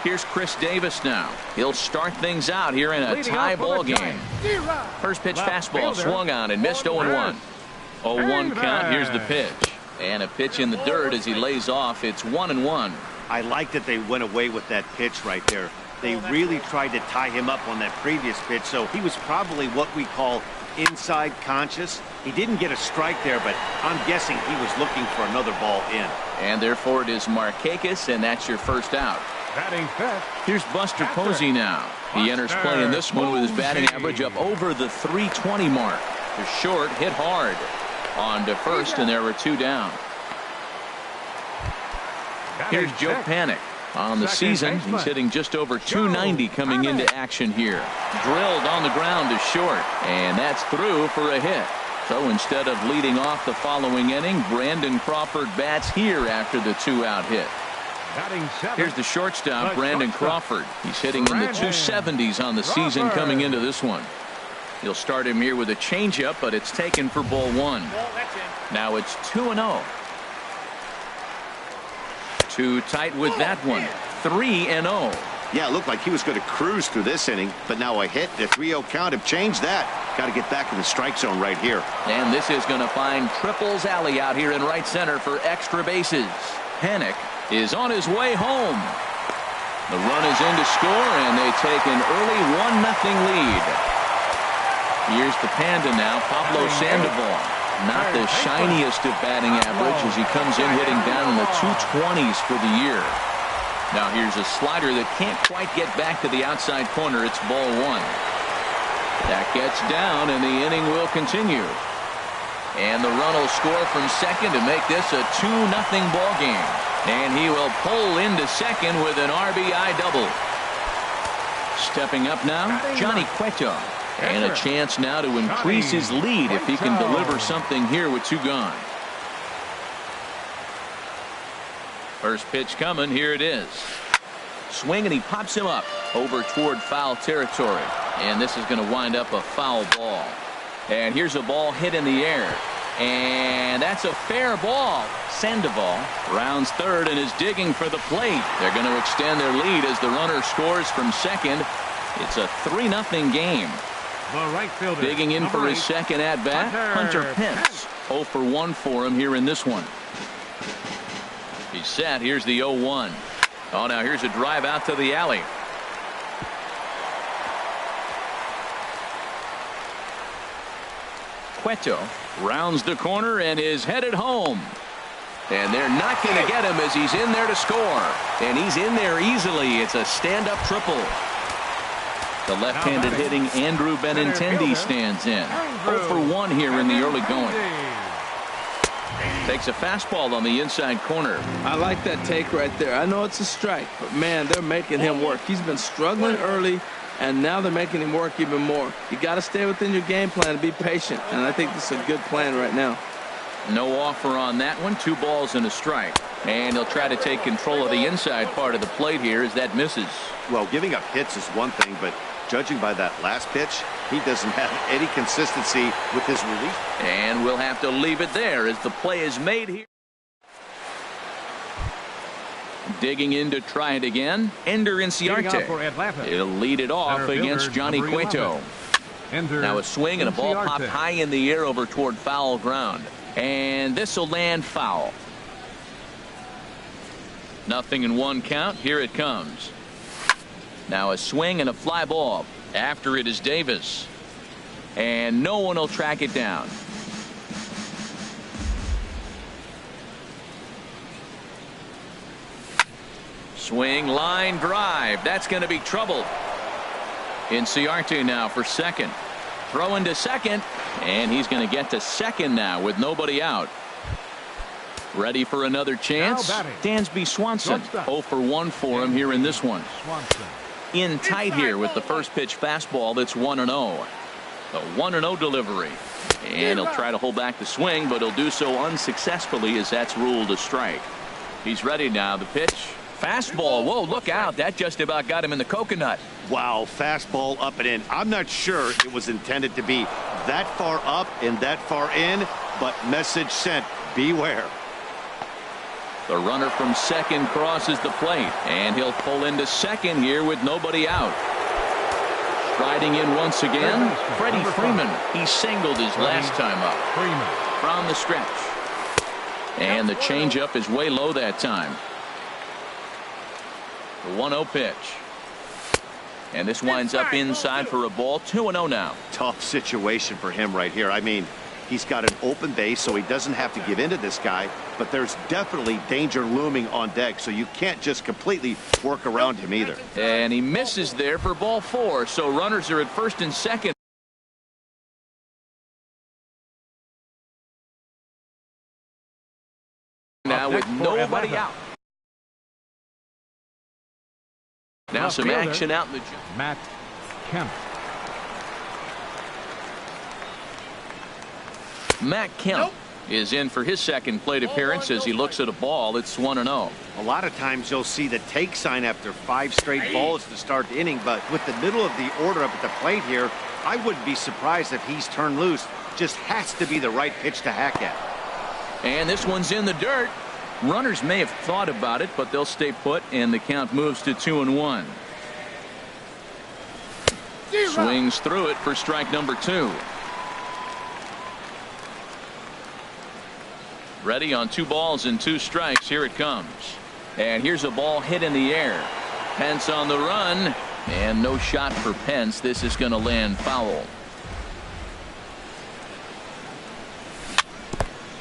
Here's Chris Davis now. He'll start things out here in a tie ball game. First pitch fastball swung on and missed. 0-1. 0-1 count. Here's the pitch. And a pitch in the dirt as he lays off. It's 1-1. I like that they went away with that pitch right there. They really tried to tie him up on that previous pitch, so he was probably what we call inside conscious. He didn't get a strike there, but I'm guessing he was looking for another ball in. And therefore it is Markakis, and that's your first out. Here's Buster Posey now. He enters play in this one with his batting average up over the 320 mark. The short hit hard on to first, and there were 2 down. Here's Joe Panik. On the season, he's hitting just over 290 coming into action here. Drilled on the ground to short, and that's through for a hit. So instead of leading off the following inning, Brandon Crawford bats here after the 2-out hit. Here's the shortstop, Brandon Crawford. He's hitting in the 270s on the season coming into this one. He'll start him here with a changeup, but it's taken for ball 1. Now it's 2-0. Too tight with that one. 3-0. Yeah, it looked like he was going to cruise through this inning, but now a hit, the 3-0 count have changed that. Got to get back in the strike zone right here. And this is going to find Triples Alley out here in right center for extra bases. Panik is on his way home. The run is in to score, and they take an early 1-0 lead. Here's the Panda now, Pablo Sandoval. Not the shiniest of batting average as he comes in hitting down in the 220s for the year. Now here's a slider that can't quite get back to the outside corner. It's ball 1. That gets down, and the inning will continue. And the run will score from second to make this a 2-0 ball game. And he will pull into second with an RBI double. Stepping up now, Johnny Cueto. And a chance now to increase his lead if he can deliver something here with 2 gone. First pitch coming. Here it is. Swing, and he pops him up over toward foul territory. And this is going to wind up a foul ball. And here's a ball hit in the air. And that's a fair ball. Sandoval rounds third and is digging for the plate. They're going to extend their lead as the runner scores from second. It's a 3-0 game. Right fielder, digging in for his second at-bat, Hunter Pence. 0 for 1 for him here in this one. He's set. Here's the 0-1. Oh, now here's a drive out to the alley. Cueto rounds the corner and is headed home. And they're not going to get him as he's in there to score. And he's in there easily. It's a stand-up triple. The left-handed hitting Andrew Benintendi stands in. 0 for 1 here in the early going. Takes a fastball on the inside corner. I like that take right there. I know it's a strike, but man, they're making him work. He's been struggling early. and now they're making him work even more. You got to stay within your game plan and be patient, and I think this is a good plan right now. No offer on that one. 2 balls and a strike. And he'll try to take control of the inside part of the plate here as that misses. Well, giving up hits is one thing, but judging by that last pitch, he doesn't have any consistency with his release. And we'll have to leave it there as the play is made here. Digging in to try it again, Ender Inciarte. He'll lead it off against Johnny Cueto. Now a swing and a ball popped high in the air over toward foul ground. And this will land foul. 0-1 count. Here it comes. Now a swing and a fly ball. After it is Davis. And no one will track it down. Swing, line drive. That's going to be trouble. Inciarte now for second. Throw into second. And he's going to get to second now with nobody out. Ready for another chance. Dansby Swanson. 0 for 1 for him here in this one. In tight here with the first pitch fastball that's 1-0. The 1-0 delivery. And he'll try to hold back the swing, but he'll do so unsuccessfully as that's ruled a strike. He's ready now. The pitch. Fastball. Whoa, look out. That just about got him in the coconut. Wow, fastball up and in. I'm not sure it was intended to be that far up and that far in, but message sent. Beware. The runner from second crosses the plate, and he'll pull into second here with nobody out. Striding in once again, Freddie Freeman. He singled his last time up. From the stretch. And the changeup is way low that time. The 1-0 pitch. And this winds up inside for a ball. 2-0 now. Tough situation for him right here. I mean, he's got an open base, so he doesn't have to give in to this guy, but there's definitely danger looming on deck, so you can't just completely work around him either. And he misses there for ball 4, so runners are at first and second. Now with nobody out. Now some action out in the Matt Kemp. Matt Kemp is in for his second plate appearance as he looks at a ball that's 1-0. A lot of times you'll see the take sign after 5 straight balls to start the inning, but with the middle of the order up at the plate here, I wouldn't be surprised if he's turned loose. Just has to be the right pitch to hack at. And this one's in the dirt. Runners may have thought about it, but they'll stay put, and the count moves to 2-1. Swings through it for strike number 2. Ready on 2 balls and 2 strikes. Here it comes. And here's a ball hit in the air. Pence on the run, and no shot for Pence. This is going to land foul.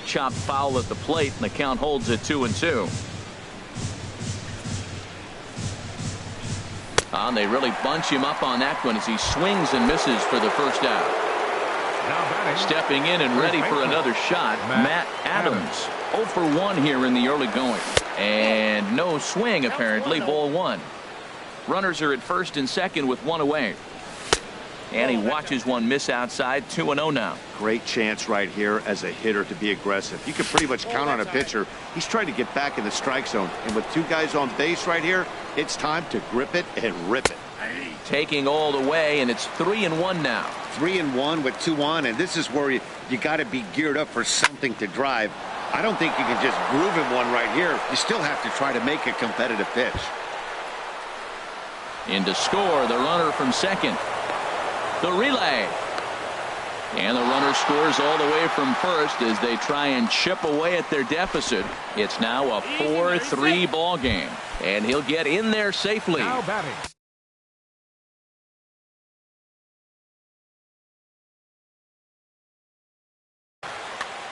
Chopped foul at the plate, and the count holds at 2-2. And they really bunch him up on that one as he swings and misses for the first out. Stepping in and ready for another shot, Matt Adams. 0 for 1 here in the early going. And no swing, apparently. Ball 1. Runners are at first and second with 1 away. And he watches one miss outside. 2-0 now. Great chance right here as a hitter to be aggressive. You can pretty much count on a pitcher. He's trying to get back in the strike zone. And with 2 guys on base right here, it's time to grip it and rip it. Taking all the way, and it's 3-1 now. 3-1 with 2 on, and this is where you got to be geared up for something to drive. I don't think you can just groove him one right here. You still have to try to make a competitive pitch. In to score, the runner from second. The relay. And the runner scores all the way from first as they try and chip away at their deficit. It's now a 4-3 ball game, and he'll get in there safely. Now batting.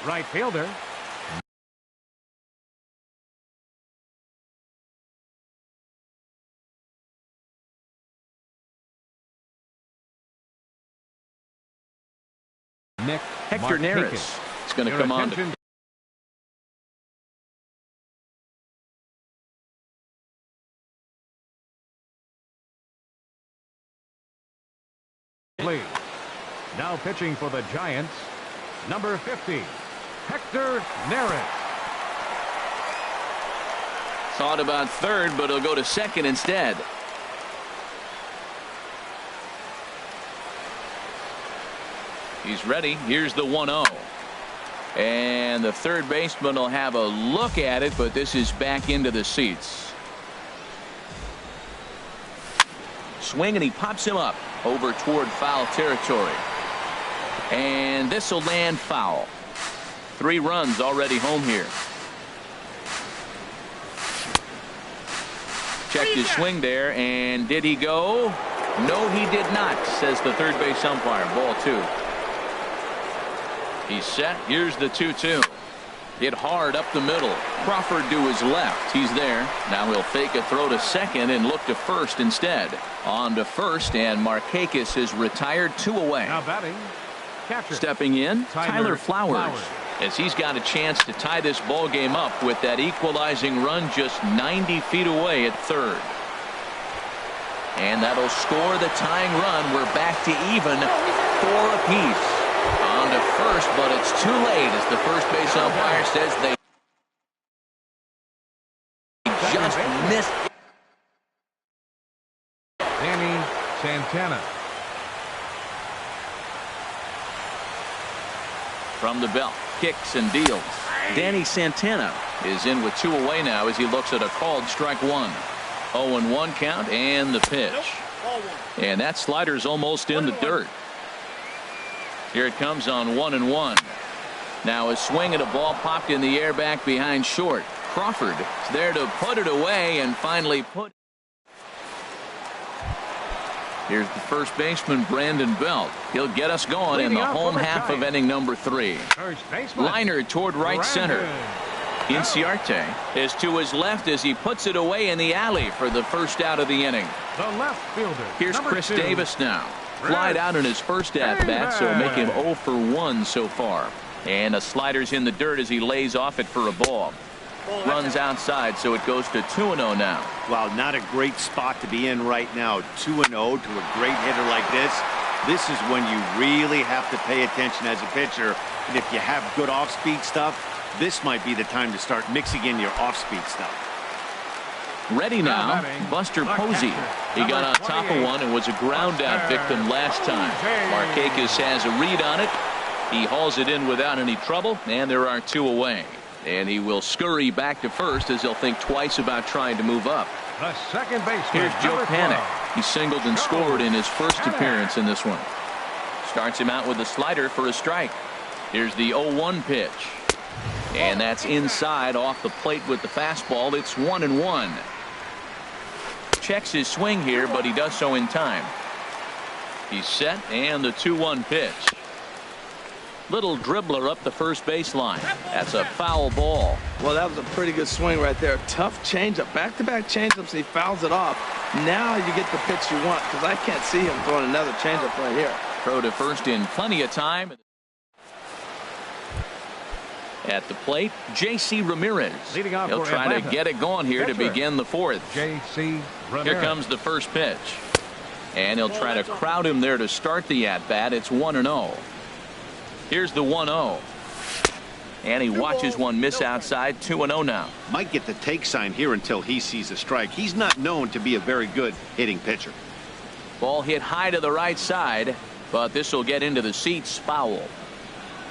Right fielder. Hector Neris is going to come on. Wrigley. Now pitching for the Giants, number 50, Hector Neris. Thought about third, but he'll go to second instead. He's ready. Here's the 1-0. And the third baseman will have a look at it, but this is back into the seats. Swing, and he pops him up over toward foul territory. And this will land foul. 3 runs already home here. Checked his swing there, and did he go? No, he did not, says the third base umpire. Ball 2. He's set. Here's the 2-2. Hit hard up the middle. Crawford to his left. He's there. Now he'll fake a throw to second and look to first instead. On to first, and Markakis is retired, 2 away. Now batting, catcher. Stepping in, Tyler Flowers, as he's got a chance to tie this ball game up with that equalizing run just 90 feet away at third. And that'll score the tying run. We're back to even, 4 apiece. On to first, but it's too late, as the first base umpire says they just missed. Danny Santana. From the belt, kicks and deals. Danny Santana is in with 2 away now as he looks at a called strike 1. 0-1 count, and the pitch. And that slider's almost in the dirt. Here it comes on 1-1. Now a swing and a ball popped in the air back behind short. Crawford is there to put it away and finally put. Here's the first baseman, Brandon Belt. He'll get us going in the home half of inning number 3. Liner toward right center. Inciarte is to his left as he puts it away in the alley for the first out of the inning. The left fielder. Here's Chris Davis now. Flied out in his first at-bat, so make him 0 for 1 so far. And the slider's in the dirt as he lays off it for a ball. Runs outside, so it goes to 2-0 now. Wow, not a great spot to be in right now. 2-0 to a great hitter like this. This is when you really have to pay attention as a pitcher. And if you have good off-speed stuff, this might be the time to start mixing in your off-speed stuff. Ready now, Buster Posey. He got on top of one and was a ground out victim last time. Markakis has a read on it. He hauls it in without any trouble, and there are 2 away. And he will scurry back to first as he'll think twice about trying to move up. The second baseman. Here's Joe Panik. He singled and scored in his first appearance in this one. Starts him out with a slider for a strike. Here's the 0-1 pitch. And that's inside off the plate with the fastball. It's 1-1. Checks his swing here, but he does so in time. He's set, and the 2-1 pitch. Little dribbler up the first baseline. That's a foul ball. Well, that was a pretty good swing right there. Tough changeup. Back-to-back changeups, and he fouls it off. Now you get the pitch you want, because I can't see him throwing another changeup right here. Throw to first in plenty of time. At the plate, J.C. Ramirez. He'll try to get it going here to begin the 4th. J.C. Ramirez. Here comes the first pitch. And he'll try to crowd him there to start the at-bat. It's 1-0. Here's the 1-0. And he watches one miss outside. 2-0 now. Might get the take sign here until he sees a strike. He's not known to be a very good hitting pitcher. Ball hit high to the right side, but this will get into the seats. Foul.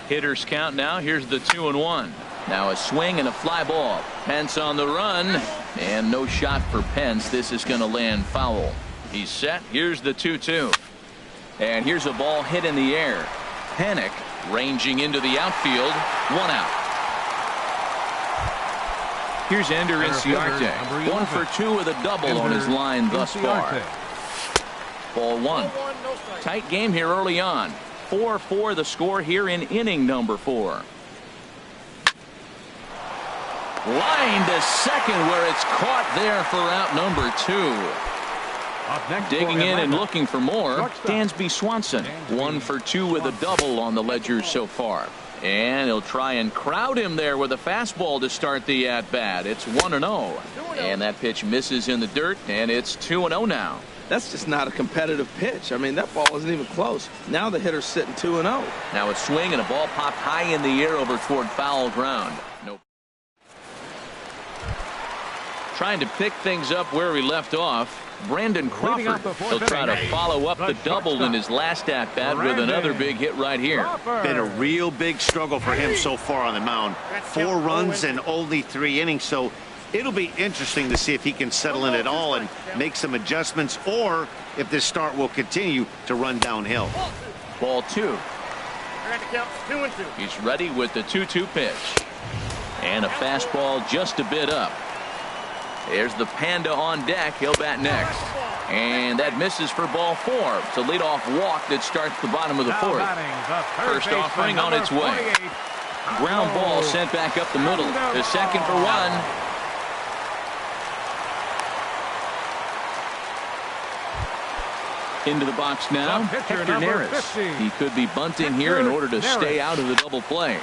Hitters count now. Here's the 2-1. Now a swing and a fly ball. Pence on the run, and no shot for Pence. This is going to land foul. He's set. Here's the 2-2. And here's a ball hit in the air. Panik ranging into the outfield. 1 out. Here's Ender Inciarte. 1 for 2 with a double on his line thus far. Ball 1. Tight game here early on. 4-4 the score here in inning number 4. Line to second, where it's caught there for out number 2. Digging in and looking for more, Dansby Swanson. 1 for 2 with a double on the ledger so far. And he'll try and crowd him there with a fastball to start the at-bat. It's 1-0. And that pitch misses in the dirt, and it's 2-0 now. That's just not a competitive pitch. I mean, that ball wasn't even close. Now the hitter's sitting 2-0. Now a swing and a ball popped high in the air over toward foul ground. Nope. Trying to pick things up where he left off. Brandon Crawford. He'll try to follow up the double in his last at-bat with another big hit right here. Been a real big struggle for him so far on the mound. 4 runs and only 3 innings, so it'll be interesting to see if he can settle in at all and make some adjustments, or if this start will continue to run downhill. Ball 2. He's ready with the 2-2 pitch. And a fastball just a bit up. There's the Panda on deck. He'll bat next. And that misses for ball 4. It's a leadoff walk that starts the bottom of the 4th. First offering on its way. Ground ball sent back up the middle. The second for 1. Into the box now, Hector Neris. He could be bunting here in order to stay out of the double play.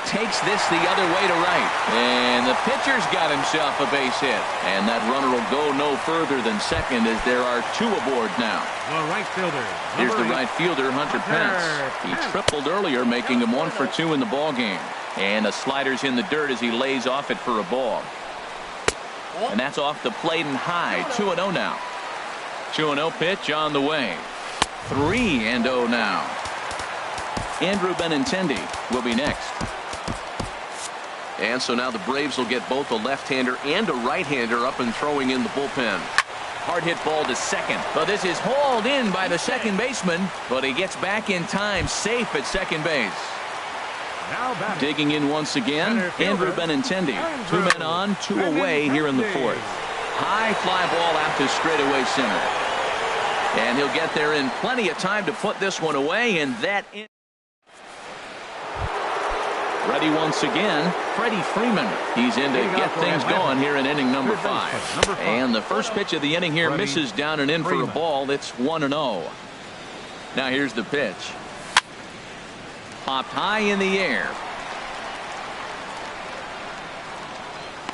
Takes this the other way to right. And the pitcher's got himself a base hit. And that runner will go no further than second as there are 2 aboard now. The right fielder. Here's the right fielder, Hunter Pence. He tripled earlier, making him 1 for 2 in the ball game. And the slider's in the dirt as he lays off it for a ball. And that's off the plate and high. 2-0 now. 2-0 pitch on the way. 3-0 now. Andrew Benintendi will be next. And so now the Braves will get both a left-hander and a right-hander up and throwing in the bullpen. Hard hit ball to second, but this is hauled in by the second baseman, but he gets back in time, safe at second base. Digging in once again, Andrew Benintendi. 2 men on, 2 away here in the 4th. High fly ball out to straightaway center. And he'll get there in plenty of time to put this one away, and that in. Ready once again, Freddie Freeman. He's in to get things going here in inning number 5. And the first pitch of the inning here misses down and in for a ball. It's 1-0. Now here's the pitch. Popped high in the air.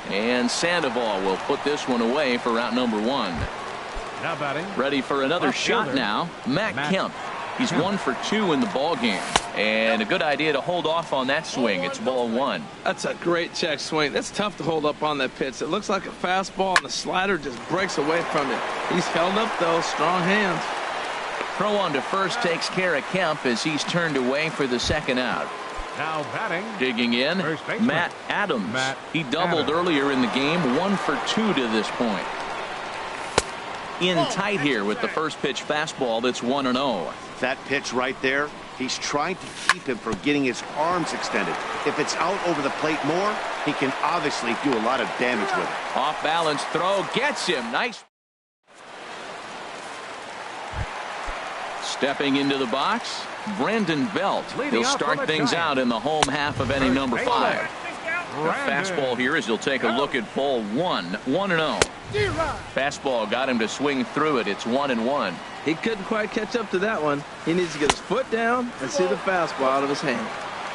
And Sandoval will put this one away for out number 1. Now batting. Ready for another shot now, Matt Kemp. He's 1 for 2 in the ball game. And a good idea to hold off on that swing. It's ball 1. That's a great check swing. That's tough to hold up on that pitch. It looks like a fastball, and the slider just breaks away from it. He's held up, though. Strong hands. Throw on to first takes care of Kemp as he's turned away for the second out. Now batting. Digging in, Matt Adams. He doubled earlier in the game. 1 for 2 to this point. In tight here with the first pitch fastball. That's 1-0. That pitch right there, he's trying to keep him from getting his arms extended. If it's out over the plate more, he can obviously do a lot of damage with it. Off balance throw gets him. Nice. Stepping into the box, Brandon Belt. He'll start things out in the home half of inning number 5. The fastball here as he'll take a look at ball 1. 1-0. Fastball got him to swing through it. It's 1-1. He couldn't quite catch up to that one. He needs to get his foot down and see the fastball out of his hand.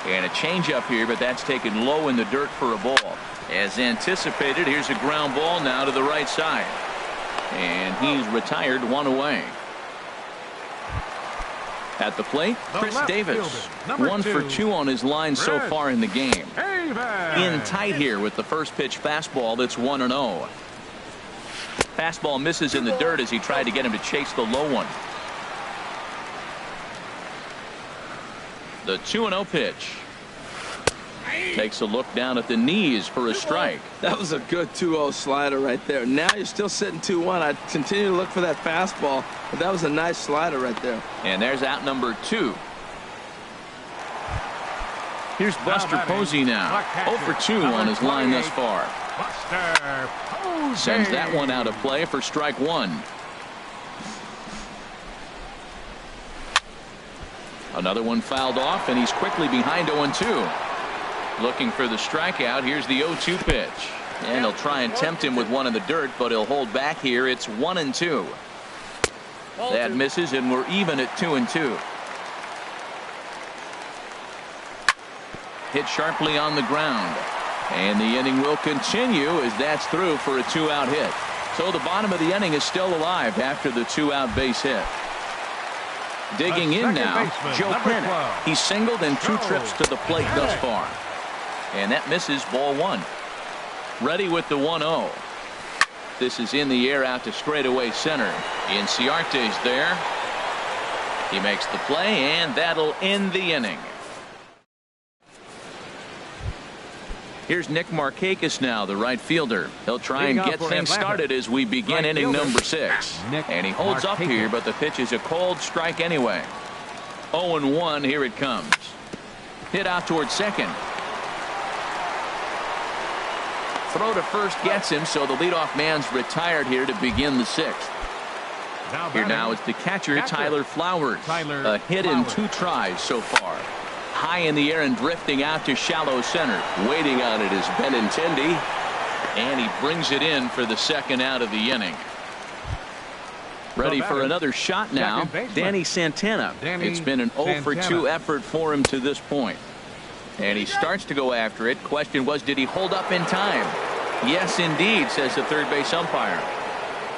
And a changeup here, but that's taken low in the dirt for a ball. As anticipated, here's a ground ball now to the right side. And he's retired, 1 away. At the plate, Chris Davis. 1 for 2 on his line so far in the game. In tight here with the first pitch fastball. That's 1-0. Fastball misses in the dirt as he tried to get him to chase the low one. The 2-0 pitch. Takes a look down at the knees for a strike. That was a good 2-0 slider right there. Now you're still sitting 2-1. I'd continue to look for that fastball, but that was a nice slider right there. And there's out number 2. Here's Buster Posey now. 0 for 2 on his line thus far. Sends that one out of play for strike 1. Another one fouled off, and he's quickly behind 0-2. Looking for the strikeout. Here's the 0-2 pitch. And he'll try and tempt him with one in the dirt, but he'll hold back here. It's 1-2. That misses, and we're even at 2-2. Hit sharply on the ground. And the inning will continue as that's through for a 2-out hit. So the bottom of the inning is still alive after the 2-out base hit. Digging in now, Joe Pennant. He's singled in 2 trips to the plate thus far. And that misses, ball 1. Ready with the 1-0. This is in the air out to straightaway center. Inciarte's there. He makes the play, and that'll end the inning. Here's Nick Markakis now, the right fielder. He'll try and get things started as we begin inning number 6. And he holds up here, but the pitch is a cold strike anyway. 0-1, here it comes. Hit out towards second. Throw to first gets him, so the leadoff man's retired here to begin the 6th. Here now is the catcher, Tyler Flowers. A hit in 2 tries so far. High in the air and drifting out to shallow center. Waiting on it is Benintendi. And he brings it in for the 2nd out of the inning. Ready for another shot now, Danny Santana. It's been an 0 for 2 effort for him to this point. And he starts to go after it. Question was, did he hold up in time? Yes, indeed, says the third base umpire.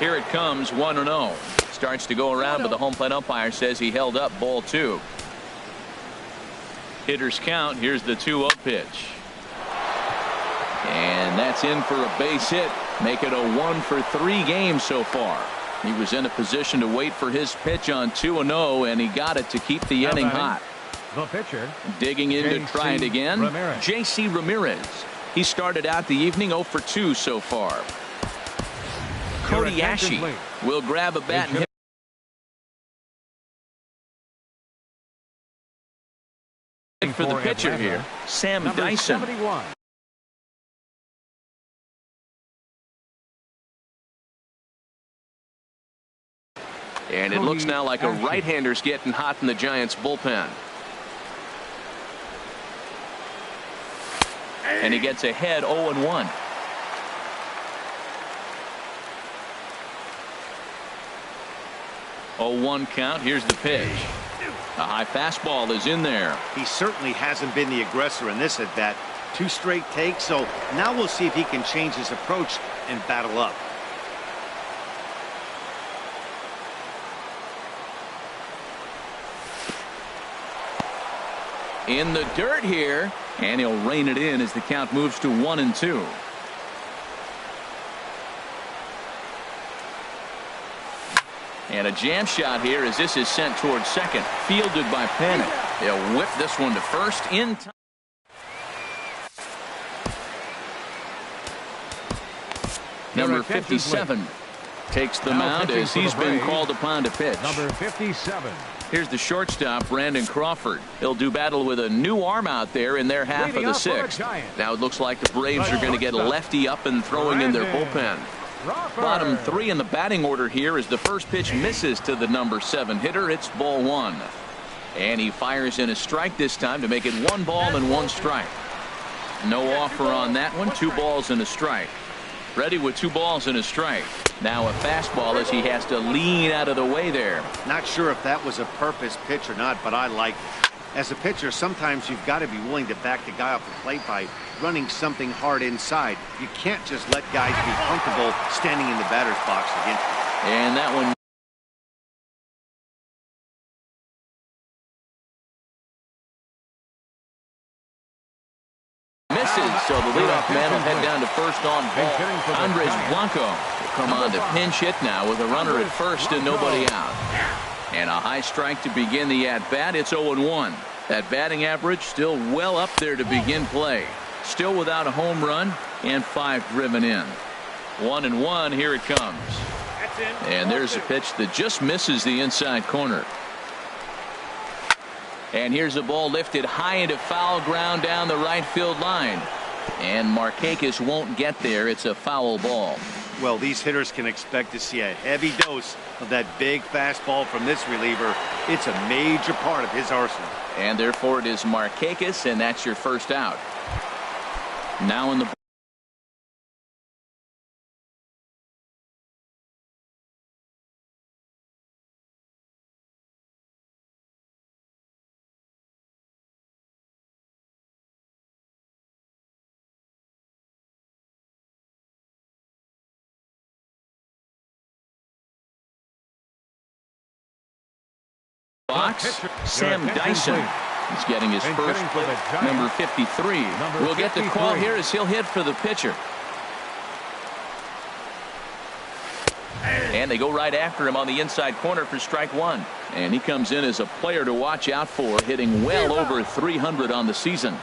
Here it comes, 1-0. Starts to go around, but the home plate umpire says he held up, ball 2. Hitters count. Here's the 2-0 pitch. And that's in for a base hit. Make it a 1 for 3 game so far. He was in a position to wait for his pitch on 2-0, and he got it to keep the inning hot. The pitcher. Digging in to try it again. J.C. Ramirez. He started out the evening 0 for 2 so far. Cody Ashe will grab a bat and hit. For the pitcher here, Sam Dyson. 71. And it looks now like a right-hander's getting hot in the Giants bullpen. And he gets ahead 0-1. Oh, 1 count. Here's the pitch. A high fastball is in there. He certainly hasn't been the aggressor in this at bat. 2 straight takes, so now we'll see if he can change his approach and battle up. In the dirt here, and he'll rein it in as the count moves to 1-2. And a jam shot here as this is sent towards second. Fielded by Pennant. They'll whip this one to first in time. Number 57 takes the mound as he's been called upon to pitch. Number 57. Here's the shortstop, Brandon Crawford. He'll do battle with a new arm out there in their half of the 6th. Now it looks like the Braves are going to get a lefty up and throwing in their bullpen. Bottom 3 in the batting order here as the first pitch misses to the number 7 hitter. It's ball 1. And he fires in a strike this time to make it 1 ball and 1 strike. No offer on that one. 2 balls and a strike. Ready with 2 balls and a strike. Now a fastball as he has to lean out of the way there. Not sure if that was a purpose pitch or not, but I like it. As a pitcher, sometimes you've got to be willing to back the guy off the plate by running something hard inside. You can't just let guys be comfortable standing in the batter's box against you. And that one misses, so the leadoff man will head down to first on ball. Andres Blanco will come on to pinch hit now with a runner at first and nobody out. And a high strike to begin the at-bat. It's 0-1. That batting average still well up there to begin play. Still without a home run and 5 driven in. 1-1. Here it comes. And there's a pitch that just misses the inside corner. And here's a ball lifted high into foul ground down the right field line. And Markakis won't get there. It's a foul ball. Well, these hitters can expect to see a heavy dose of that big fastball from this reliever. It's a major part of his arsenal. And therefore it is Markakis, and that's your first out. Now in the box, Sam Dyson. He's getting his first hit, number 53. We'll get the call here as he'll hit for the pitcher. And they go right after him on the inside corner for strike one. And he comes in as a player to watch out for, hitting well over 300 on the season.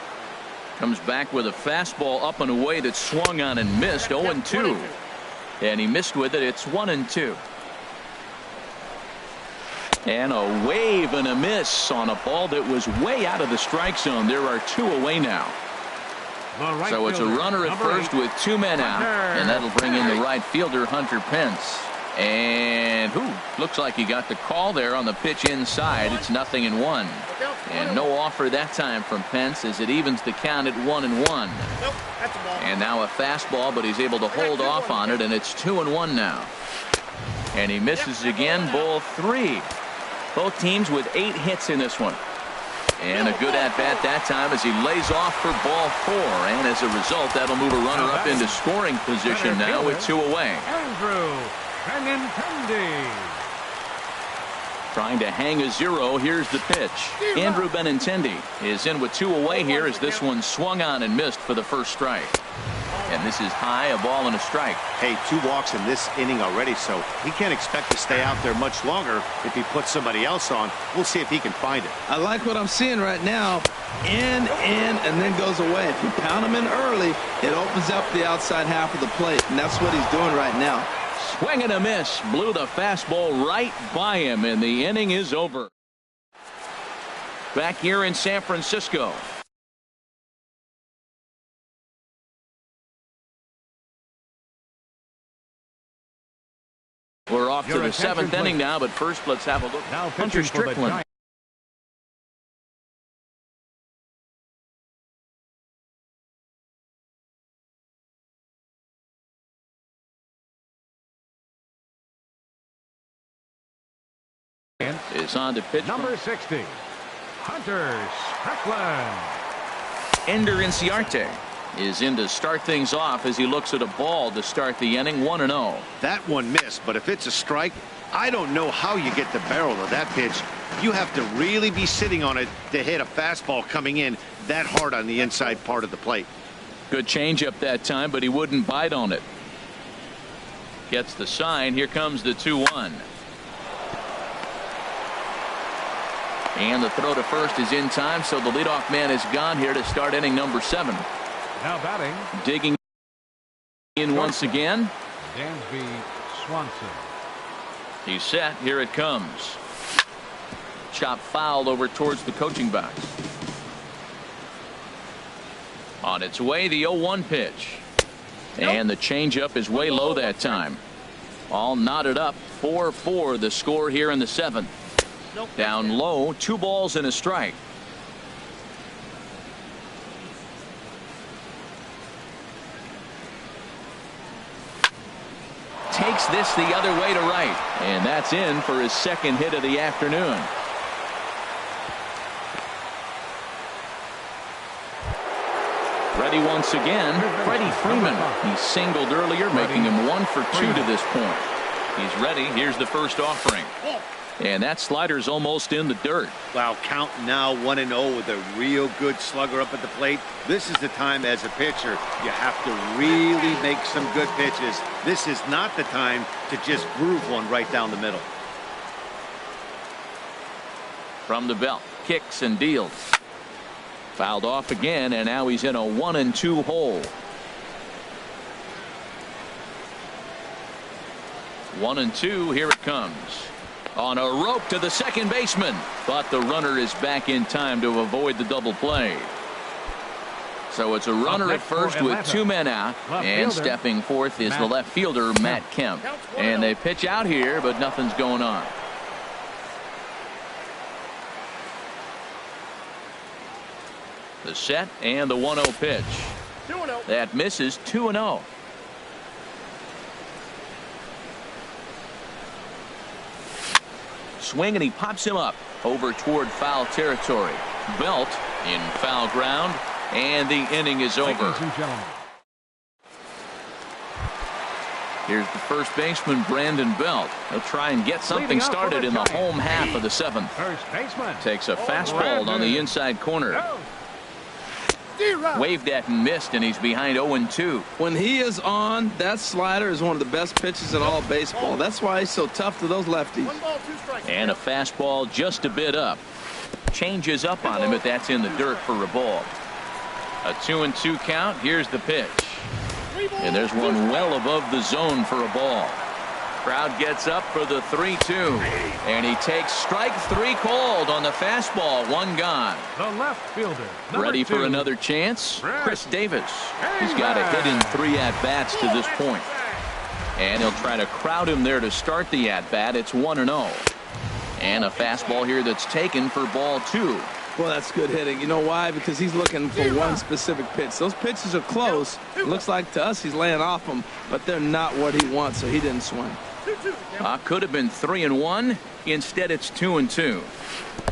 Comes back with a fastball up and away that swung on and missed, 0-2. And he missed with it. It's 1-2. And a wave and a miss on a ball that was way out of the strike zone. There are two away now. So it's a runner at first with two men out. And that'll bring in the right fielder, Hunter Pence. And looks like he got the call there on the pitch inside. It's 0-1. And no offer that time from Pence as it evens the count at 1-1. And now a fastball, but he's able to hold off on it, and it's 2-1 now. And he misses again, ball 3. Both teams with 8 hits in this one. And a good at-bat that time as he lays off for ball 4. And as a result, that'll move a runner up into scoring position now with 2 away. Trying to hang a 0. Here's the pitch. Andrew Benintendi is in with 2 away here as this one swung on and missed for the first strike. And this is high, a ball and a strike. Hey, 2 walks in this inning already, so he can't expect to stay out there much longer if he puts somebody else on. We'll see if he can find it. I like what I'm seeing right now. In, and then goes away. If you pound him in early, it opens up the outside half of the plate, and that's what he's doing right now. Swing and a miss. Blew the fastball right by him, and the inning is over. Back here in San Francisco. We're off to the 7th inning now, but first let's have a look. Now Hunter Strickland. Is on to pitch. Number 60, Hunter Strickland. Ender Inciarte is in to start things off as he looks at a ball to start the inning. 1-0. That one missed, but if it's a strike, I don't know how you get the barrel of that pitch. You have to really be sitting on it to hit a fastball coming in that hard on the inside part of the plate. Good changeup that time, but he wouldn't bite on it. Gets the sign. Here comes the 2-1. And the throw to first is in time, so the leadoff man is gone here to start inning number 7. Now batting. Digging in once again. Dansby Swanson. He's set. Here it comes. Chop foul over towards the coaching box. On its way, the 0-1 pitch. And the changeup is way low that time. All knotted up. 4-4 the score here in the 7th. Down low, 2 balls and a strike. Takes this the other way to right. And that's in for his 2nd hit of the afternoon. Ready once again, Freddie Freeman. He singled earlier, making him 1 for 2 to this point. He's ready. Here's the first offering. And that slider's almost in the dirt. Wow, count now 1-0 with a real good slugger up at the plate. This is the time as a pitcher you have to really make some good pitches. This is not the time to just groove one right down the middle. From the belt, kicks and deals. Fouled off again, and now he's in a 1-2 hole. 1-2, here it comes. On a rope to the second baseman, but the runner is back in time to avoid the double play. So it's a runner at first with 2 men out, and stepping forth is the left fielder, Matt Kemp. And they pitch out here, but nothing's going on. The set and the 1-0 pitch. That misses. 2-0. Swing, and he pops him up over toward foul territory. Belt in foul ground, and the inning is over. Here's the first baseman, Brandon Belt. He'll try and get something started in the home half of the seventh. First baseman. Takes a fastball on the inside corner. Waved at and missed, and he's behind 0-2. When he is on, that slider is one of the best pitches in all baseball. That's why he's so tough to those lefties. And a fastball just a bit up. Changes up on him, but that's in the dirt for a ball. A 2-2 count. Here's the pitch. And there's one well above the zone for a ball. Crowd gets up for the 3-2. And he takes strike three called on the fastball. One gone. The left fielder. Ready for another chance? Chris Davis. He's got a hit in 3 at-bats to this point. And he'll try to crowd him there to start the at-bat. It's 1-0. And a fastball here that's taken for ball 2. Well, that's good hitting. You know why? Because he's looking for one specific pitch. Those pitches are close. It looks like to us he's laying off them, but they're not what he wants, so he didn't swing. Could have been 3-1. Instead, it's 2-2.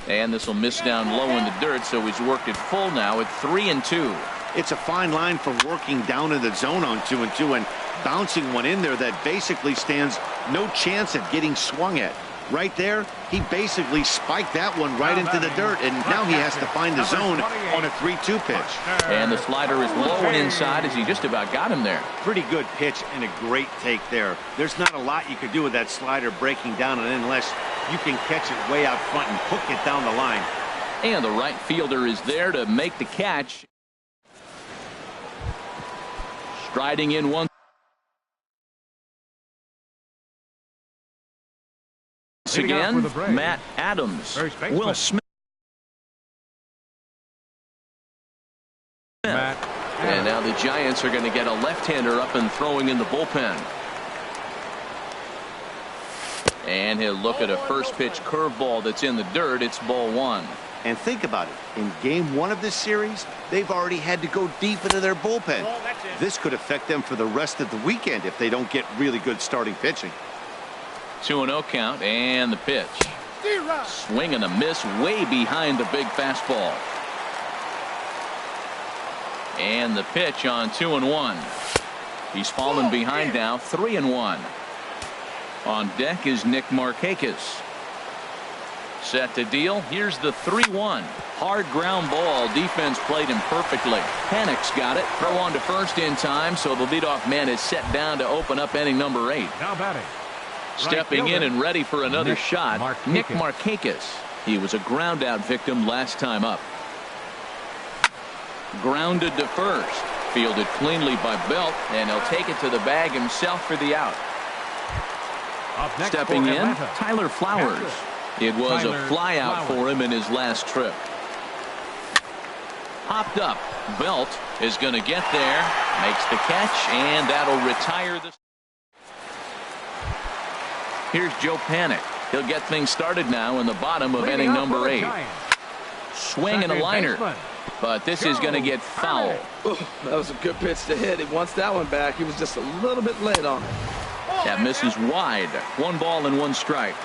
And this will miss down low in the dirt, so he's worked it full now at 3-2. It's a fine line for working down in the zone on 2-2 and bouncing one in there that basically stands no chance at getting swung at. Right there, he basically spiked that one right into the dirt, and now he has to find the zone on a 3-2 pitch. And the slider is low and inside as he just about got him there. Pretty good pitch and a great take there. There's not a lot you could do with that slider breaking down and in unless you can catch it way out front and hook it down the line. And the right fielder is there to make the catch. Striding in once again, Matt Adams. Will Smith. And now the Giants are going to get a left-hander up and throwing in the bullpen. And he'll look at a first pitch curveball that's in the dirt. It's ball 1. And think about it. In game 1 of this series, they've already had to go deep into their bullpen. This could affect them for the rest of the weekend if they don't get really good starting pitching. 2-0 count, and the pitch. Swing and a miss way behind the big fastball. And the pitch on 2-1. He's fallen behind now, 3-1. On deck is Nick Markakis. Set to deal. Here's the 3-1. Hard ground ball. Defense played him perfectly. Panic's got it. Throw on to first in time, so the leadoff man is set down to open up inning number 8. Now batting. Stepping in and ready for another shot, Nick Markakis. He was a ground out victim last time up. Grounded to first. Fielded cleanly by Belt, and he'll take it to the bag himself for the out. Stepping in, Tyler Flowers. It was a fly out for him in his last trip. Hopped up. Belt is going to get there. Makes the catch, and that'll retire the. Here's Joe Panic. He'll get things started now in the bottom of inning number 8. Swing and a liner. But this is going to get foul. Ooh, that was a good pitch to hit. He wants that one back. He was just a little bit late on it. That misses wide. 1 ball and 1 strike.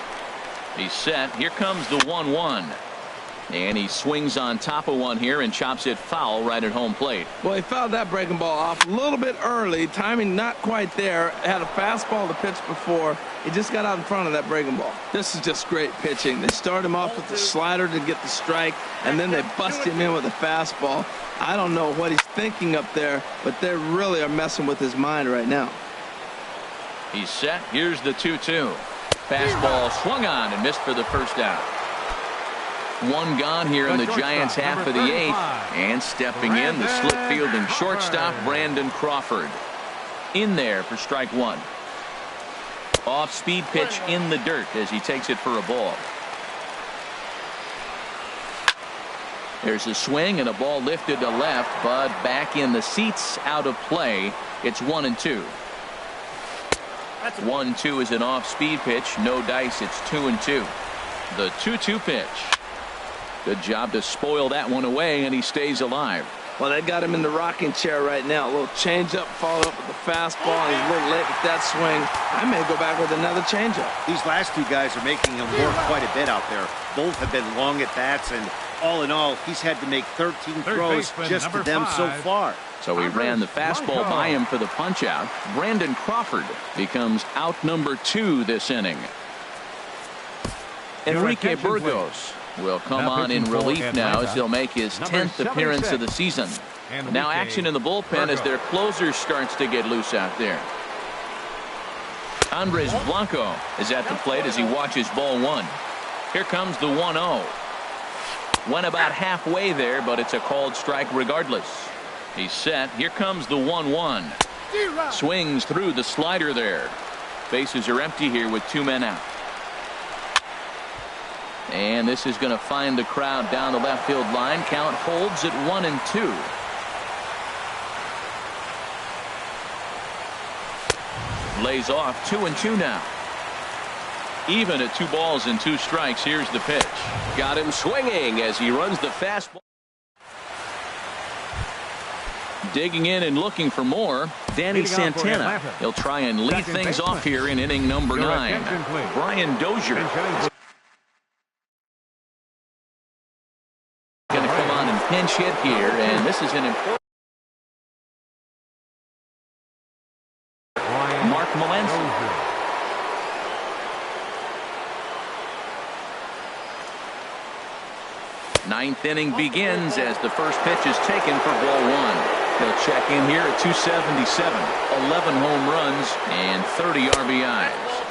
He's set. Here comes the 1-1. And he swings on top of one here and chops it foul right at home plate. Well, he fouled that breaking ball off a little bit early. Timing not quite there. Had a fastball to pitch before. He just got out in front of that breaking ball. This is just great pitching. They start him off with the slider to get the strike, and then they bust him in with a fastball. I don't know what he's thinking up there, but they really are messing with his mind right now. He's set. Here's the 2-2. Fastball swung on and missed for the first out. 1 gone here in the Giants half of the 8th. And stepping in, the slip fielding shortstop, Brandon Crawford. In there for strike 1. Off-speed pitch in the dirt as he takes it for a ball. There's a swing and a ball lifted to left, but back in the seats, out of play. It's 1-2. 1-2 is an off-speed pitch. No dice. It's 2-2. The 2-2 pitch. Good job to spoil that one away, and he stays alive. Well, they got him in the rocking chair right now. A little changeup followed up with the fastball. He's a little late with that swing. I may go back with another changeup. These last 2 guys are making him work quite a bit out there. Both have been long at bats, and All in all, he's had to make 13 throws just to them so far. So he ran the fastball by him for the punch out. Brandon Crawford becomes out number 2 this inning. Enrique Burgos will come on in relief now as he'll make his 10th appearance of the season. Now action in the bullpen as their closer starts to get loose out there. Andres Blanco is at the plate as he watches ball 1. Here comes the 1-0. Went about halfway there, but it's a called strike regardless. He's set. Here comes the 1-1. Swings through the slider there. Bases are empty here with 2 men out. And this is going to find the crowd down the left field line. Count holds at 1-2. Lays off 2-2 now. Even at 2 balls and 2 strikes. Here's the pitch. Got him swinging as he runs the fastball. Digging in and looking for more, Danny Santana. He'll try and lead things off here in inning number 9. Brian Dozier going to come on and pinch hit here, and this is an important. Mark Melanson. Ninth inning begins as the first pitch is taken for ball 1. He'll check in here at 277, 11 home runs and 30 RBIs.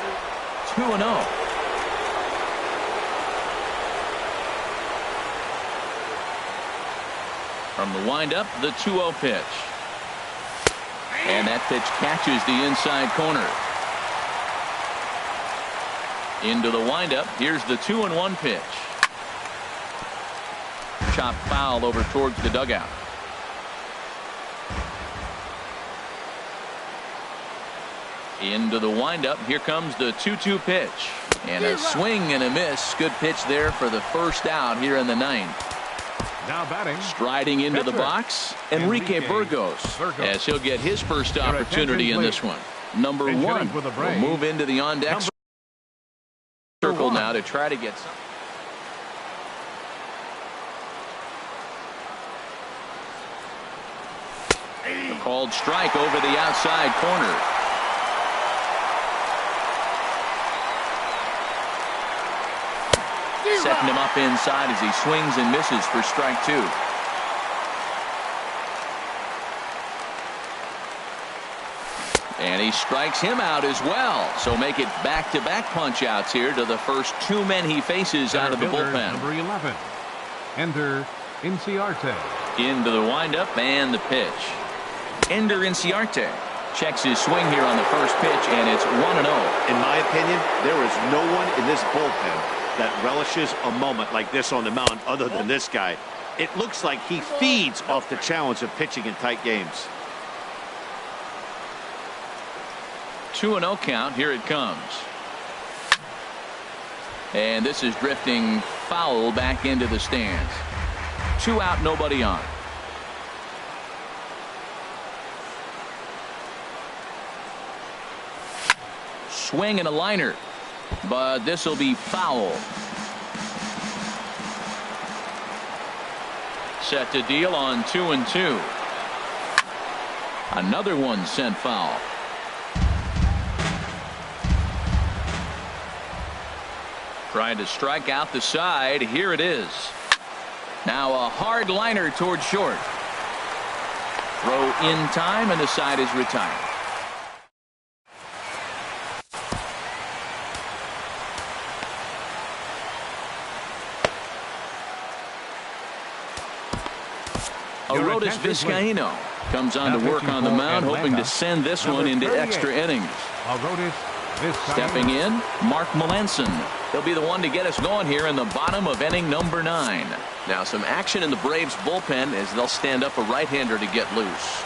2-0. From the windup, the 2-0 pitch. And that pitch catches the inside corner. Into the windup, here's the 2-1 pitch. Chop foul over towards the dugout. Into the windup. Here comes the 2-2 pitch. And a swing and a miss. Good pitch there for the first out here in the 9th. Now batting. Striding into the box, Enrique Burgos, as he'll get his first opportunity in this one. Number 1 will move into the on-deck circle now to try to get some. A called strike over the outside corner. Setting him up inside as he swings and misses for strike 2. And he strikes him out as well. So make it back-to-back punch outs here to the first 2 men he faces out of the bullpen. Number 11. Ender Inciarte. Into the windup and the pitch. Ender Inciarte checks his swing here on the first pitch, and it's 1-0. In my opinion, there is no one in this bullpen that relishes a moment like this on the mound other than this guy. It looks like he feeds off the challenge of pitching in tight games. 2-0 count. Here it comes. And this is drifting foul back into the stands. 2 out, nobody on. Swing and a liner, but this will be foul. Set to deal on 2-2. Another one sent foul. Trying to strike out the side. Here it is. Now a hard liner towards short. Throw in time, and the side is retired. Aroldis Vizcaíno comes on to work on the mound, hoping to send this one into extra innings. Stepping in, Mark Melanson. He'll be the one to get us going here in the bottom of inning number 9. Now some action in the Braves bullpen as they'll stand up a right-hander to get loose.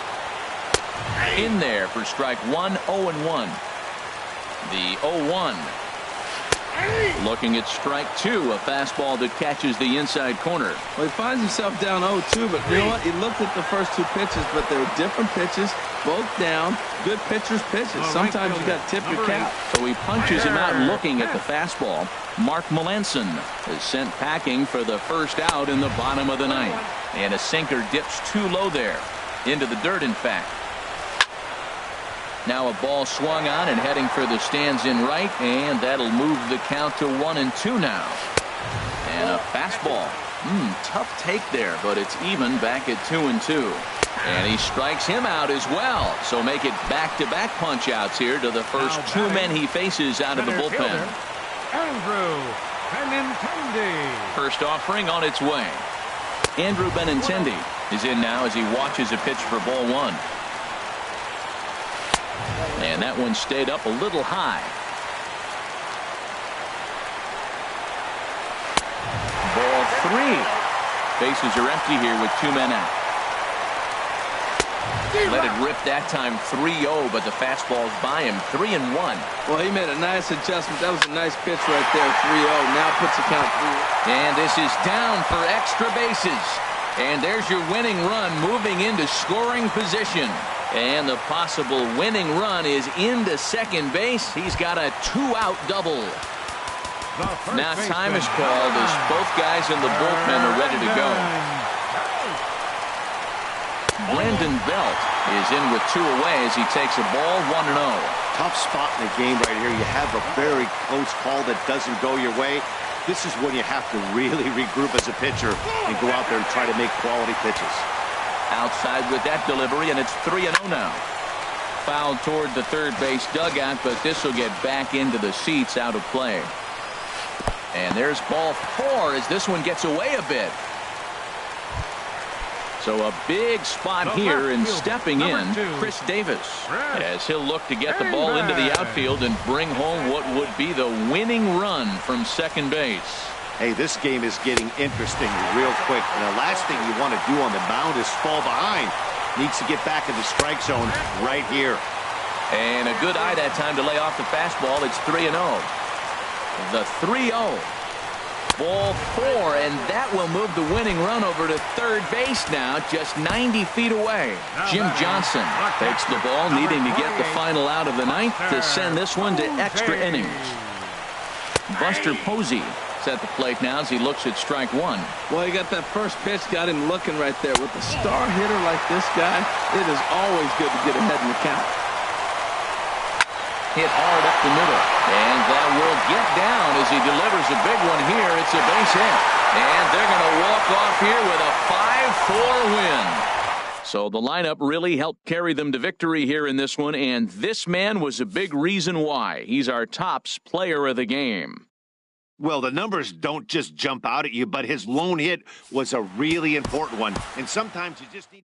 In there for strike 1, 0-1. The 0-1. Looking at strike two, a fastball that catches the inside corner. Well, he finds himself down 0-2, but you know what? He looked at the first two pitches, but they were different pitches, both down. Good pitchers' pitches. Sometimes you got to tip your cap. So he punches him out looking at the fastball. Mark Melanson is sent packing for the first out in the bottom of the ninth. And a sinker dips too low there. Into the dirt, in fact. Now a ball swung on and heading for the stands in right, and that'll move the count to 1-2 now. And a fastball. Tough take there, but it's even back at 2-2. And he strikes him out as well. So make it back-to-back punch-outs here to the first two men he faces out of the bullpen. Andrew Benintendi. First offering on its way. Andrew Benintendi is in now as he watches a pitch for ball one. And that one stayed up a little high. Ball three. Bases are empty here with two men out. Let it rip that time 3-0, but the fastball's by him. 3-1. Well, he made a nice adjustment. That was a nice pitch right there. 3-0. Now puts the count 3. And this is down for extra bases. And there's your winning run moving into scoring position. And the possible winning run is into second base. He's got a 2-out double. Now time is called as both guys in the bullpen are ready to go. Brandon Belt is in with two away as he takes a ball 1-0. Tough spot in the game right here. You have a very close call that doesn't go your way. This is when you have to really regroup as a pitcher and go out there and try to make quality pitches. Outside with that delivery, and it's 3-0 now. Fouled toward the third base dugout, but this will get back into the seats, out of play. And there's ball four as this one gets away a bit. So a big spot here, and stepping in, Chris Davis, as he'll look to get the ball into the outfield and bring home what would be the winning run from second base. Hey, this game is getting interesting real quick. And the last thing you want to do on the mound is fall behind. Needs to get back in the strike zone right here. And a good eye that time to lay off the fastball. It's 3-0. The 3-0. Ball four, and that will move the winning run over to third base now, just 90 feet away. Jim Johnson takes the ball, needing to get the final out of the ninth to send this one to extra innings. Buster Posey at the plate now as he looks at strike one. Well, he got that first pitch, got him looking right there. With a star hitter like this guy, it is always good to get ahead in the count. Hit hard up the middle, and that will get down as he delivers a big one here. It's a base hit, and they're going to walk off here with a 5-4 win. So the lineup really helped carry them to victory here in this one, and this man was a big reason why. He's our tops player of the game. Well, the numbers don't just jump out at you, but his lone hit was a really important one. And sometimes you just need